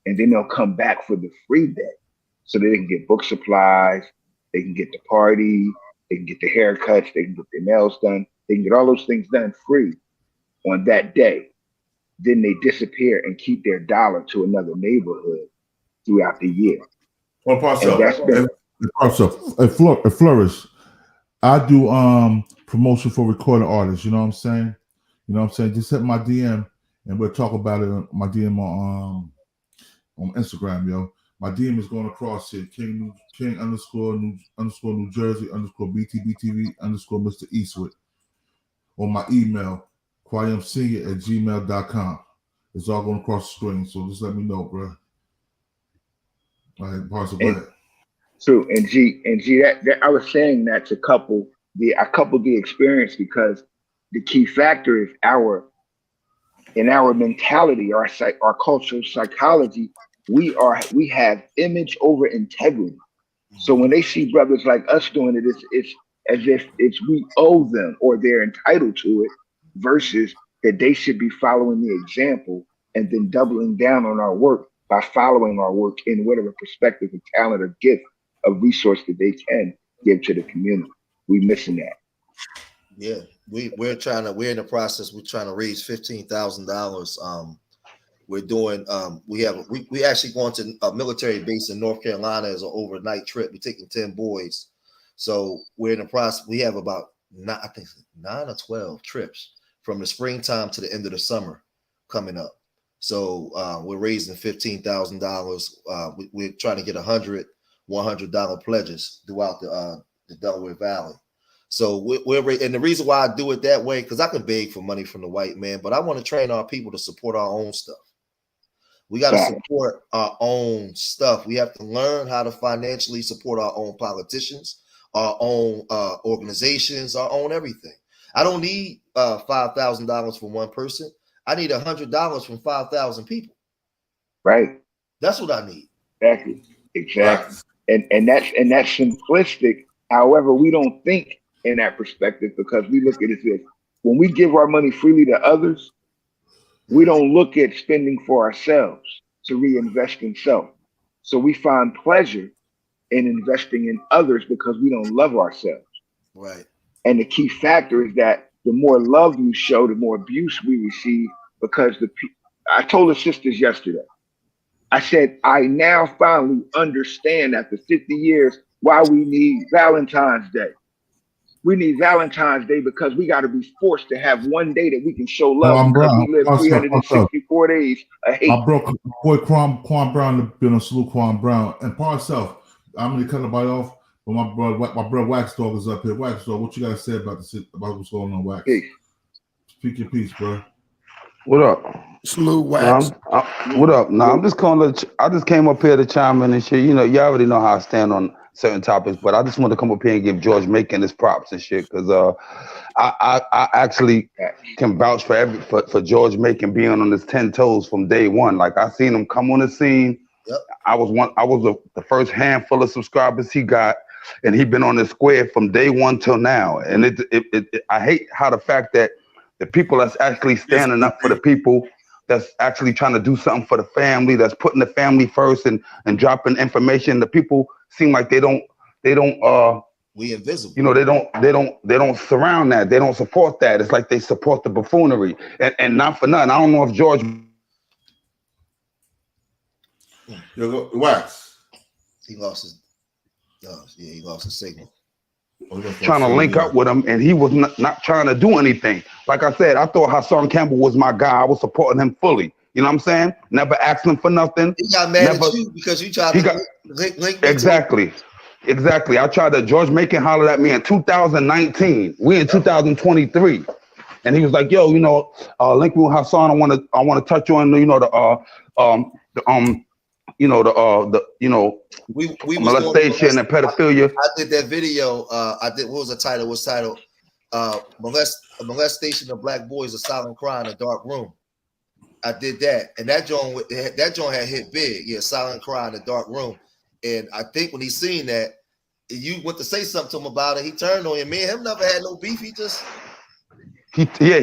Speaker 12: And then they'll come back for the free day. So they can get book supplies, they can get the party, they can get the haircuts, they can get their nails done, they can get all those things done free on that day. Then they disappear and keep their dollar to another neighborhood throughout the year.
Speaker 2: Well, Flourish, I do promotion for recording artists, you know what I'm saying? Just hit my DM and we'll talk about it on my DM on Instagram, yo. My DM is going across here, King _New Jersey _BTBTV _Mr. Eastwood. On my email, quiamsenior@gmail.com. It's all going across the screen, so just let me know, bro. All right, Parcel, go ahead.
Speaker 12: True, and G, that I was saying that to couple the experience because the key factor is in our mentality, our cultural psychology, we have image over integrity. So when they see brothers like us doing it, it's as if we owe them or they're entitled to it, versus that they should be following the example and then doubling down on our work by following our work in whatever perspective, of talent, or gift, of resource that they can give to the community. We missing that.
Speaker 3: Yeah, we're in the process. We're trying to raise $15,000. We're doing we actually going to a military base in North Carolina as an overnight trip. We're taking 10 boys. So we're in the process. We have about 9 or 12 trips from the springtime to the end of the summer coming up. So we're raising $15,000. We're trying to get $100 pledges throughout the Delaware Valley. So and the reason why I do it that way, because I can beg for money from the white man, but I want to train our people to support our own stuff. We got to support our own stuff. We have to learn how to financially support our own politicians, our own organizations, our own everything. I don't need $5,000 from one person. I need $100 from 5,000 people.
Speaker 12: Right.
Speaker 3: That's what I need.
Speaker 12: Exactly. And that's simplistic. However, we don't think in that perspective because we look at it as this. When we give our money freely to others, we don't look at spending for ourselves to reinvest in self. So we find pleasure in investing in others because we don't love ourselves.
Speaker 3: Right.
Speaker 12: And the key factor is that the more love you show, the more abuse we receive because I told the sisters yesterday, I said, I now finally understand after 50 years why we need Valentine's Day. We need Valentine's Day because we got to be forced to have one day that we can show love because we live 364 days of hate.
Speaker 2: My boy Quan Brown, been on salute Quan Brown. And par self, I'm going to cut everybody off, but my brother Wax Dog is up here. Wax Dog, what you got to say about what's going on, Wax?
Speaker 12: Peace.
Speaker 2: Speak your piece, bro.
Speaker 10: What up?
Speaker 21: Salute, Wax.
Speaker 10: What up? Nah, I'm just calling. I just came up here to chime in and shit. You know, you already know how I stand on certain topics, but I just want to come up here and give George Macon his props and shit because I actually can vouch for George Macon being on his 10 toes from day one. Like I seen him come on the scene.
Speaker 3: Yep.
Speaker 10: I was the first handful of subscribers he got, and he been on the square from day one till now. And I hate how the fact that the people that's actually standing up for the people, that's actually trying to do something for the family, that's putting the family first and dropping information. The people seem like they don't
Speaker 3: we invisible.
Speaker 10: You know, they don't surround that. They don't support that. It's like they support the buffoonery. And not for nothing. I don't know if George
Speaker 4: Wax.
Speaker 3: He lost his signal.
Speaker 10: Trying to link up with him, and he was not trying to do anything. Like I said, I thought Hassan Campbell was my guy. I was supporting him fully. You know what I'm saying? Never asked him for nothing.
Speaker 3: He got mad at you because you tried to link
Speaker 10: exactly. I tried to. George Macon hollered at me in 2019. We in 2023, and he was like, "Yo, you know, link me with Hassan. I want to touch on molestation and pedophilia."
Speaker 3: I did that video. What was the title? It was titled "Molestation of Black Boys: A Silent Cry in a Dark Room." I did that, and that joint had hit big. Yeah, Silent Cry in a Dark Room. And I think when he seen that, you went to say something to him about it. He turned on you. Me and him never had no beef.
Speaker 10: He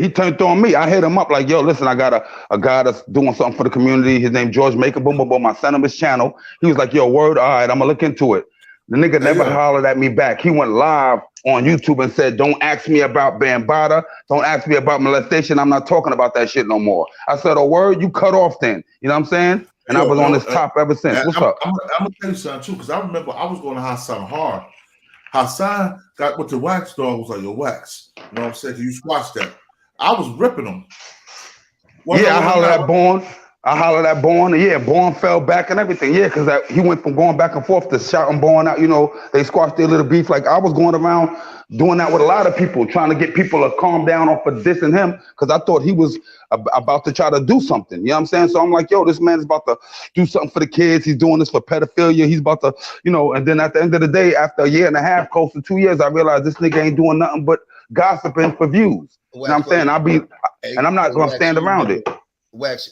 Speaker 10: turned on me. I hit him up like, yo, listen, I got a guy that's doing something for the community. His name George Macon. Boom, boom, boom. I sent him his channel. He was like, yo, word, all right, I'm gonna look into it. The nigga never hollered at me back. He went live on YouTube and said, don't ask me about Bambaataa. Don't ask me about molestation. I'm not talking about that shit no more. I said, oh, word, you cut off then. You know what I'm saying? And I was on this top ever since. What's up?
Speaker 4: I'm gonna tell you something too, because I remember I was going to Hassan hard. Hassan got with the Wax Dog, was like, yo, Wax. You know what I'm saying? You squashed that. I was ripping him.
Speaker 10: I hollered at Born. Yeah, Born fell back and everything. Yeah, because he went from going back and forth to shouting Born out. You know, they squashed their little beef. Like I was going around doing that with a lot of people, trying to get people to calm down off of dissing him, because I thought he was about to try to do something. You know what I'm saying? So I'm like, yo, this man is about to do something for the kids. He's doing this for pedophilia. He's about to, you know, and then at the end of the day, after a year and a half, close to 2 years, I realized this nigga ain't doing nothing but gossiping for views. You know what I'm saying? And I'm not going to stand around it.
Speaker 3: Wax,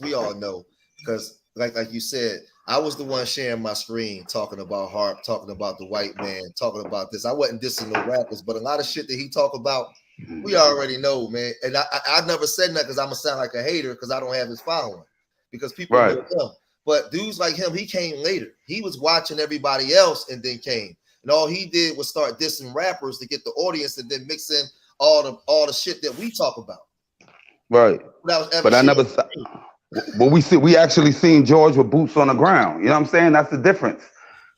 Speaker 3: we all know, because like you said, I was the one sharing my screen, talking about Harp, talking about the white man, talking about this. I wasn't dissing no rappers, but a lot of shit that he talk about, we already know, man. And I never said that because I'm gonna sound like a hater because I don't have his following, because people know him. But dudes like him, he came later. He was watching everybody else and then came. and all he did was start dissing rappers to get the audience, and then mix in all the shit that we talk about.
Speaker 10: Right. But I never saw. But we actually seen George with boots on the ground. You know what I'm saying? That's the difference.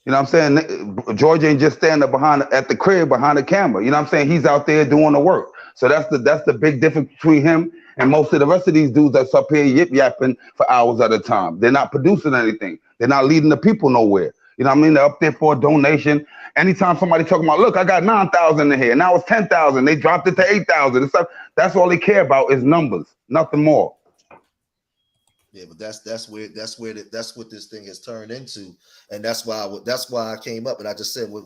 Speaker 10: You know what I'm saying? George ain't just standing at the crib behind the camera. You know what I'm saying? He's out there doing the work. So that's the big difference between him and most of the rest of these dudes that's up here yip yapping for hours at a time. They're not producing anything. They're not leading the people nowhere. You know what I mean? They're up there for a donation. Anytime somebody talking about, look, I got 9,000 in here. Now it's 10,000. They dropped it to 8,000. That's all they care about is numbers, nothing more.
Speaker 3: Yeah, but that's what this thing has turned into, and that's why I came up and I just said, well,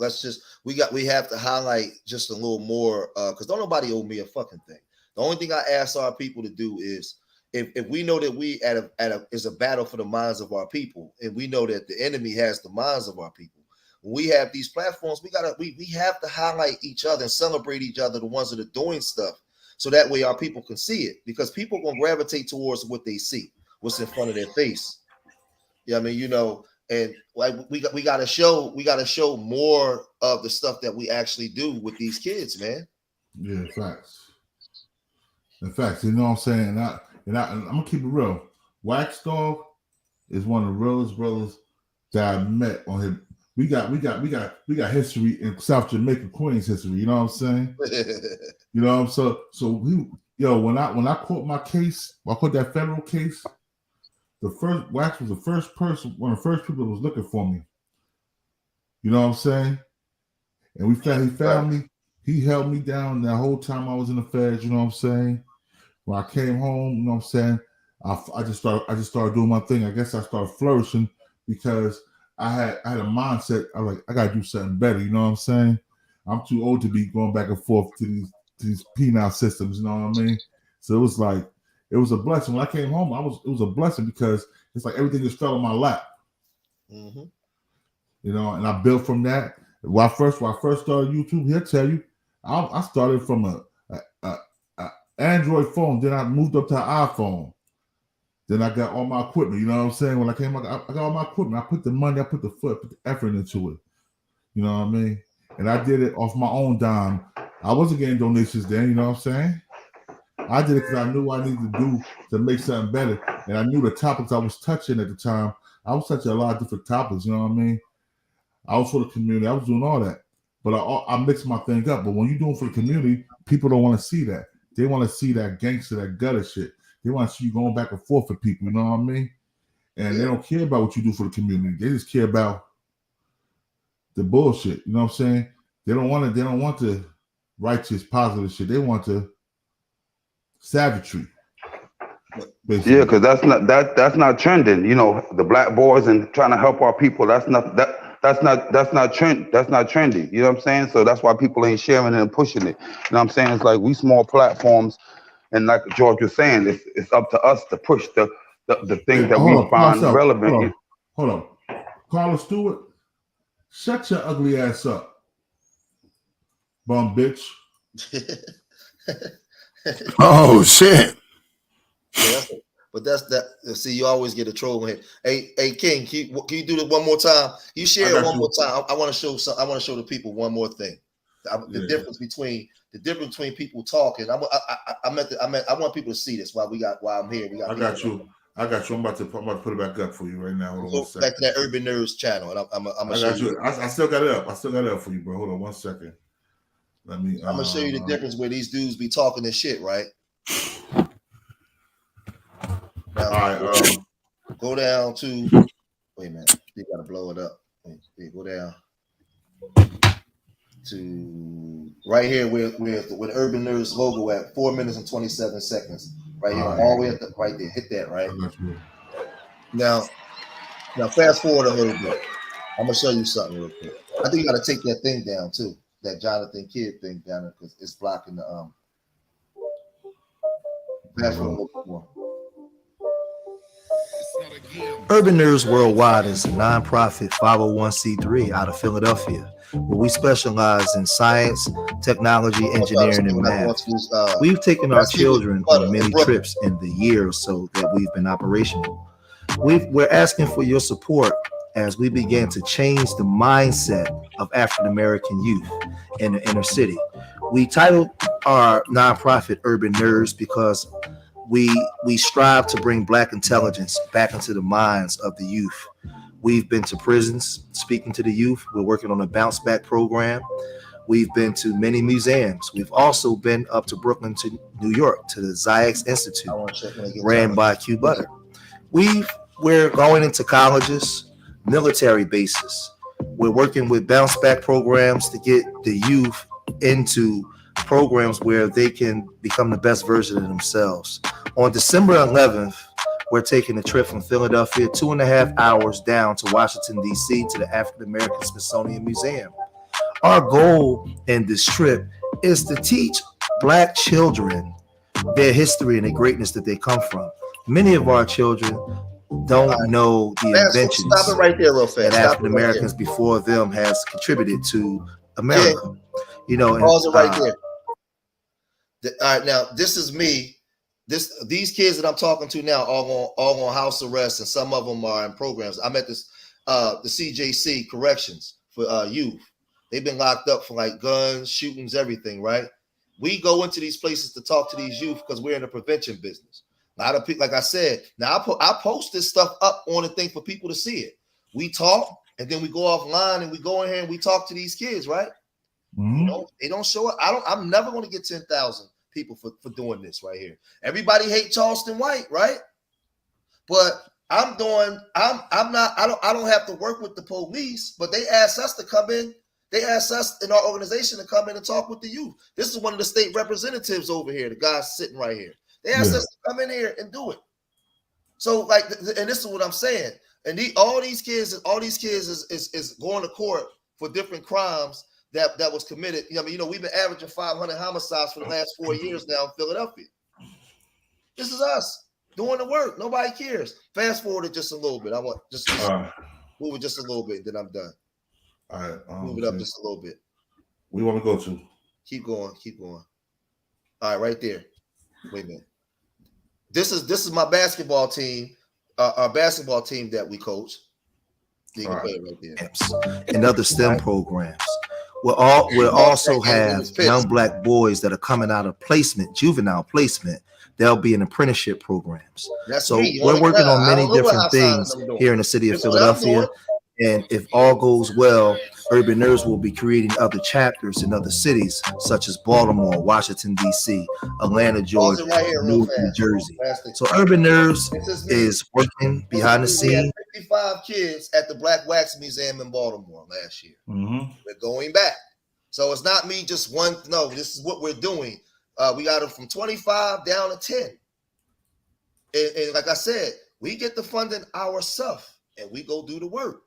Speaker 3: we have to highlight just a little more, because don't nobody owe me a fucking thing. The only thing I ask our people to do is, if we know that we is a battle for the minds of our people, and we know that the enemy has the minds of our people, when we have these platforms, we have to highlight each other and celebrate each other, the ones that are doing stuff, so that way our people can see it, because people will gravitate towards what they see, what's in front of their face. Yeah, I mean, you know, and like we got to show more of the stuff that we actually do with these kids, man.
Speaker 2: Yeah, facts. In fact, you know what I'm saying? And I'm gonna keep it real. Wax Dog is one of the realest brothers that I met on him. We got history in South Jamaica, Queens history. You know what I'm saying? You know, so when I caught my case, I caught that federal case. Wax was the first person, one of the first people that was looking for me. You know what I'm saying? And he found me. He held me down that whole time I was in the feds. You know what I'm saying? When I came home, you know what I'm saying? I just started doing my thing. I guess I started flourishing because I had a mindset. I was like, I gotta do something better. You know what I'm saying? I'm too old to be going back and forth to these penal systems. You know what I mean? So it was like, it was a blessing. When I came home, it was a blessing because it's like everything just fell in my lap.
Speaker 3: Mm-hmm.
Speaker 2: You know, and I built from that. When I first started YouTube, he'll tell you, I started from a Android phone. Then I moved up to an iPhone. Then I got all my equipment. You know what I'm saying? When I came out, I got all my equipment. I put the money, I put the effort into it. You know what I mean? And I did it off my own dime. I wasn't getting donations then. You know what I'm saying? I did it because I knew what I needed to do to make something better. And I knew the topics I was touching at the time. I was touching a lot of different topics, you know what I mean? I was for the community. I was doing all that. But I mixed my thing up. But when you're doing for the community, people don't want to see that. They want to see that gangster, that gutter shit. They want to see you going back and forth with people, you know what I mean? And they don't care about what you do for the community. They just care about the bullshit, you know what I'm saying? They don't want the righteous, positive shit. They want the savagery. Basically.
Speaker 10: Yeah, because that's not trending. You know, the black boys and trying to help our people. That's not trendy. You know what I'm saying? So that's why people ain't sharing it and pushing it. You know what I'm saying? It's like we small platforms, and like George was saying, it's up to us to push the things that we find relevant.
Speaker 2: Hold on, Carla Stewart, shut your ugly ass up, bum bitch.
Speaker 21: Oh shit.
Speaker 3: But that's that. See, you always get a troll in here. Hey, King, can you do this one more time? You share it one more time. I want to show some. I want to show the people one more thing. The difference between people talking. I want people to see this while I'm here.
Speaker 2: I got you. I'm about to put it back up for you right now.
Speaker 3: Hold on, back to that Urban Nerds channel, and I'm gonna show you.
Speaker 2: I still got it up. I still got it up for you, bro. Hold on 1 second. I'm
Speaker 3: gonna show you the difference where these dudes be talking this shit, right? Now, all right, go down to. Wait a minute, you gotta blow it up. Go down to right here where the Urban Nerds logo at 4 minutes and 27 seconds. Right here, all the way at right there. Hit that right. Now fast forward a little bit. I'm gonna show you something real quick. I think you gotta take that thing down too. That Jonathan Kidd thing down there because it's blocking the fast forward a little bit more.
Speaker 11: Urban Nerds Worldwide is a nonprofit 501c3 out of Philadelphia, where we specialize in science, technology, engineering, and math. We've taken our children on many trips in the year or so that we've been operational. We're asking for your support as we began to change the mindset of African American youth in the inner city. We titled our nonprofit Urban Nerds because we strive to bring Black intelligence back into the minds of the youth. We've been to prisons speaking to the youth. We're working on a bounce back program. We've been to many museums. We've also been up to Brooklyn, to New York, to the Ziax Institute, ran by Q Butter. We're going into colleges, military bases. We're working with bounce back programs to get the youth into programs where they can become the best version of themselves. On December 11th, we're taking a trip from Philadelphia, 2.5 hours down to Washington, D.C., to the African American Smithsonian Museum. Our goal in this trip is to teach Black children their history and the greatness that they come from. Many of our children don't know the inventions that African Americans before them has contributed to America. You know,
Speaker 3: pause it right there. All right, now this is me. These kids that I'm talking to now all on house arrest, and some of them are in programs. I'm at this the CJC corrections for youth. They've been locked up for like guns, shootings, everything, right? We go into these places to talk to these youth because we're in the prevention business. A lot of people, like I said, now I post this stuff up on the thing for people to see it. We talk, and then we go offline and we go in here and we talk to these kids, right? You know, they don't show up. I'm never going to get 10,000 people for doing this right here. Everybody hate Charleston White, right? But I don't have to work with the police, but they asked us to come in. They asked us in our organization to come in and talk with the youth. This is one of the state representatives over here, the guy sitting right here. They asked us to come in here and do it. So, like, and this is what I'm saying. And all these kids is going to court for different crimes that was committed. I mean, you know, we've been averaging 500 homicides for the last 4 years now in Philadelphia. This is us doing the work. Nobody cares. Fast forward it just a little bit. I want just move it just a little bit, then I'm done.
Speaker 4: All right,
Speaker 3: move it up just a little bit.
Speaker 4: We want to go to.
Speaker 3: Keep going. All right, right there. Wait a minute. This is my basketball team. Our basketball team that we coach. You can play it right there.
Speaker 11: And other STEM programs. We'll also have young Black boys that are coming out of placement, juvenile placement. They'll be in apprenticeship programs. So we're working on many different things here in the city of Philadelphia. And if all goes well, Urban Nerds will be creating other chapters in other cities, such as Baltimore, Washington, D.C., Atlanta, Georgia, New Jersey. So Urban Nerds is working behind the scenes.
Speaker 3: 55 kids at the Black Wax Museum in Baltimore last year. We're going back. So it's not me just one. No, this is what we're doing. We got them from 25 down to 10. And like I said, we get the funding ourselves and we go do the work.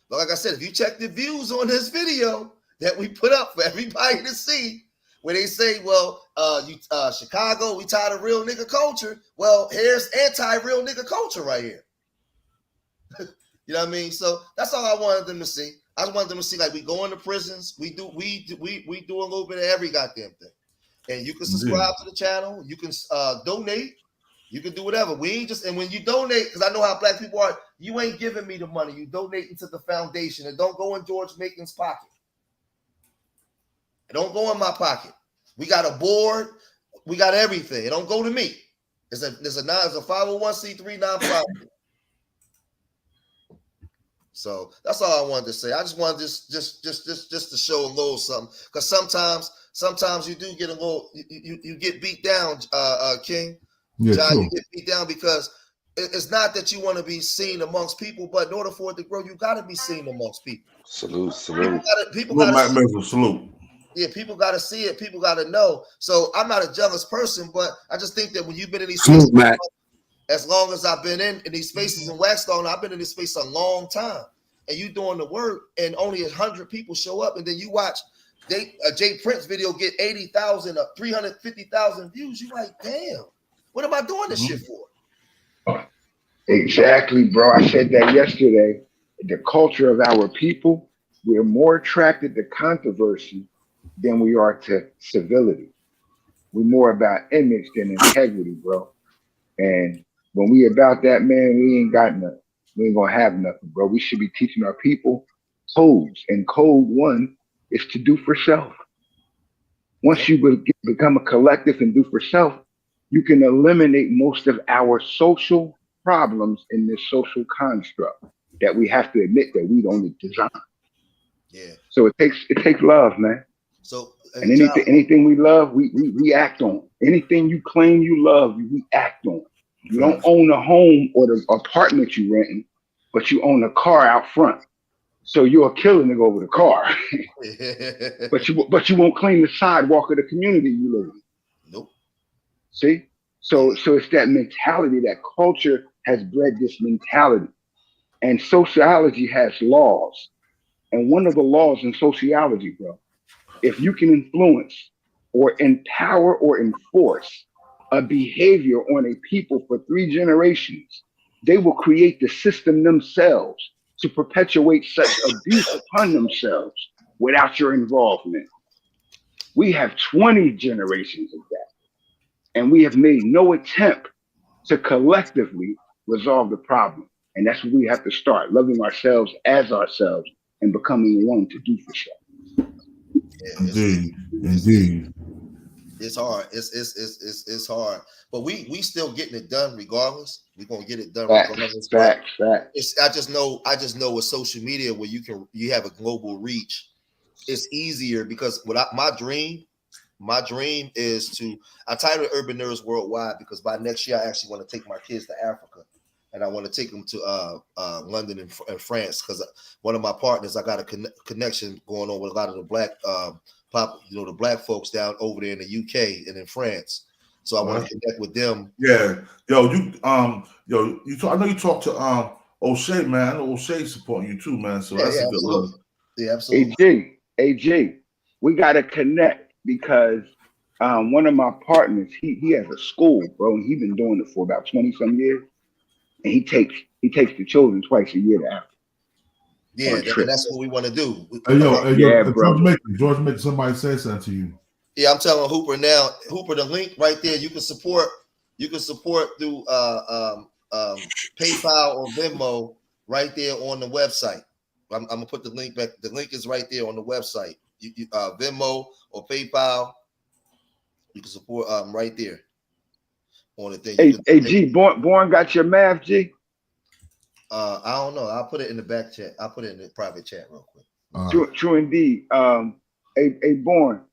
Speaker 3: But like I said, if you check the views on this video that we put up for everybody to see, where they say, well, Chicago, we tired of real nigga culture. Well, here's anti-real nigga culture right here. You know what I mean? So that's all I wanted them to see. I just wanted them to see, like, we go into prisons, we do a little bit of every goddamn thing. And you can subscribe to the channel, you can donate. You can do whatever. We ain't just, and when you donate, because I know how Black people are, you ain't giving me the money. You donate into the foundation. And don't go in George Macon's pocket. It don't go in my pocket. We got a board. We got everything. It don't go to me. It's a 501c3 nonprofit. So that's all I wanted to say. I just wanted just to show a little something. Because sometimes you do get a little, you get beat down, King. Yeah, John, you get beat down because it's not that you want to be seen amongst people, but in order for it to grow, you got to be seen amongst people.
Speaker 13: Salute.
Speaker 3: People got to salute. Yeah, people got to see it. People got to know. So I'm not a jealous person, but I just think that when you've been in these spaces, as long as I've been in these spaces in Waxstone, I've been in this space a long time, and you doing the work, and only 100 people show up, and then you watch Jay Prince video get 80,000 or 350,000 views. You like, damn. What am I doing this shit for?
Speaker 12: Exactly, bro. I said that yesterday. The culture of our people, we're more attracted to controversy than we are to civility. We're more about image than integrity, bro. And when we about that, man, we ain't got nothing. we ain't gonna have nothing, bro. We should be teaching our people codes, and code 1 is to do for self. Once you become a collective and do for self, you can eliminate most of our social problems in this social construct that we have to admit that we don't design.
Speaker 3: Yeah.
Speaker 12: So it takes love, man.
Speaker 3: So
Speaker 12: and anything we love, we act on. Anything you claim you love, we act on. You don't own a home or the apartment you renting, but you own a car out front. So you're a killer nigga over the car. but you won't claim the sidewalk of the community you live in.
Speaker 3: Nope.
Speaker 12: See? So it's that mentality, that culture has bred this mentality. And sociology has laws. And one of the laws in sociology, bro, if you can influence or empower or enforce a behavior on a people for 3 generations, they will create the system themselves to perpetuate such abuse upon themselves without your involvement. We have 20 generations of that. And we have made no attempt to collectively resolve the problem. And that's where we have to start, loving ourselves as ourselves and becoming one to do for self.
Speaker 2: Indeed.
Speaker 3: It's hard. It's hard. But we still getting it done regardless. We're gonna get it done regardless.
Speaker 12: Facts.
Speaker 3: I just know with social media where you have a global reach, it's easier because my dream is to, I titled it Urban Nerds Worldwide because by next year I actually want to take my kids to Africa. And I want to take them to London and France because one of my partners, I got a connection going on with a lot of the black the black folks down over there in the UK and in France. So I want to connect with them.
Speaker 4: Yeah, I know you talked to O'Shea, man. I know O'Shea's supporting you too, man. So that's a good look.
Speaker 3: Yeah, absolutely.
Speaker 12: AG, we gotta connect because one of my partners, he has a school, bro, and he's been doing it for about 20-some years. And he takes the children twice a year to Africa.
Speaker 3: Yeah, and that's what we want to do.
Speaker 2: George Mason, somebody say something to you.
Speaker 3: Yeah, I'm telling Hooper now. Hooper, the link right there. You can support through PayPal or Venmo right there on the website. I'm gonna put the link back. The link is right there on the website. Venmo or PayPal. You can support right there on the thing.
Speaker 12: Hey, G, Born got your math, G?
Speaker 3: I don't know. I'll put it in the back chat. I'll put it in the private chat real quick.
Speaker 12: True indeed. Hey, Born,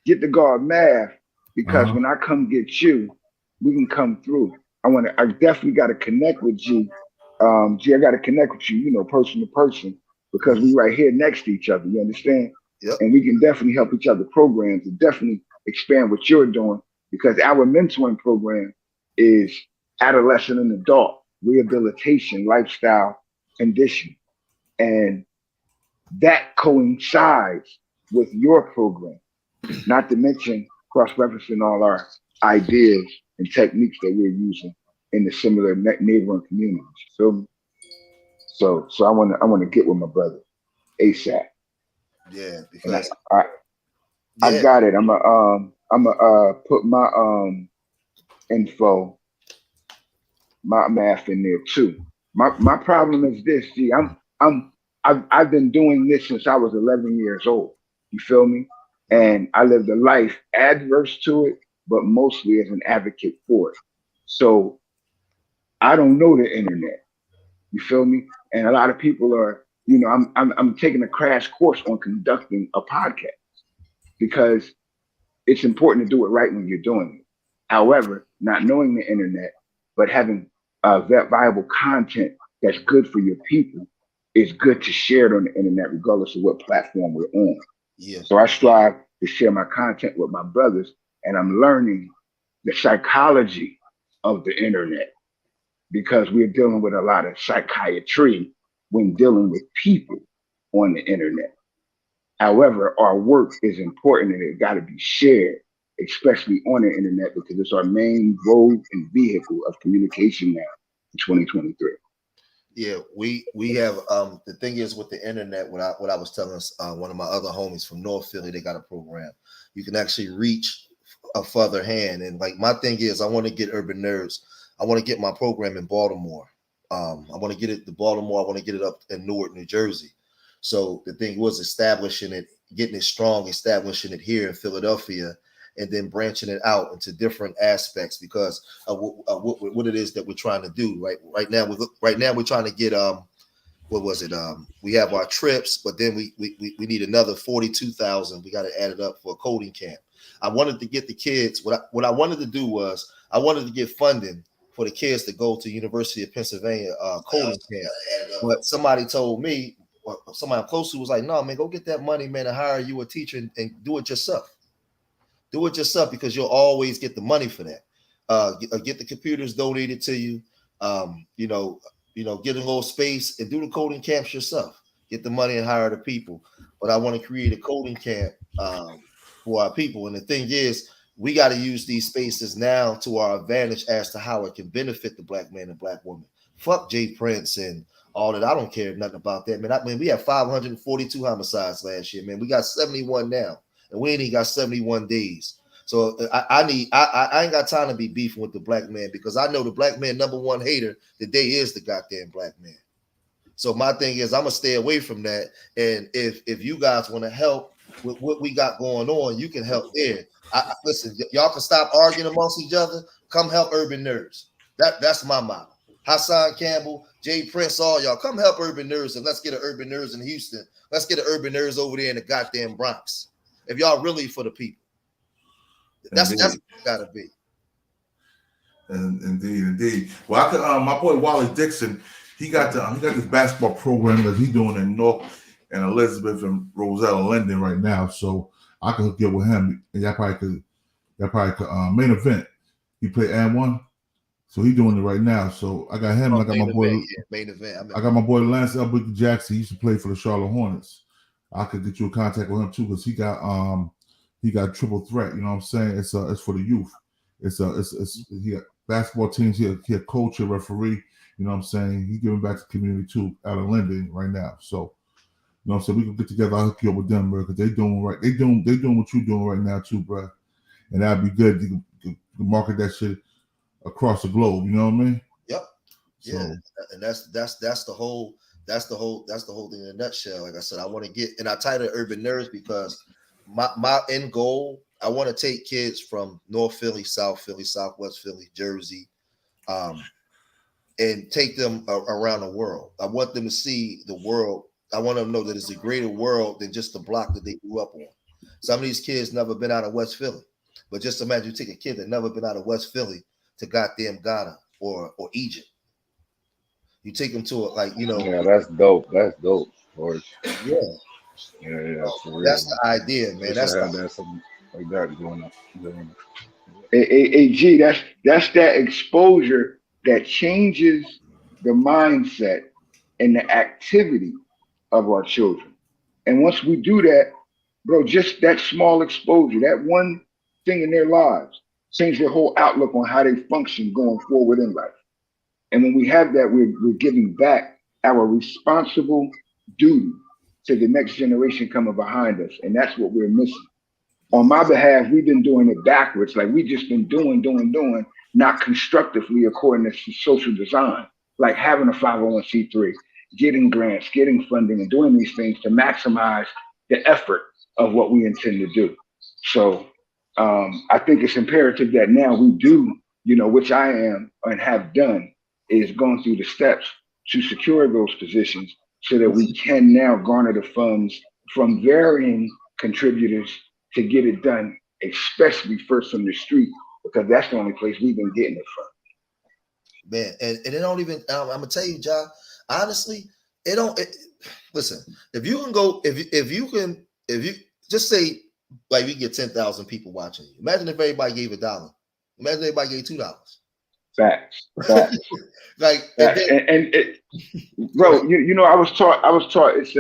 Speaker 12: get the guard math because when I come get you, we can come through. I definitely got to connect with G. G, I got to connect with you, person to person, because we right here next to each other. You understand?
Speaker 3: Yep.
Speaker 12: And we can definitely help each other programs and definitely expand what you're doing because our mentoring program is adolescent and adult rehabilitation, lifestyle condition. And that coincides with your program, not to mention cross-referencing all our ideas and techniques that we're using in the similar neighboring communities. So I want to get with my brother ASAP.
Speaker 3: Yeah, because
Speaker 12: I got it. I'm gonna put my info, my math in there too. My problem is this, G. I've been doing this since I was 11 years old. You feel me? And I lived a life adverse to it, but mostly as an advocate for it. So I don't know the internet. You feel me? And a lot of people are, I'm taking a crash course on conducting a podcast because it's important to do it right when you're doing it. However, not knowing the internet, but having viable content that's good for your people is good to share it on the internet, regardless of what platform we're on.
Speaker 3: Yeah.
Speaker 12: So I strive to share my content with my brothers, and I'm learning the psychology of the internet because we're dealing with a lot of psychiatry when dealing with people on the internet. However, our work is important and it got to be shared, especially on the internet, because it's our main road and vehicle of communication now in 2023.
Speaker 3: Yeah, we have the thing is with the internet, what I was telling us, one of my other homies from North Philly, they got a program. You can actually reach a further hand. And like my thing is I want to get Urban Nerds. I want to get my program in Baltimore. I want to get it to Baltimore. I want to get it up in Newark, New Jersey. So the thing was establishing it, getting it strong, establishing it here in Philadelphia, and then branching it out into different aspects because of what it is that we're trying to do. Right now we're trying to get what was it? We have our trips, but then we need another 42,000. We got to add it up for a coding camp. I wanted to get the kids. What I wanted to do was I wanted to get funding for the kids to go to University of Pennsylvania coding camp. But somebody told me, or somebody I'm close to was like, no, man, go get that money, man, and hire you a teacher and do it yourself. Do it yourself because you'll always get the money for that. Get the computers donated to you. Get a little space and do the coding camps yourself. Get the money and hire the people. But I want to create a coding camp for our people. And the thing is, we got to use these spaces now to our advantage as to how it can benefit the black man and black woman. Fuck Jay Prince and all that. I don't care nothing about that, man. We had 542 homicides last year, man. We got 71 now, and we ain't even got 71 days. So I ain't got time to be beefing with the black man because I know the black man number one hater today is the goddamn black man. So my thing is I'm gonna stay away from that. And if you guys want to help with what we got going on, you can help there. Listen, y'all can stop arguing amongst each other. Come help Urban Nerds. That's my motto. Hassan Campbell, Jay Prince, all y'all, come help Urban Nerds and let's get an Urban Nerds in Houston. Let's get an Urban Nerds over there in the goddamn Bronx. If y'all really for the people, that's what it's gotta be.
Speaker 2: Indeed. Well, I could. My boy Wally Dixon, he got this basketball program that he's doing in North and Elizabeth and Rosella Linden right now. So I could hook you up with him, and y'all probably could main event. He played &1, so he's doing it right now. So I got him. I got my boy.
Speaker 3: Main event.
Speaker 2: I got my boy Lance L. Boogie Jackson. He used to play for the Charlotte Hornets. I could get you in contact with him too because he got triple threat. You know what I'm saying? It's for the youth. He got basketball teams. He a coach, a referee. You know what I'm saying? He giving back to the community too out of Linden right now. So. You know what I'm saying? We can get together. I'll hook you up with them, bro, because they doing right. They doing what you're doing right now too, bro. And that'd be good. You can market that shit across the globe. You know what I mean?
Speaker 3: Yep.
Speaker 2: So,
Speaker 3: yeah, and that's the whole thing in a nutshell. Like I said, I want to get, and I titled Urban Nerds because my end goal, I want to take kids from North Philly, South Philly, Southwest Philly, Jersey, and take them around the world. I want them to see the world. I want them to know that it's a greater world than just the block that they grew up on. Some of these kids never been out of West Philly, but just imagine you take a kid that never been out of West Philly to goddamn Ghana or Egypt. You take them to
Speaker 12: Yeah, that's dope. That's dope.
Speaker 3: Yeah.
Speaker 12: Yeah.
Speaker 3: That's the idea, man. That's
Speaker 12: something like that going on. G, that's that exposure that changes the mindset and the activity of our children. And once we do that, bro, just that small exposure, that one thing in their lives, change their whole outlook on how they function going forward in life. And when we have that, we're giving back our responsible duty to the next generation coming behind us. And that's what we're missing. On my behalf, we've been doing it backwards. Like we just been doing, not constructively according to social design, like having a 501c3, getting grants, getting funding, and doing these things to maximize the effort of what we intend to do. So I think it's imperative that now we do, which I am and have done, is going through the steps to secure those positions so that we can now garner the funds from varying contributors to get it done, especially first from the street, because that's the only place we've been getting it from.
Speaker 3: Man, and it don't even, I'm gonna tell you, John, honestly, listen, if you just say, like, we get 10,000 people watching you. Imagine if everybody gave $1. Imagine if everybody gave $2.
Speaker 12: Facts.
Speaker 3: Like,
Speaker 12: bro, I was taught it's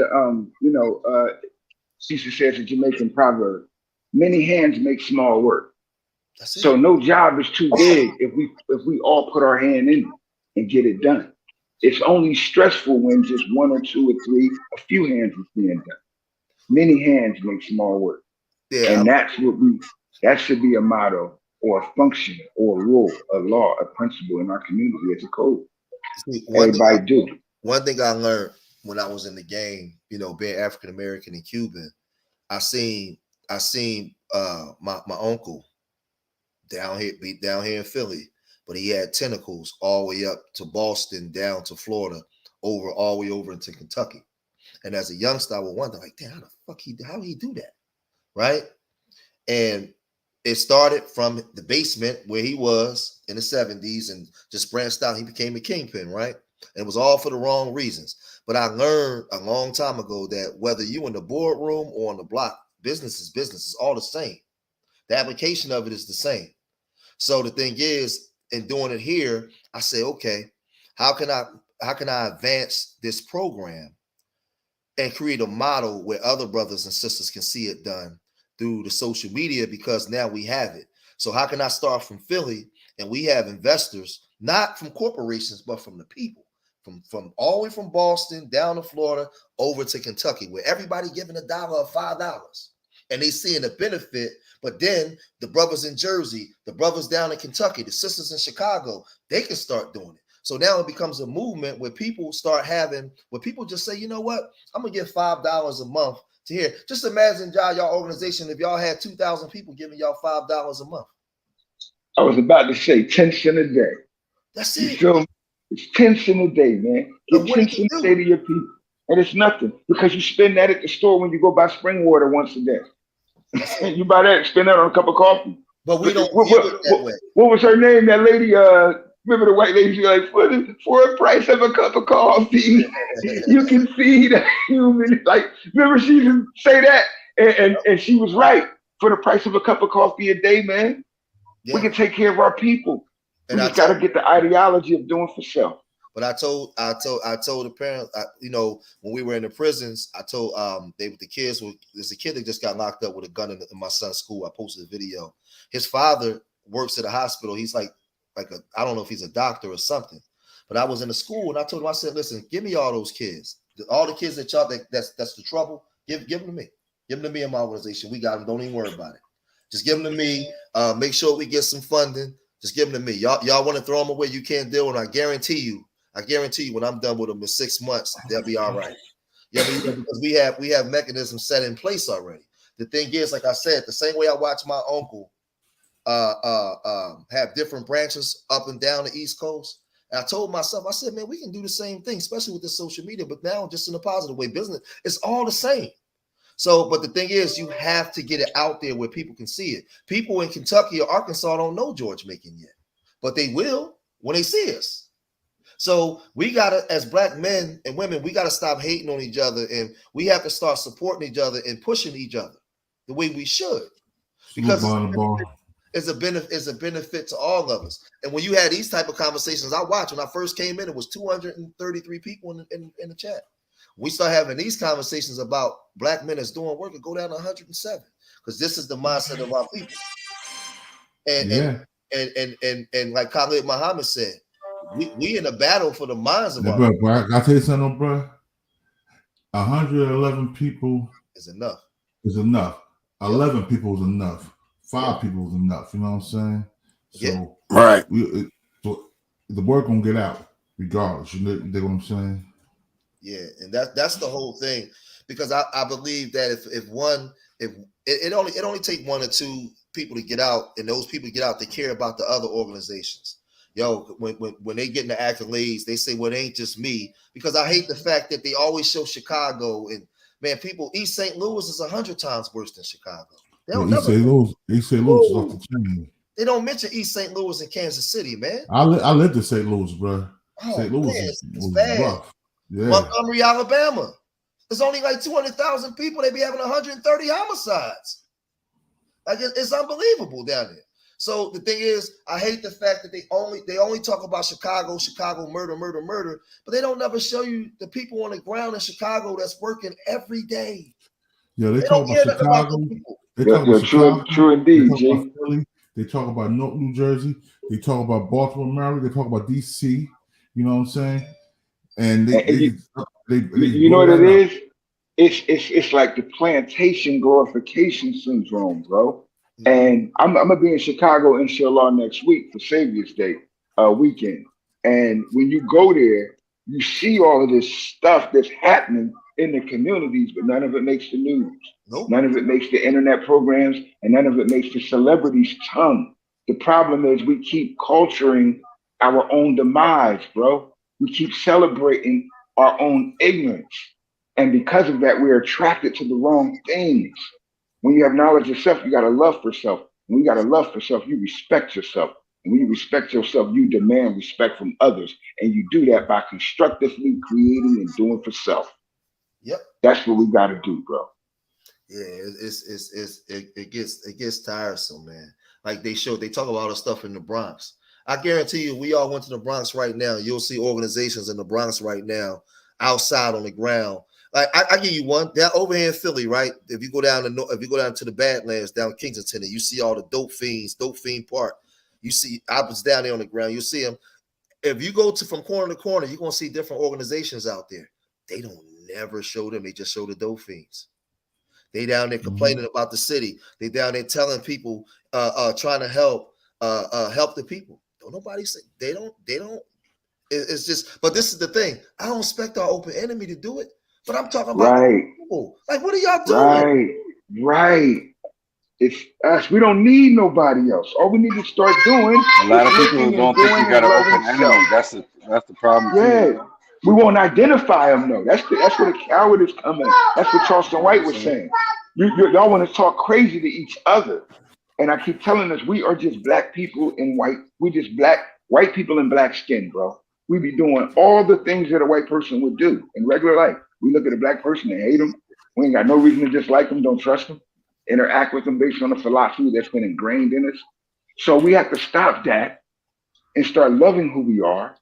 Speaker 12: Cecil says a Jamaican proverb, many hands make small work. So no job is too big if we all put our hand in it and get it done. It's only stressful when just one or two or three, a few hands is being done. Many hands make small work. Yeah. And that should be a motto or a function or a rule, a law, a principle in our community as a code.
Speaker 3: See,
Speaker 12: Everybody do.
Speaker 3: One thing I learned when I was in the game, you know, being African American and Cuban, I seen my uncle down here in Philly, but he had tentacles all the way up to Boston, down to Florida, all the way over into Kentucky. And as a youngster, I would wonder, like, damn, how did he do that? Right? And it started from the basement where he was in the 70s and just branched out. He became a kingpin, right? And it was all for the wrong reasons. But I learned a long time ago that whether you in the boardroom or on the block, business is business. It's all the same. The application of it is the same. So the thing is, in doing it here, I say, okay, how can I advance this program and create a model where other brothers and sisters can see it done through the social media, because now we have it. So how can I start from Philly and we have investors, not from corporations, but from the people, from all the way from Boston down to Florida over to Kentucky, where everybody giving $1 or $5 and they seeing the benefit. But then the brothers in Jersey, the brothers down in Kentucky, the sisters in Chicago, they can start doing it. So now it becomes a movement where people just say, you know what, I'm gonna give $5 a month to hear. Just imagine, y'all organization, if y'all had 2,000 people giving y'all $5 a month.
Speaker 12: I was about to say 10 cents a day.
Speaker 3: That's it.
Speaker 12: So it's 10 cents a day, man. Give 10 cents a day to your people. And it's nothing, because you spend that at the store when you go buy spring water once a day. You buy that, spend that on a cup of coffee.
Speaker 3: But we don't view it that way.
Speaker 12: What was her name? That lady, remember the white lady? She was like, for a price of a cup of coffee, you can feed a human. Like, remember she used to say that? And she was right. For the price of a cup of coffee a day, man, we can take care of our people. And we just got to get the ideology of doing for self.
Speaker 3: But I told the parents, you know, when we were in the prisons, I told the kids, there's a kid that just got locked up with a gun in my son's school. I posted a video. His father works at a hospital. He's like I don't know if he's a doctor or something. But I was in the school and I told him, I said, listen, give me all those kids, all the kids that's the trouble. Give them to me. Give them to me in my organization. We got them. Don't even worry about it. Just give them to me. Make sure we get some funding. Just give them to me. Y'all want to throw them away? You can't deal with them. I guarantee you, when I'm done with them in 6 months, they'll be all right. Yeah, because we have mechanisms set in place already. The thing is, like I said, the same way I watch my uncle have different branches up and down the East Coast. And I told myself, I said, man, we can do the same thing, especially with this social media, but now just in a positive way. Business, it's all the same. So, but the thing is, you have to get it out there where people can see it. People in Kentucky or Arkansas don't know George Macon yet, but they will when they see us. So we gotta, as Black men and women, we gotta stop hating on each other, and we have to start supporting each other and pushing each other the way we should, because it's a benefit to all of us. And when you had these type of conversations, I watched when I first came in, it was 233 people in the chat. We start having these conversations about Black men that's doing work, and go down to 107, because this is the mindset of our people. And like Khalid Muhammad said, we in a battle for the minds of our people.
Speaker 2: Bro, I tell you something, bro. 111 people
Speaker 3: is enough.
Speaker 2: 11 people is enough. 5 people is enough. You know what I'm saying? So
Speaker 21: right.
Speaker 2: So the word gonna get out regardless. You know what I'm saying?
Speaker 3: Yeah, and that's the whole thing, because I believe that if it only take 1 or 2 people to get out, and those people get out, they care about the other organizations. Yo, when they get in the accolades, they say, well, it ain't just me, because I hate the fact that they always show Chicago, and man, East St. Louis is 100 times worse than Chicago.
Speaker 2: East St. Louis is off the chain.
Speaker 3: They don't mention East St. Louis and Kansas City, man.
Speaker 2: I lived in St. Louis, bro.
Speaker 3: Oh,
Speaker 2: St. Louis
Speaker 3: was
Speaker 2: bad. Rough. Yeah.
Speaker 3: Montgomery, Alabama. There's only like 200,000 people. They be having 130 homicides. Like it's unbelievable down there. So the thing is, I hate the fact that they only talk about Chicago murder, but they don't never show you the people on the ground in Chicago that's working every day.
Speaker 2: Yeah, they talk about Chicago. They talk about Chicago.
Speaker 12: True indeed,
Speaker 2: they talk about Philly. They talk about New Jersey. They talk about Baltimore, Maryland. They talk about DC. You know what I'm saying? And they
Speaker 12: you know what it is? It's like the plantation glorification syndrome, bro. And I'm gonna be in Chicago, inshallah, next week for Savior's Day weekend. And when you go there, you see all of this stuff that's happening in the communities, but none of it makes the news.
Speaker 3: Nope.
Speaker 12: None of it makes the internet programs, and none of it makes the celebrities' tongue. The problem is we keep culturing our own demise, bro. We keep celebrating our own ignorance. And because of that, we're attracted to the wrong things. When you have knowledge of self, you got a love for self. When you got a love for self, you respect yourself. And when you respect yourself, you demand respect from others. And you do that by constructively creating and doing for self.
Speaker 3: Yep.
Speaker 12: That's what we got to do, bro.
Speaker 3: Yeah, it gets tiresome, man. Like they talk about all the stuff in the Bronx. I guarantee you, we all went to the Bronx right now. You'll see organizations in the Bronx right now, outside on the ground. Like I give you one down over here in Philly, right? If you go down to the Badlands, down Kensington, and you see all the dope fiend park. You see, I was down there on the ground. You see them. If you go from corner to corner, you're gonna see different organizations out there. They don't never show them. They just show the dope fiends. They down there complaining about the city. They down there telling people, trying to help the people. Don't nobody say they don't. It's just. But this is the thing. I don't expect our open enemy to do it. But I'm talking about people. Like, what are y'all doing?
Speaker 12: Right. It's us. We don't need nobody else. All we need to start doing.
Speaker 14: A lot of people don't think you got an open enemy. That's the problem.
Speaker 12: Yeah. Too. We won't identify them though. That's where the coward is coming. That's what Charleston White was saying. Y'all want to talk crazy to each other. And I keep telling us we are just black people in white. We just white people in black skin, bro. We be doing all the things that a white person would do in regular life. We look at a black person and hate them. We ain't got no reason to dislike them, don't trust them, interact with them based on the philosophy that's been ingrained in us. So we have to stop that and start loving who we are.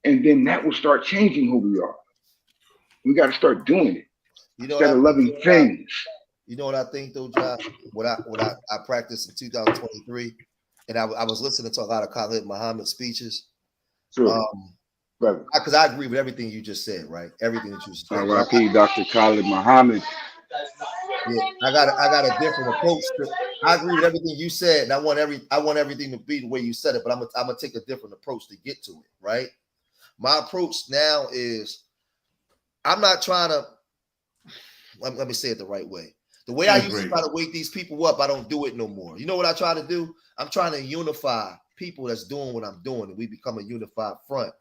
Speaker 12: And then that will start changing who we are. We got to start doing it. Instead of loving things.
Speaker 3: You know what I think though, John? What I practiced in 2023, and I was listening to a lot of Khalid Muhammad speeches.
Speaker 12: Sure.
Speaker 3: Because I agree with everything you just said, right? Everything that you said.
Speaker 14: R.I.P. Dr. Khalid Muhammad.
Speaker 3: Yeah, I got a different approach. I agree with everything you said, and I want everything to be the way you said it. But I'm gonna take a different approach to get to it, right? My approach now is I'm not trying to. Let me say it the right way. The way I used to try to wake these people up, I don't do it no more. You know what I try to do? I'm trying to unify people that's doing what I'm doing, and we become a unified front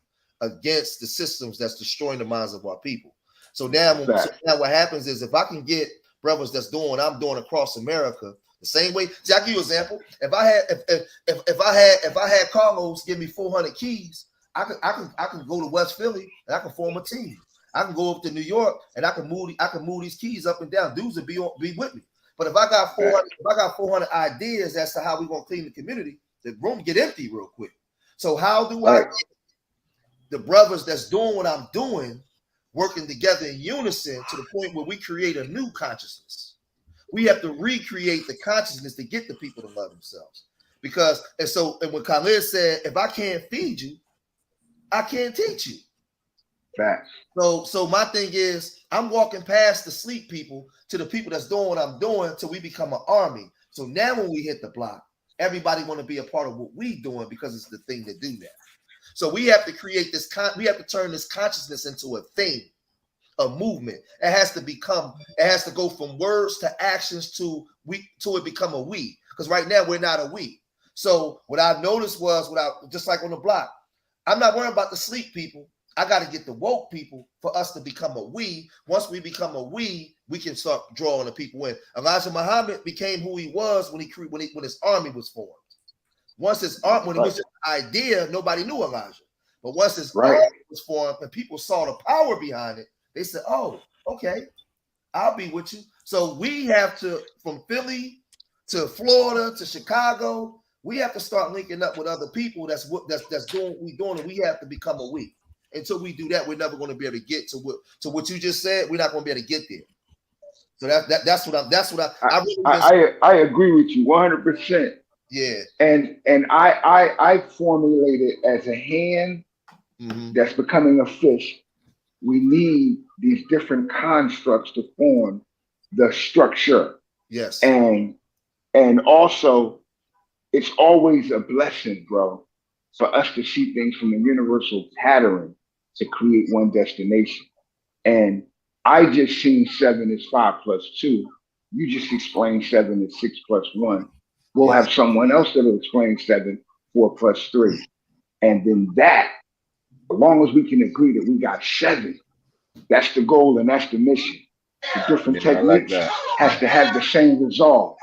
Speaker 3: against the systems that's destroying the minds of our people. So now what happens is if I can get brothers that's doing what I'm doing across America the same way. See, I'll give you an example. If I had Carlos give me 400 keys, I can go to West Philly and I can form a team. I can go up to New York and I can move these keys up and down. Dudes will be with me. But if I got 400 ideas as to how we're gonna clean the community, the room get empty real quick. So how do I get the brothers that's doing what I'm doing working together in unison to the point where we create a new consciousness? We have to recreate the consciousness to get the people to love themselves. And when Khalid said, if I can't feed you, I can't teach you.
Speaker 12: Facts.
Speaker 3: So my thing is, I'm walking past the sleep people to the people that's doing what I'm doing till we become an army. So now when we hit the block, everybody want to be a part of what we doing because it's the thing to do that. So we have to create this. We have to turn this consciousness into a thing, a movement. It has to go from words to actions to it become a we. Because right now we're not a we. So what I noticed was, just like on the block, I'm not worrying about the sleep people. I got to get the woke people for us to become a we. Once we become a we can start drawing the people in. Elijah Muhammad became who he was when his army was formed. Once when it was just an idea, nobody knew Elijah. But once his army was formed and people saw the power behind it, they said, "Oh, okay, I'll be with you." So we have to, from Philly to Florida to Chicago, we have to start linking up with other people that's doing what we're doing, and we have to become a we. Until we do that, we're never going to be able to get to what you just said. We're not going to be able to get there. So that's what
Speaker 12: I agree with you 100%.
Speaker 3: Yeah.
Speaker 12: And I formulate it as a hand that's becoming a fish. We need these different constructs to form the structure.
Speaker 3: Yes.
Speaker 12: And also, it's always a blessing, bro, for us to see things from a universal pattern to create one destination. And I just seen 7 is 5 plus 2. You just explained 7 is 6 plus 1. We'll have someone else that'll explain 7, 4 plus 3. And then that, as long as we can agree that we got 7, that's the goal and that's the mission. The different techniques has to have the same resolve.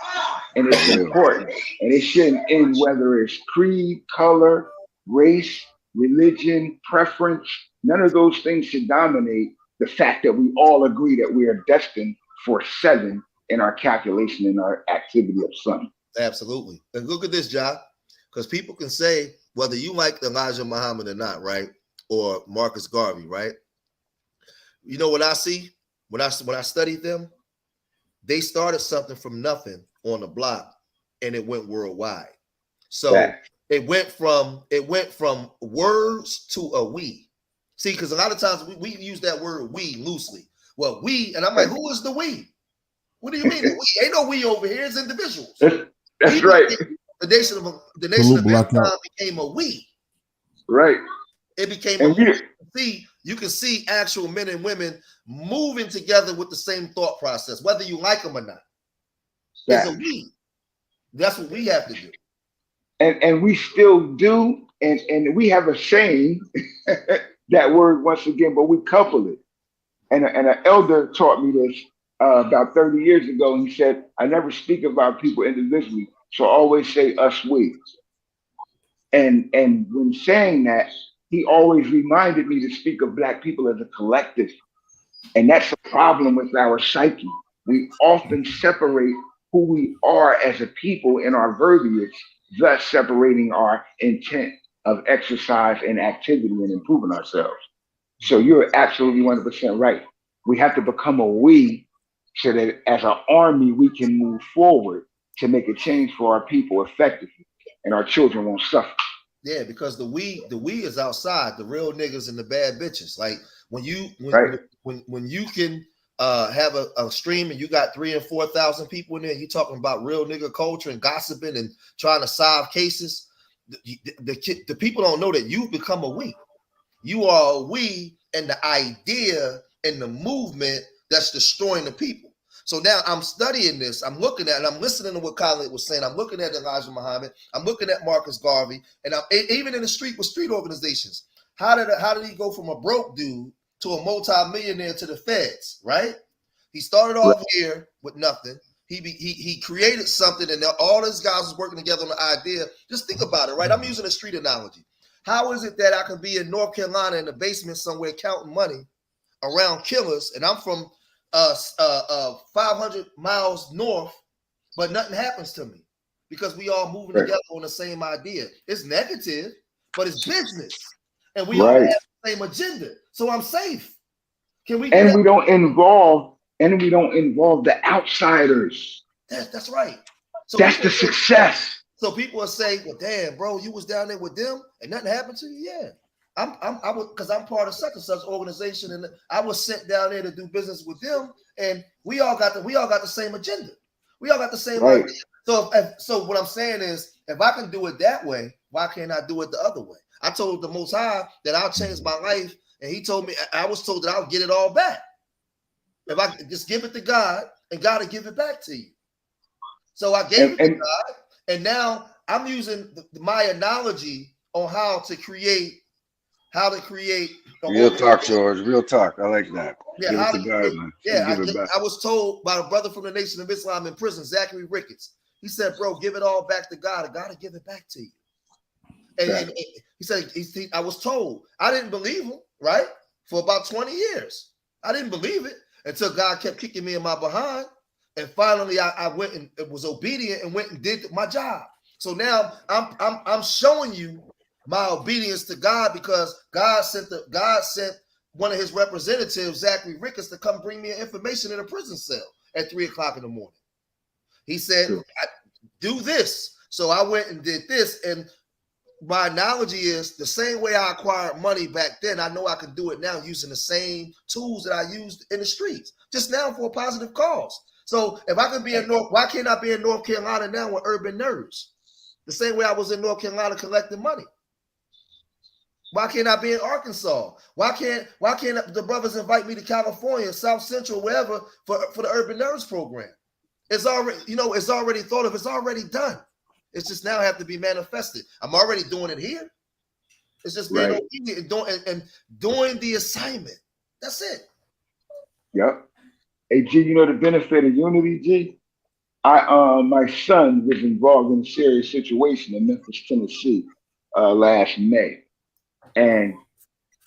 Speaker 12: And it's important. And it shouldn't end whether it's creed, color, race, religion, preference. None of those things should dominate the fact that we all agree that we are destined for 7 in our calculation and our activity of sun.
Speaker 3: Absolutely. And look at this, John, because people can say whether you like Elijah Muhammad or not, right? Or Marcus Garvey, right? You know what I see when I studied them? They started something from nothing on the block and it went worldwide. So it went from words to a we. See, because a lot of times we use that word we loosely. Well, we, and I'm like, who is the we? What do you mean? We ain't no we over here, it's individuals.
Speaker 12: That's right.
Speaker 3: The nation of Islam became a we.
Speaker 12: Right.
Speaker 3: It became a we. You can see actual men and women moving together with the same thought process, whether you like them or not. It's a we. That's what we have to do.
Speaker 12: And we still do, and we have a saying, that word once again, but we couple it. And an elder taught me this about 30 years ago, and he said, I never speak about people individually, so I always say us, we. And when saying that, he always reminded me to speak of Black people as a collective. And that's a problem with our psyche. We often separate who we are as a people in our verbiage, thus separating our intent of exercise and activity and improving ourselves. So you're absolutely 100% right. We have to become a we so that as an army, we can move forward to make a change for our people effectively and our children won't suffer.
Speaker 3: Yeah, because the we is outside, the real niggas and the bad bitches. Like when you can have a stream and you got 3,000 and 4,000 people in there, you talking about real nigga culture and gossiping and trying to solve cases. The people don't know that you've become a we. You are a we, and the idea and the movement that's destroying the people. So now I'm studying this. I'm looking at it. I'm listening to what Khalid was saying. I'm looking at Elijah Muhammad. I'm looking at Marcus Garvey, and I'm even in the street with street organizations. How did he go from a broke dude to a multi-millionaire to the feds? Right? He started off here with nothing. He created something, and all his guys was working together on the idea. Just think about it, right? I'm using a street analogy. How is it that I can be in North Carolina in the basement somewhere counting money around killers, and I'm from 500 miles north, but nothing happens to me because we all moving together on the same idea. It's negative, but it's business, and we all have the same agenda. So I'm safe. Can we?
Speaker 12: And we don't involve the outsiders.
Speaker 3: That's right. So
Speaker 12: that's the success.
Speaker 3: So people will say, "Well, damn, bro, you was down there with them, and nothing happened to you." Yeah. I was, because I'm part of such and such organization, and I was sent down there to do business with them, and we all got the same agenda. We all got the same idea. So what I'm saying is, if I can do it that way, why can't I do it the other way? I told the Most High that I'll change my life, and He told me I was told that I'll get it all back. If I just give it to God, and God will give it back to you. So I gave it to God, and now I'm using my analogy on how to create.
Speaker 14: Real talk, George. Real talk. I like that.
Speaker 3: Yeah,
Speaker 14: I
Speaker 3: was told by a brother from the Nation of Islam in prison, Zachary Ricketts. He said, "Bro, give it all back to God, and God will give it back to you." And he said, "I was told." I didn't believe him, right? For about 20 years, I didn't believe it until God kept kicking me in my behind, and finally, I went and was obedient and went and did my job. So now I'm showing you my obedience to God, because God sent one of His representatives, Zachary Ricketts, to come bring me information in a prison cell at 3:00 in the morning. He said, "Do this." So I went and did this. And my analogy is the same way I acquired money back then. I know I can do it now using the same tools that I used in the streets, just now for a positive cause. So if I can be why can't I be in North Carolina now with Urban Nerds? The same way I was in North Carolina collecting money. Why can't I be in Arkansas? Why can't the brothers invite me to California, South Central, wherever for the Urban Nerds program? It's already, it's already thought of. It's already done. It's just now have to be manifested. I'm already doing it here. It's just being obedient and doing the assignment. That's it.
Speaker 12: Yep. Hey, G, the benefit of unity, G? My son was involved in a serious situation in Memphis, Tennessee, last May. And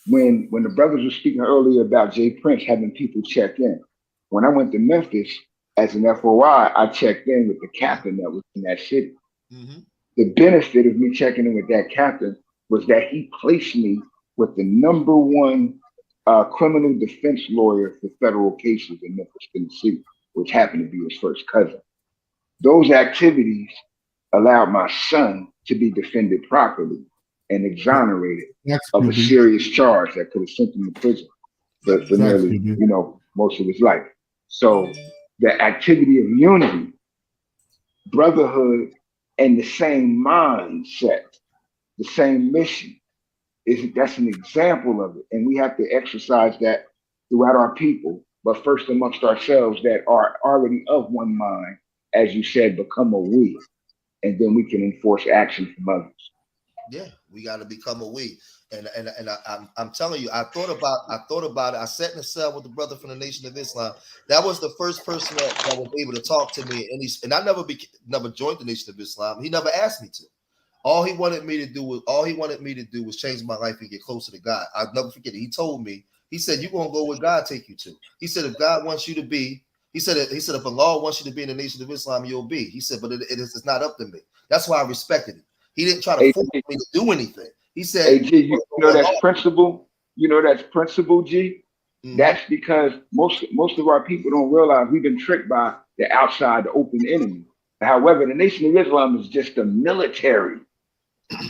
Speaker 12: when the brothers were speaking earlier about Jay Prince having people check in, when I went to Memphis as an FOI, I checked in with the captain that was in that city. Mm-hmm. The benefit of me checking in with that captain was that he placed me with the #1 criminal defense lawyer for federal cases in Memphis, Tennessee, which happened to be his first cousin. Those activities allowed my son to be defended properly and exonerated of a serious charge that could have sent him to prison for nearly, most of his life. So the activity of unity, brotherhood, and the same mindset, the same mission, that's an example of it. And we have to exercise that throughout our people, but first amongst ourselves that are already of one mind, as you said, become a we, and then we can enforce action from others.
Speaker 3: Yeah, we got to become a we. And I'm telling you, I thought about it. I sat in a cell with the brother from the Nation of Islam. That was the first person that was able to talk to me. And I never joined the Nation of Islam. He never asked me to. All he wanted me to do was change my life and get closer to God. I'll never forget it. He told me, he said, you're going to go where God take you to. He said, if God wants you to be, he said, if Allah wants you to be in the Nation of Islam, you'll be. He said, but it's not up to me. That's why I respected it. He didn't try to force me to do anything. He said,
Speaker 12: hey, G, that's principle. That's principle, G. Mm-hmm. That's because most of our people don't realize we've been tricked by the outside, the open enemy. However, the Nation of Islam is just a military.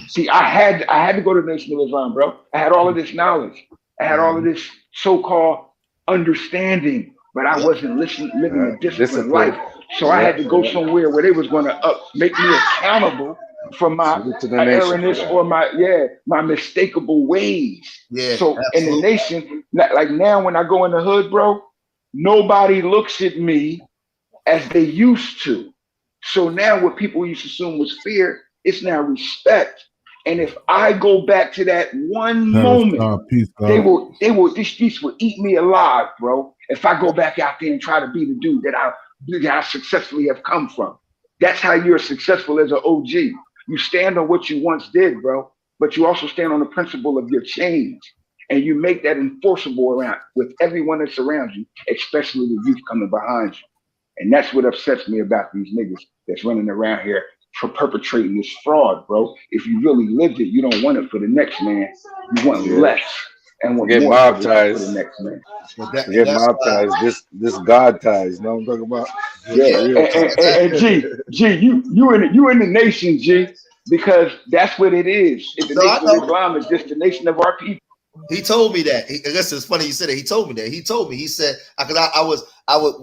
Speaker 12: See, I had to go to the Nation of Islam, bro. I had all of this knowledge. I had all of this so-called understanding, but I wasn't living a disciplined life. So I had to go somewhere where they was going to make me accountable for my erroneous or my mistakable ways. Yeah. So in the nation, like now when I go in the hood, bro, nobody looks at me as they used to. So now what people used to assume was fear, it's now respect. And if I go back to that one moment, these streets will eat me alive, bro. If I go back out there and try to be the dude that I successfully have come from. That's how you're successful as an OG. You stand on what you once did, bro, but you also stand on the principle of your change. And you make that enforceable around with everyone that surrounds you, especially the youth coming behind you. And that's what upsets me about these niggas that's running around here for perpetrating this fraud, bro. If you really lived it, you don't want it for the next man. You want less and want more
Speaker 14: mob
Speaker 12: for
Speaker 14: ties.
Speaker 12: the next man.
Speaker 14: Get mob ties. This God ties. You know what I'm talking about?
Speaker 12: Yeah. And G, you in the nation, G, because that's what it is. It's the Nation of Islam is just the nation of our people.
Speaker 3: He told me that. Listen, it's funny you said it. He told me that. He said,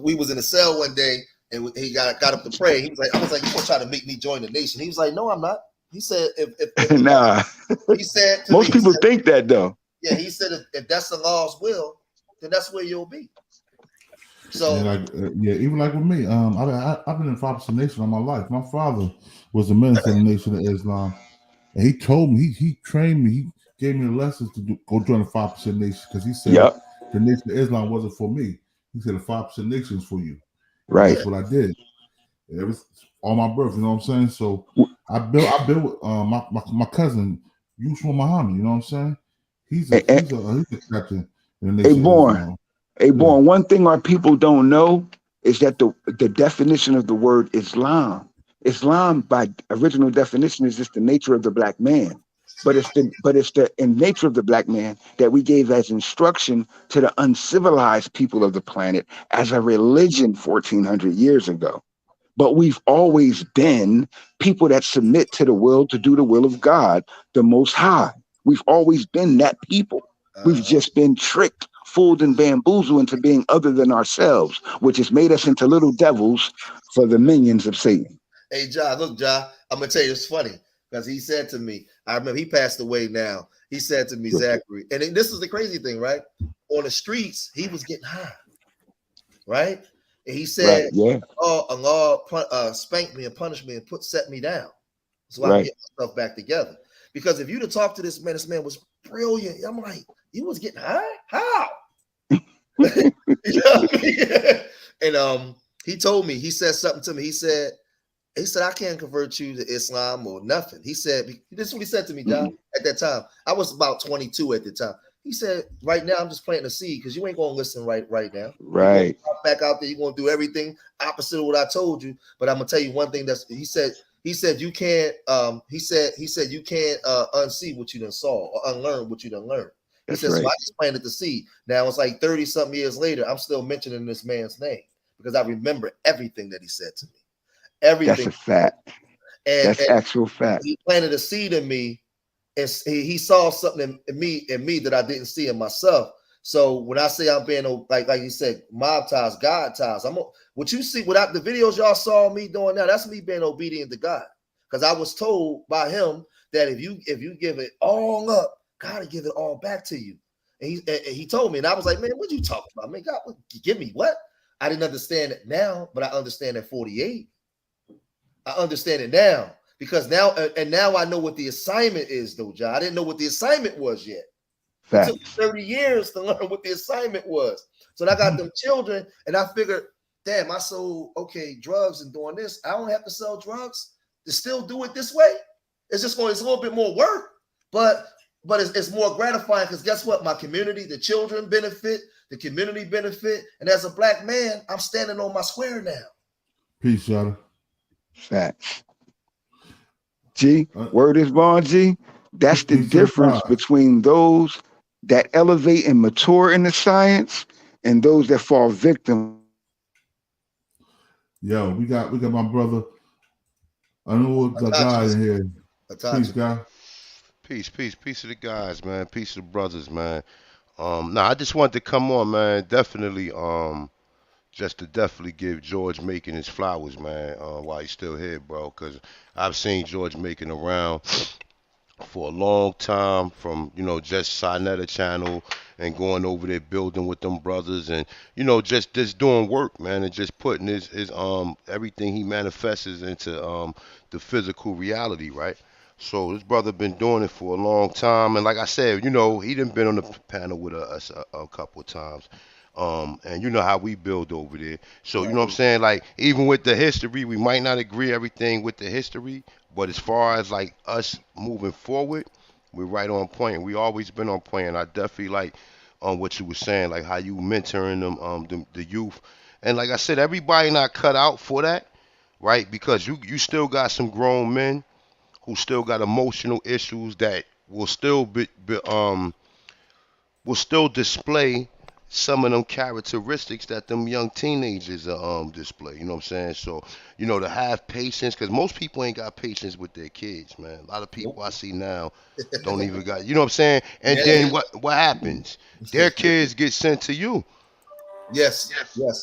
Speaker 3: we was in a cell one day and he got up to pray. I was like, you gonna try to make me join the nation? He was like, no, I'm not. He said, if
Speaker 13: nah.
Speaker 3: He said,
Speaker 13: most people think that though.
Speaker 3: Yeah, he said if that's the law's will, then that's where you'll be. So
Speaker 2: even like with me, I've been in 5% Nation all my life. My father was a minister in the Nation of Islam, and he told me he trained me. He gave me the lessons to go join the 5% Nation because he said the Nation of Islam wasn't for me. He said the 5% Nation is for you.
Speaker 13: Right.
Speaker 2: That's what I did. It was all my birth. You know what I'm saying? So I built my cousin Yusuf Muhammad. You know what I'm saying? He's a captain in the Nation of Islam.
Speaker 13: Born. One thing our people don't know is that the definition of the word Islam by original definition is just the nature of the black man. But it's the nature of the black man that we gave as instruction to the uncivilized people of the planet as a religion 1400 years ago. But we've always been people that submit to do the will of God, the Most High. We've always been that people. We've just been tricked, fooled, and bamboozled into being other than ourselves, which has made us into little devils for the minions of Satan.
Speaker 3: Hey, John, look, John, I'm going to tell you, it's funny. because he said to me, I remember he passed away now. He said to me, Zachary, and this is the crazy thing, right? On the streets, he was getting high, right? And he said, Allah spanked me and punished me and set me down so I can get myself back together. Because if you'd have talked to this man was brilliant. I'm like, you was getting high? How? You know what I mean? And he told me, he said something to me. He said, I can't convert you to Islam or nothing. He said, this is what he said to me, John, at that time. I was about 22 at the time. He said, right now, I'm just planting a seed because you ain't going to listen right now.
Speaker 12: Right.
Speaker 3: Back out there, you're going to do everything opposite of what I told you. But I'm going to tell you one thing he said you can't, you can't unsee what you done saw or unlearn what you done learned. He said, so I just planted the seed. Now it's like 30 something years later, I'm still mentioning this man's name because I remember everything that he said to me. Everything.
Speaker 12: That's a fact. That's actual fact.
Speaker 3: He planted a seed in me, and he saw something in me that I didn't see in myself. So when I say I'm being like you said, mob ties, God ties, what you see without the videos y'all saw me doing now, that's me being obedient to God. Because I was told by him that if you give it all up, God will give it all back to you. And he told me, and I was like, man, what you talking about? Man, God, give me what? I didn't understand it now, but I understand at 48. I understand it now because now I know what the assignment is, though, John. I didn't know what the assignment was yet. It took 30 years to learn what the assignment was. So I got them children, and I figured, damn, I sold drugs and doing this. I don't have to sell drugs to still do it this way. It's a little bit more work, but it's more gratifying because guess what? My community, the children benefit, the community benefit, and as a black man, I'm standing on my square now.
Speaker 2: Peace, y'all.
Speaker 12: Facts. G, word is bond, G. That's the difference between those that elevate and mature in the science and those that fall victim.
Speaker 2: Yo, we got my brother. I know the guy in here. Peace, guy.
Speaker 6: Peace to the guys, man. Peace to the brothers, man. I just wanted to come on, man. Definitely, just to definitely give George Macon his flowers, man, while he's still here, bro. Because I've seen George Macon around for a long time, from just Sinetta channel and going over there building with them brothers, and just doing work, man, and just putting his everything he manifests into the physical reality, right? So this brother been doing it for a long time, and like I said, he done been on the panel with us a couple of times. And you know how we build over there. So, you know what I'm saying? Like, even with the history, we might not agree everything with the history, but as far as like us moving forward, we're right on point. We always been on point. And I definitely like what you were saying, like how you mentoring them, the youth. And like I said, everybody not cut out for that, right? Because you still got some grown men who still got emotional issues that will still will still display some of them characteristics that them young teenagers display. You know what I'm saying? So, to have patience, because most people ain't got patience with their kids, man. A lot of people I see now don't even got, you know what I'm saying? And then what happens? Their kids get sent to you.
Speaker 3: Yes.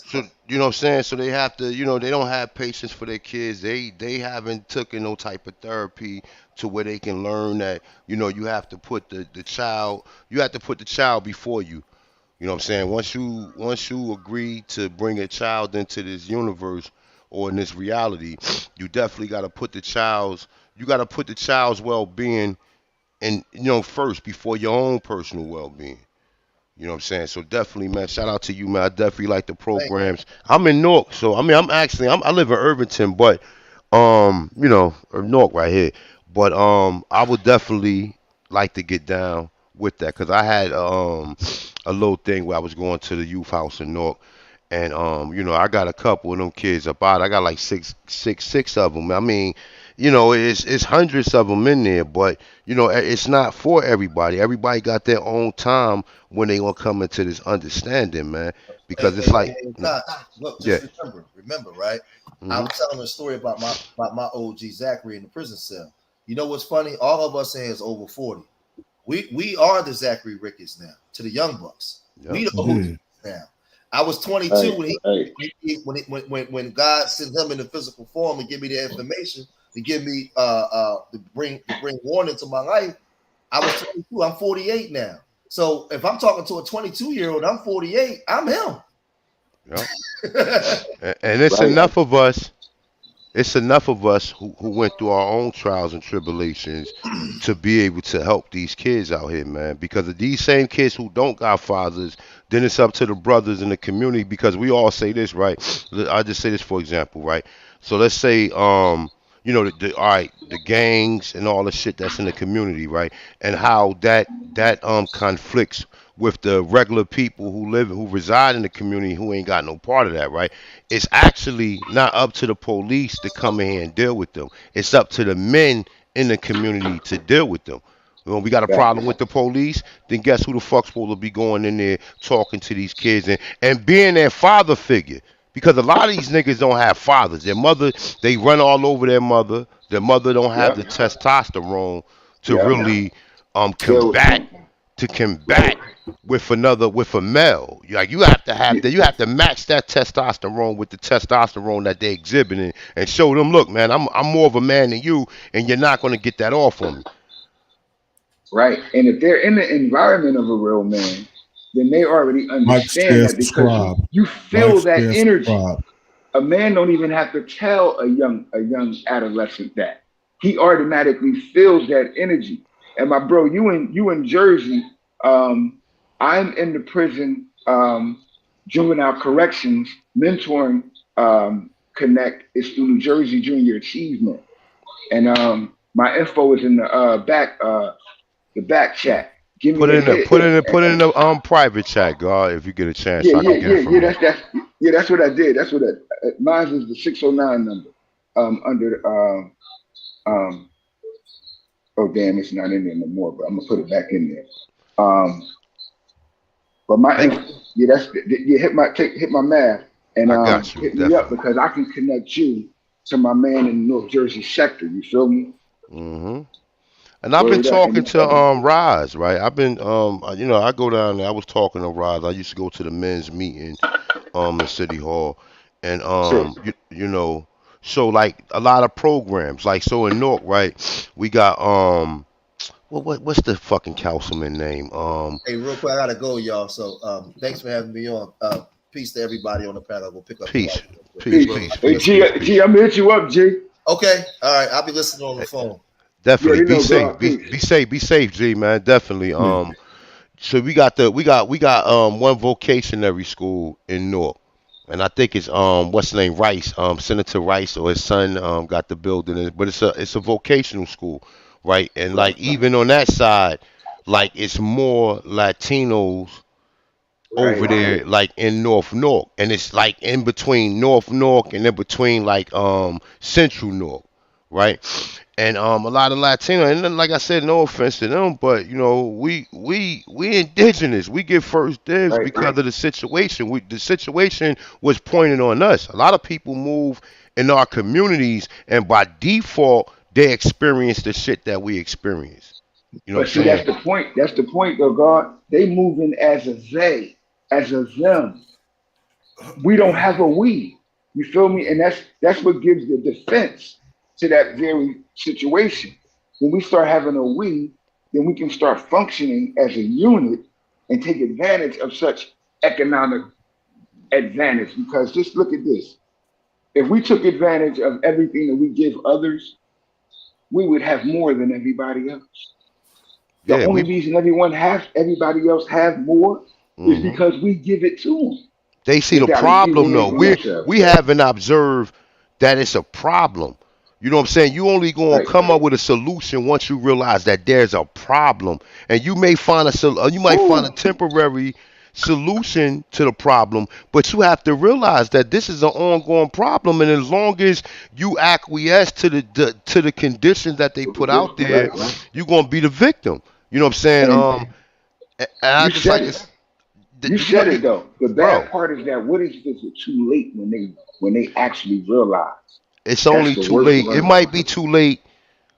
Speaker 6: So, you know what I'm saying? So they have to, they don't have patience for their kids. They haven't taken no type of therapy to where they can learn that, you have to put the child before you. You know what I'm saying? Once you agree to bring a child into this universe or in this reality, you definitely got to put the child's well-being and first before your own personal well-being. You know what I'm saying? So definitely, man, shout out to you, man. I definitely like the programs. I'm in Newark, so I live in Irvington, but Newark right here. But I would definitely like to get down with that, because I had a little thing where I was going to the youth house in Newark, and I got a couple of them kids about. I got like six of them. I mean, it's hundreds of them in there, but it's not for everybody. Everybody got their own time when they gonna come into this understanding, man. Because it's like,
Speaker 3: look, just remember, right? Mm-hmm. I was telling a story about my OG Zachary in the prison cell. You know what's funny? All of us saying is over 40. We are the Zachary Ricketts now to the young bucks. Yep. We the OGs now. I was 22 when God sent him in the physical form and give me the information. to give me to bring warning to my life. I was 22. I'm 48 now. So if I'm talking to a 22-year-old, I'm 48. I'm him.
Speaker 6: Yep. And it's enough of us. It's enough of us who went through our own trials and tribulations to be able to help these kids out here, man. Because of these same kids who don't got fathers, then it's up to the brothers in the community. Because we all say this, right? I just say this for example, right? So let's say, you know, all right, the gangs and all the shit that's in the community, right? And how that conflicts with the regular people who reside in the community who ain't got no part of that, right? It's actually not up to the police to come in here and deal with them. It's up to the men in the community to deal with them. When we got a problem with the police, then guess who the fuck's supposed to be going in there talking to these kids and being their father figure? Because a lot of these niggas don't have fathers. Their mother, they run all over their mother. Their mother don't have the testosterone to really combat with a male. Like you have to have that. You have to match that testosterone with the testosterone that they exhibiting and show them, look, man, I'm more of a man than you, and you're not going to get that off on me.
Speaker 12: Right. And if they're in the environment of a real man, then they already understand that because you feel that energy. A man don't even have to tell a young adolescent that. He automatically feels that energy. And my bro, you in Jersey, I'm in the prison, juvenile corrections, mentoring Connect is through New Jersey Junior Achievement. And my info is in the back chat.
Speaker 6: Put it in the private chat, God, if you get a chance.
Speaker 12: That's what I did. That's what mine is the 609 number. Under oh damn, it's not in there no more, but I'm gonna put it back in there. But my hit my math and hit me up because I can connect you to my man in the North Jersey sector. You feel me?
Speaker 6: Mm-hmm. And I've been talking to Rise, right? I've been you know, I go down there. I was talking to Rise. I used to go to the men's meeting in City Hall, and you know, so like a lot of programs, like so in Newark, right? We got what's the fucking councilman name?
Speaker 3: Hey, real quick, I gotta go, y'all. So thanks for having me on. Peace to everybody on the panel. We'll pick up.
Speaker 6: Peace.
Speaker 12: Hey, G, I'm gonna hit you up, G.
Speaker 3: Okay, all right. I'll be listening on the phone.
Speaker 6: Definitely be safe. Be safe, G, man. Definitely. So we got one vocationary school in Newark, and I think it's what's the name, Rice, Senator Rice or his son got the building, but it's a vocational school, right? And like even on that side, like it's more Latinos over there, like in North Newark, and it's like in between North Newark and in between like Central Newark, right? And a lot of Latino, and then, like I said, no offense to them, but you know, we indigenous, we get first dibs because of the situation. The situation was pointed on us. A lot of people move in our communities, and by default, they experience the shit that we experience. You know,
Speaker 12: but see, that's the point. That's the point, though, God. They moving as a they, as a them. We don't have a we. You feel me? And that's what gives the defense to that very situation. When we start having a we, then we can start functioning as a unit and take advantage of such economic advantage. Because just look at this. If we took advantage of everything that we give others, we would have more than everybody else. The only reason everybody else have more is because we give it to them.
Speaker 6: They see the problem though. We haven't observed that it's a problem. You know what I'm saying? You only gonna come up with a solution once you realize that there's a problem, and you may find find a temporary solution to the problem, but you have to realize that this is an ongoing problem, and as long as you acquiesce to the conditions that they put out there, you're gonna be the victim. You know what I'm saying?
Speaker 12: You said it though. The bad part is that what is it too late when they actually realize?
Speaker 6: It's only too late. It might be too late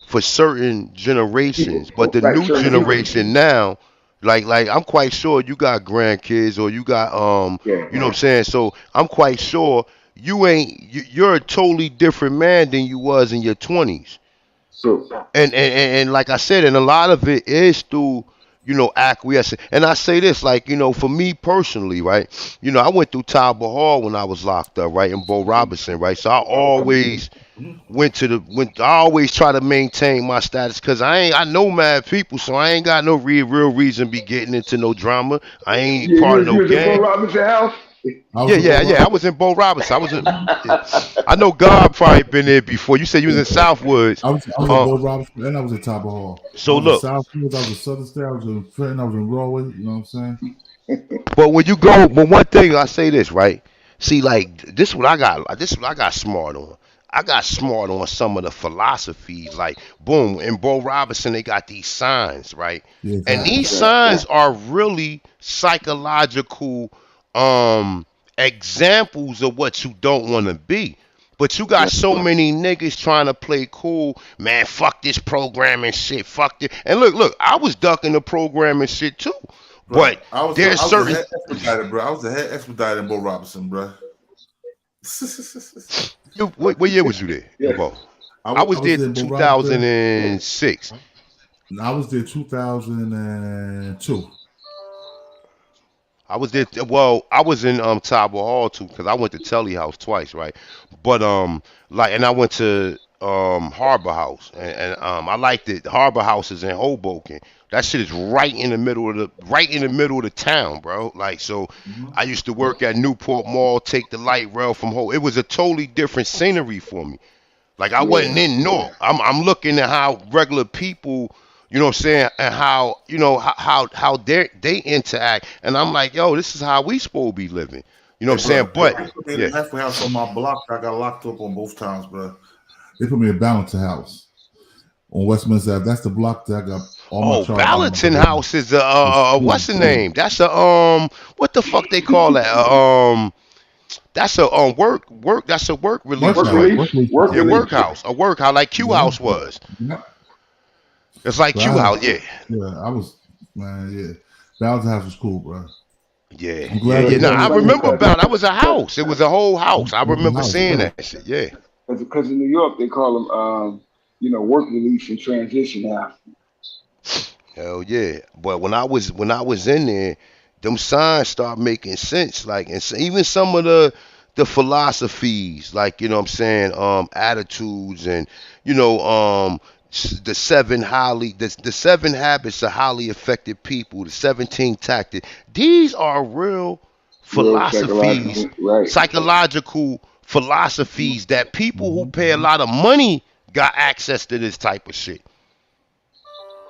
Speaker 6: for certain generations, but the new generation now, like I'm quite sure you got grandkids or you got you know what I'm saying. So I'm quite sure you're a totally different man than you was in your 20s.
Speaker 12: So
Speaker 6: And like I said, and a lot of it is through, acquiescing. And I say this, like, for me personally, right? I went through Talbot Hall when I was locked up, right, in Bo Robinson, right? So I always I always try to maintain my status because I know mad people, so I ain't got no real reason to be getting into no drama. I ain't part of no
Speaker 12: you was in Bo
Speaker 6: gang.
Speaker 12: Robinson house?
Speaker 6: Yeah. I was in Bo Robinson. I was in. I know God probably been there before. You said you was in Southwoods.
Speaker 2: I was in Bo Robinson and I was in Talbot Hall.
Speaker 6: So
Speaker 2: I was
Speaker 6: look,
Speaker 2: in Southwoods, I was in Southern State, I was in Trenton, I was in Rawway. You know what I'm saying?
Speaker 6: but one thing I say this, right? See, like this what I got. This is what I got smart on. I got smart on some of the philosophies. Like, boom, in Bo Robinson, they got these signs, right?
Speaker 2: Yeah,
Speaker 6: And these signs are really psychological examples of what you don't want to be. But you got so many niggas trying to play cool, man. Fuck this programming shit. Fuck this. And look, I was ducking the programming shit too. But there's certain.
Speaker 4: I was the head expediter in Bo Robinson, bro.
Speaker 6: What year was you there?
Speaker 2: Yeah.
Speaker 6: I was there in 2006.
Speaker 2: I was there 2002.
Speaker 6: I was there. Well, I was in Talbot Hall too because I went to Telly House twice, right? But and I went to Harbor House, and I liked it. Harbor House is in Hoboken. That shit is right in the middle of the town, bro. Like, so I used to work at Newport Mall, take the light rail from home. It was a totally different scenery for me. Like, I wasn't in North. I'm looking at how regular people, you know what I'm saying, and how, how they interact. And I'm like, yo, this is how we supposed to be living. You know what I'm saying? But
Speaker 4: the halfway house on my block, I got locked up on both times, bro.
Speaker 2: They put me in Ballantyne House on Westminster Ave. That's the block that I got all my charges.
Speaker 6: Ballantyne House is what's the name? That's a what the fuck they call that? That's a work. That's a work release. Work house. A work house like Q House was.
Speaker 2: Yeah.
Speaker 6: It's like Q House, yeah.
Speaker 2: Yeah, I was, man, yeah. Ballantyne House was cool, bro.
Speaker 6: Yeah. No, I remember that was a house. It was a whole house. I remember seeing that shit. Yeah.
Speaker 12: Because in New York they call them, work release and transition house.
Speaker 6: Hell yeah. But when I was in there, them signs start making sense. Like, and even some of the philosophies, like, you know what I'm saying, attitudes and, the seven habits of highly effective people, the 17 tactics. These are real philosophies, psychological philosophies that people who pay a lot of money got access to this type of shit.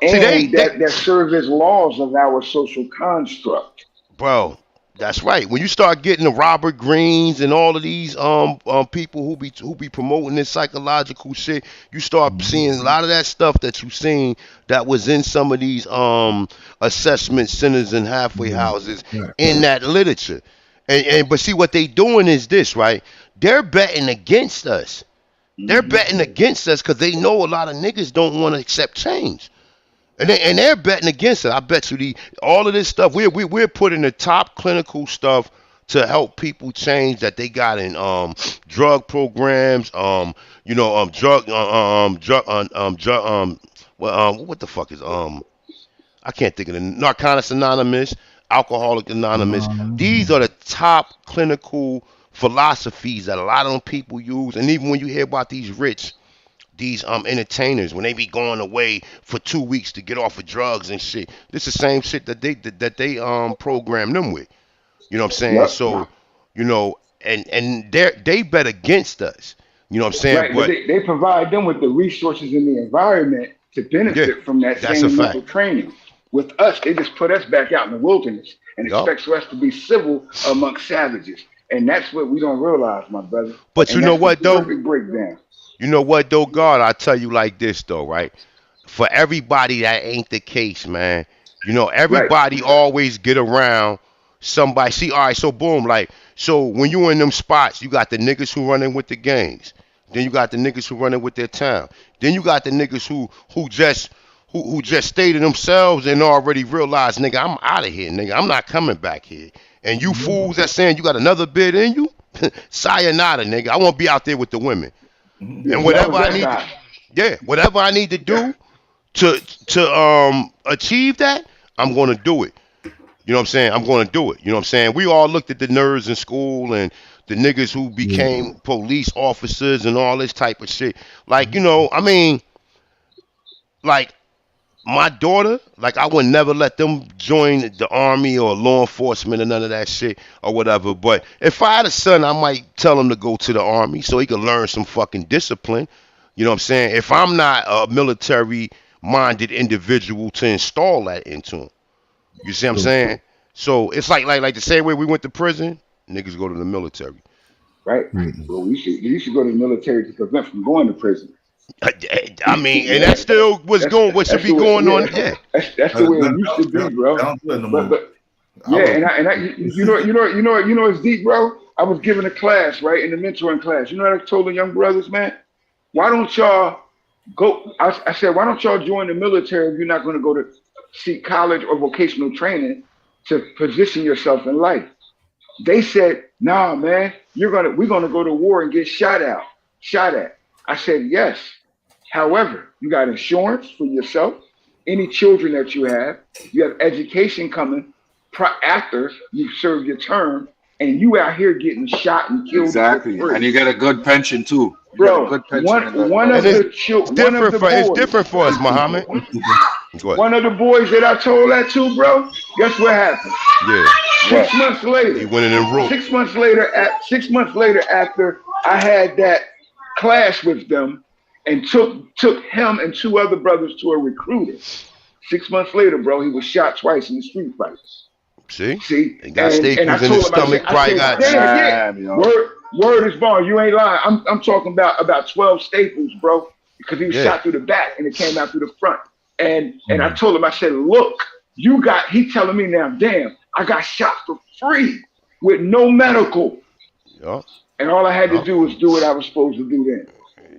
Speaker 12: And that serves as laws of our social construct.
Speaker 6: Bro, that's right. When you start getting the Robert Greens and all of these people who be promoting this psychological shit, you start seeing a lot of that stuff that you seen that was in some of these assessment centers and halfway houses in that literature. But see what they doing is this, right? They're betting against us. They're betting against us because they know a lot of niggas don't want to accept change. And they're betting against it. I bet you all of this stuff, we're putting the top clinical stuff to help people change that they got in drug programs, what the fuck is I can't think of the Narcotics Anonymous, Alcoholic Anonymous. These are the top clinical philosophies that a lot of them people use. And even when you hear about these entertainers, when they be going away for 2 weeks to get off of drugs and shit, this is the same shit that they program them with. You know what I'm saying? Yep. So, and they bet against us. You know what I'm saying?
Speaker 12: Right, but they provide them with the resources in the environment to benefit from that same mental training. With us, they just put us back out in the wilderness and expect for us to be civil amongst savages. And that's what we don't realize, my brother.
Speaker 6: But you know what, though?
Speaker 12: Perfect breakdown.
Speaker 6: You know what, though, God? I tell you like this, though, right? For everybody, that ain't the case, man. Everybody always get around somebody. See, all right, so boom, like, so when you in them spots, you got the niggas who running with the gangs. Then you got the niggas who running with their town. Then you got the niggas who just stay to themselves and already realize, nigga, I'm out of here, nigga. I'm not coming back here. And you fools that saying you got another bid in you, sayonara, nigga. I want to be out there with the women. And whatever I need, whatever I need to do to achieve that, I'm gonna do it. You know what I'm saying? I'm gonna do it. You know what I'm saying? We all looked at the nerds in school and the niggas who became police officers and all this type of shit. Like, you know, I mean, like my daughter, like I would never let them join the army or law enforcement or none of that shit or whatever. But if I had a son, I might tell him to go to the army so he can learn some fucking discipline. You know what I'm saying? If I'm not a military-minded individual to install that into him. You see what I'm saying? So it's like the same way we went to prison, niggas go to the military.
Speaker 12: Right? Well, you should go to the military to prevent from going to prison.
Speaker 6: I mean, and that still what should be going on. Yeah,
Speaker 12: that's the way it used to be, bro. But yeah, and I you know it's deep, bro. I was giving a class, right, in the mentoring class. You know what I told the young brothers, man? Why don't y'all go? I said, why don't y'all join the military if you're not going to go to seek college or vocational training to position yourself in life? They said, nah, man, we're gonna go to war and get shot at. I said, yes. However, you got insurance for yourself, any children that you have education coming after you serve your term, and you out here getting shot and killed.
Speaker 14: Exactly, and you get a good pension too.
Speaker 12: Bro, it's
Speaker 6: different for us, Muhammad.
Speaker 12: One of the boys that I told that to, bro, guess what happened?
Speaker 6: Yeah.
Speaker 12: 6 months later.
Speaker 6: He went in and wrote.
Speaker 12: 6 months later, after I had that class with them and took him and two other brothers to a recruiter. 6 months later, bro, he was shot twice in the street fights.
Speaker 6: See? He got staples in his stomach. Probably got.
Speaker 12: Word is born. You ain't lying. I'm talking about 12 staples, bro, because he was shot through the back and it came out through the front. And I told him, I said, look, he telling me now, damn, I got shot for free with no medical.
Speaker 6: Yeah.
Speaker 12: And all I had to do was do what I was supposed to do then.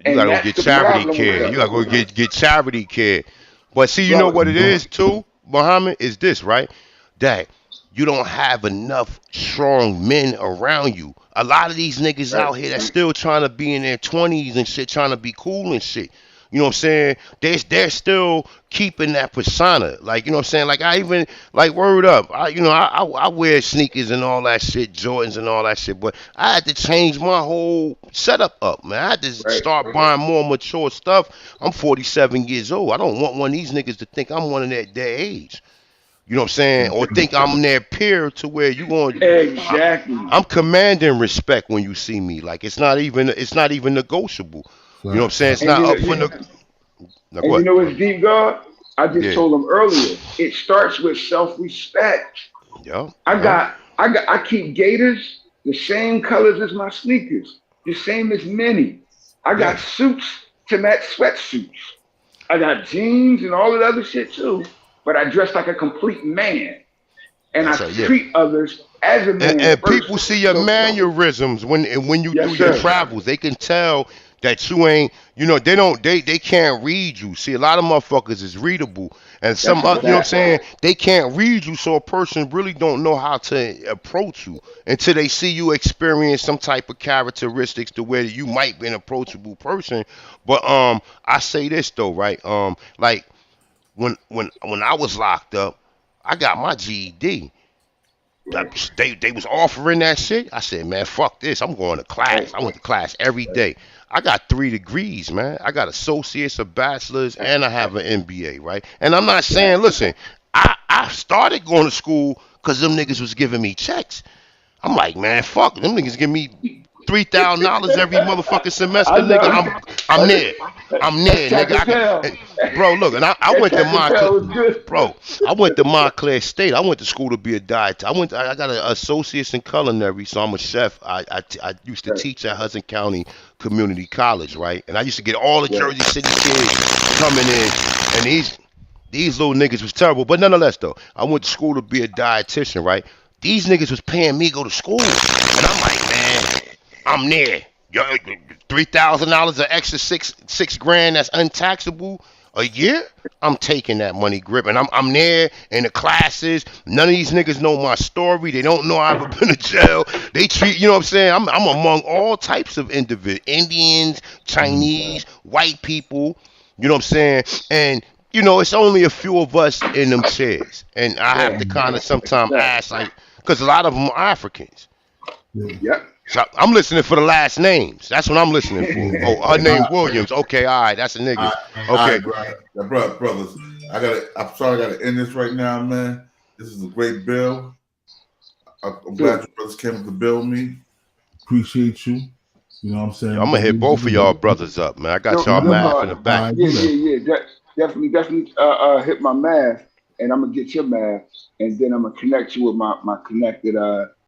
Speaker 6: You gotta go get charity care. You gotta go get charity care. But see, you know what it is too, Muhammad, is this, right? That you don't have enough strong men around you. A lot of these niggas out here that's still trying to be in their 20s and shit, trying to be cool and shit. You know what I'm saying? They're still keeping that persona. Like, you know what I'm saying? Like, I even, like, word up. I wear sneakers and all that shit, Jordans and all that shit, but I had to change my whole setup up, man. I had to start buying more mature stuff. I'm 47 years old. I don't want one of these niggas to think I'm one of their age. You know what I'm saying? Or think I'm their peer to where you going.
Speaker 12: Exactly.
Speaker 6: I'm commanding respect when you see me. Like, it's not even negotiable. You know what I'm saying? It's not up for the.
Speaker 12: And you know what's deep, God? I just told him earlier. It starts with self-respect.
Speaker 6: Yeah.
Speaker 12: I keep gaiters the same colors as my sneakers, the same as many. I got suits to match sweatsuits. I got jeans and all that other shit too. But I dress like a complete man, and I treat others as a man.
Speaker 6: And people see your mannerisms when you do your travels. They can tell that you ain't, they can't read you. See, a lot of motherfuckers is readable, and some other, you know what I'm saying, they can't read you, so a person really don't know how to approach you until they see you experience some type of characteristics to where you might be an approachable person. But I say this though, right? Like when I was locked up, I got my GED. They was offering that shit. I said, man, fuck this. I'm going to class. I went to class every day. I got 3 degrees, man. I got associates, a bachelor's, and I have an MBA, right? And I'm not saying, listen, I started going to school because them niggas was giving me checks. I'm like, man, fuck, them niggas give me $3,000 every motherfucking semester, nigga. I'm there, nigga. Bro, look, and I went to Montclair. Bro, I went to Montclair State. I went to school to be a dietitian. I got an associate's in culinary, so I'm a chef. I used to teach at Hudson County Community College, right? And I used to get all the Jersey City kids coming in, and these little niggas was terrible. But nonetheless, though, I went to school to be a dietitian, right? These niggas was paying me to go to school, and I'm like, man, I'm there. $3,000 an extra $6 grand that's untaxable. a year, I'm taking that money grip, and I'm there in the classes. None of these niggas know my story. They don't know I've ever been to jail. They treat, you know what I'm saying? I'm among all types of individuals, Indians, Chinese, white people. You know what I'm saying? And you know, it's only a few of us in them chairs, and I have to kind of sometimes ask, like, because a lot of them are Africans.
Speaker 12: Yep.
Speaker 6: So I'm listening for the last names. That's what I'm listening for. Oh, her name Williams. Okay, all right, that's a nigga. Okay,
Speaker 4: brothers. I'm sorry, I gotta end this right now, man. This is a great bill. I'm glad you brothers came up to bill me.
Speaker 2: Appreciate you. You know what I'm saying?
Speaker 6: I'm gonna hit both of y'all brothers up, man. I got y'all math in the back.
Speaker 12: Yeah. Definitely hit my math, and I'm gonna get your math, and then I'm gonna connect you with my connected